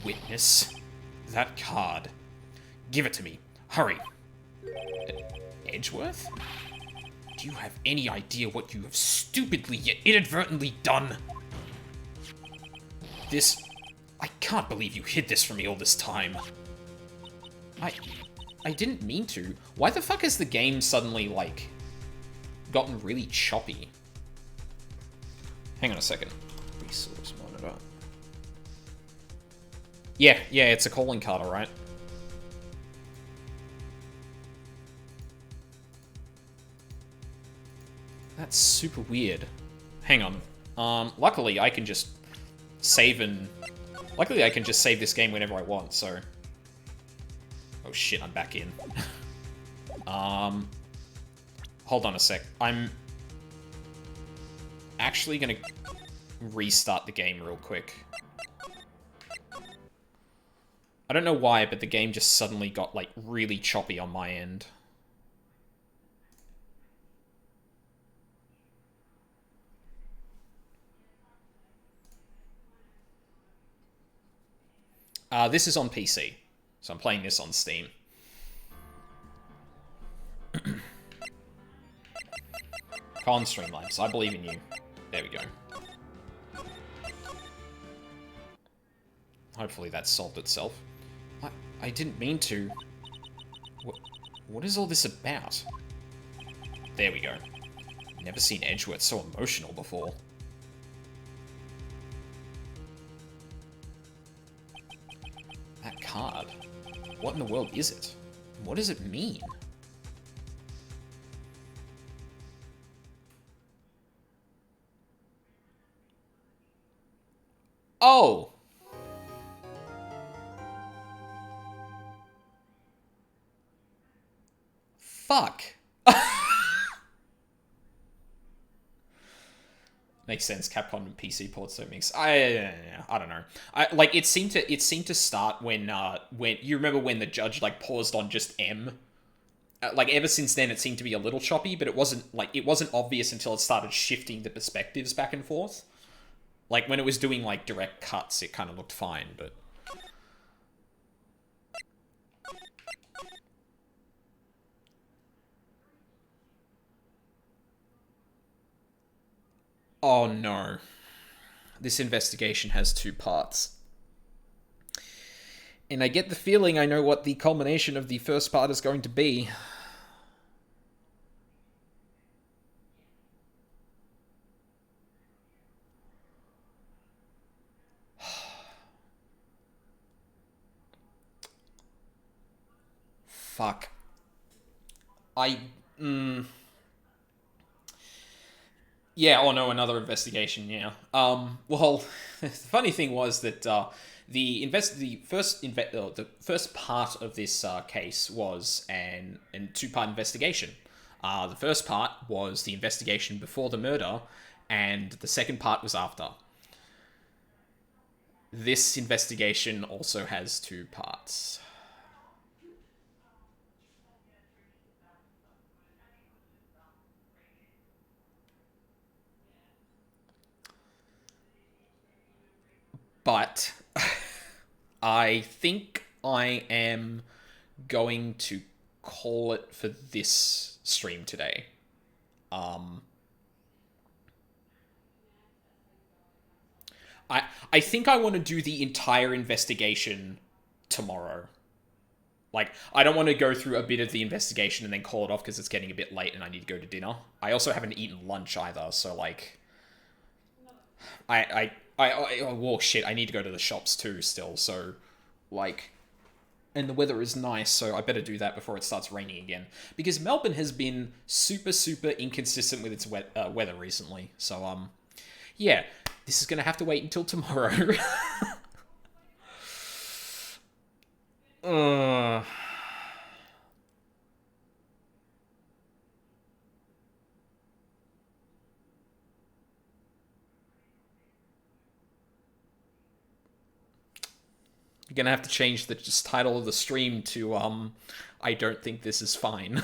Witness. That card. Give it to me. Hurry. Edgeworth? Do you have any idea what you have stupidly yet inadvertently done? This... I can't believe you hid this from me all this time. I didn't mean to. Why the fuck has the game suddenly, like, gotten really choppy? Hang on a second. Resource monitor. Yeah, it's a calling card, alright. That's super weird. Hang on. Luckily I can just save this game whenever I want, so... Oh shit, I'm back in. Hold on a sec. I'm actually gonna restart the game real quick. I don't know why, but the game just suddenly got, like, really choppy on my end. This is on PC, so I'm playing this on Steam. Con Streamlabs, I believe in you. There we go. Hopefully that solved itself. I didn't mean to. What is all this about? There we go. Never seen Edgeworth so emotional before. That card. What in the world is it? What does it mean? Oh! Fuck. Makes sense. Capcom and PC ports don't mix. I don't know. It seemed to start when you remember when the judge like paused on just M. Ever since then, it seemed to be a little choppy, but it wasn't obvious until it started shifting the perspectives back and forth. Like when it was doing like direct cuts, it kind of looked fine, but. Oh no. This investigation has 2 parts. And I get the feeling I know what the culmination of the first part is going to be. Fuck. Yeah, oh no, another investigation, yeah. Well, the funny thing was that the first part of this case was an 2-part investigation. The first part was the investigation before the murder, and the second part was after. This investigation also has 2 parts. But I think I am going to call it for this stream today. I think I want to do the entire investigation tomorrow. Like, I don't want to go through a bit of the investigation and then call it off because it's getting a bit late and I need to go to dinner. I also haven't eaten lunch either, so like... oh shit, I need to go to the shops too still, so, like... And the weather is nice, so I better do that before it starts raining again. Because Melbourne has been super, super inconsistent with its weather recently, so, yeah, this is gonna have to wait until tomorrow. You're gonna have to change the just title of the stream to, I don't think this is fine.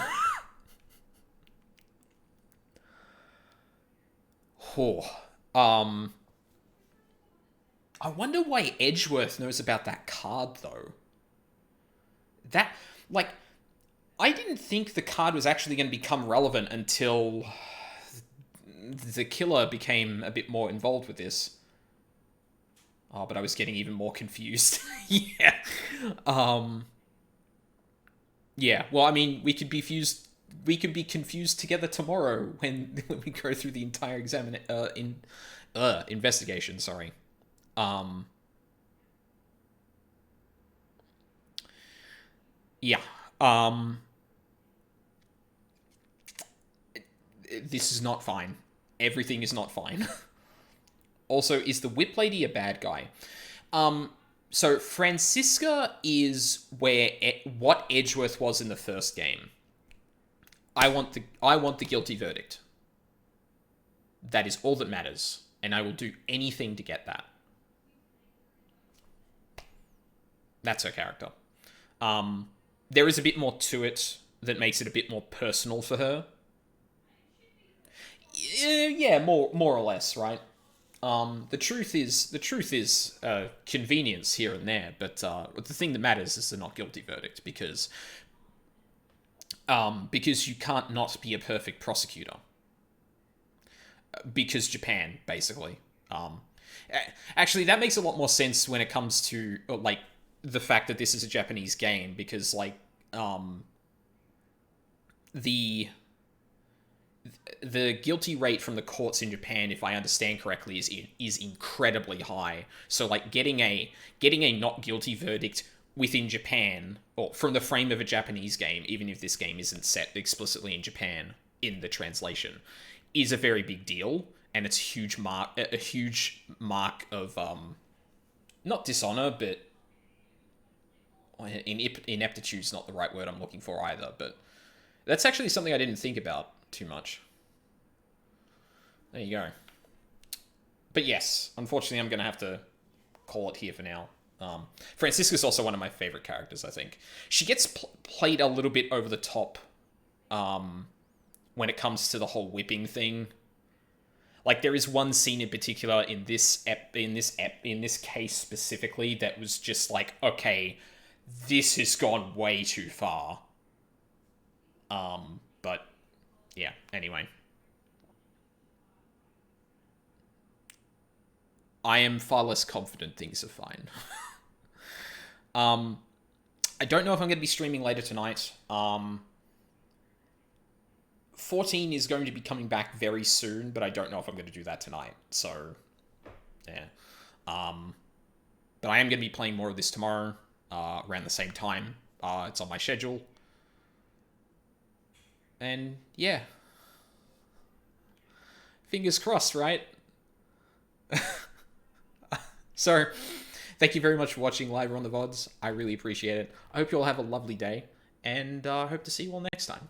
Oh. I wonder why Edgeworth knows about that card, though. That, like, I didn't think the card was actually going to become relevant until the killer became a bit more involved with this. Oh, but I was getting even more confused. Yeah. Yeah, well, I mean, we could be confused together tomorrow when we go through the entire investigation, sorry. Um, yeah. Um, this is not fine. Everything is not fine. Also, is the Whip Lady a bad guy? So Francisca is what Edgeworth was in the first game. I want the guilty verdict. That is all that matters, and I will do anything to get that. That's her character. There is a bit more to it that makes it a bit more personal for her. Yeah, more or less, right? The truth is convenience here and there, but the thing that matters is the not guilty verdict, because you can't not be a perfect prosecutor. Because Japan, basically. Actually, that makes a lot more sense when it comes to, like, the fact that this is a Japanese game, because, like, the guilty rate from the courts in Japan, if I understand correctly, is incredibly high. So, like, getting a not guilty verdict within Japan, or from the frame of a Japanese game, even if this game isn't set explicitly in Japan in the translation, is a very big deal, and it's a huge mark of not dishonor, but ineptitude's not the right word I'm looking for either. But that's actually something I didn't think about too much. There you go. But yes, unfortunately, I'm going to have to call it here for now. Francisca's also one of my favorite characters, I think. She gets played a little bit over the top when it comes to the whole whipping thing. Like, there is one scene in particular in this case specifically that was just like, okay, this has gone way too far. But yeah, anyway. I am far less confident things are fine. I don't know if I'm going to be streaming later tonight. 14 is going to be coming back very soon, but I don't know if I'm going to do that tonight. So, yeah. But I am going to be playing more of this tomorrow, around the same time. It's on my schedule. And, yeah. Fingers crossed, right? So, thank you very much for watching live or on the VODs. I really appreciate it. I hope you all have a lovely day, and I hope to see you all next time.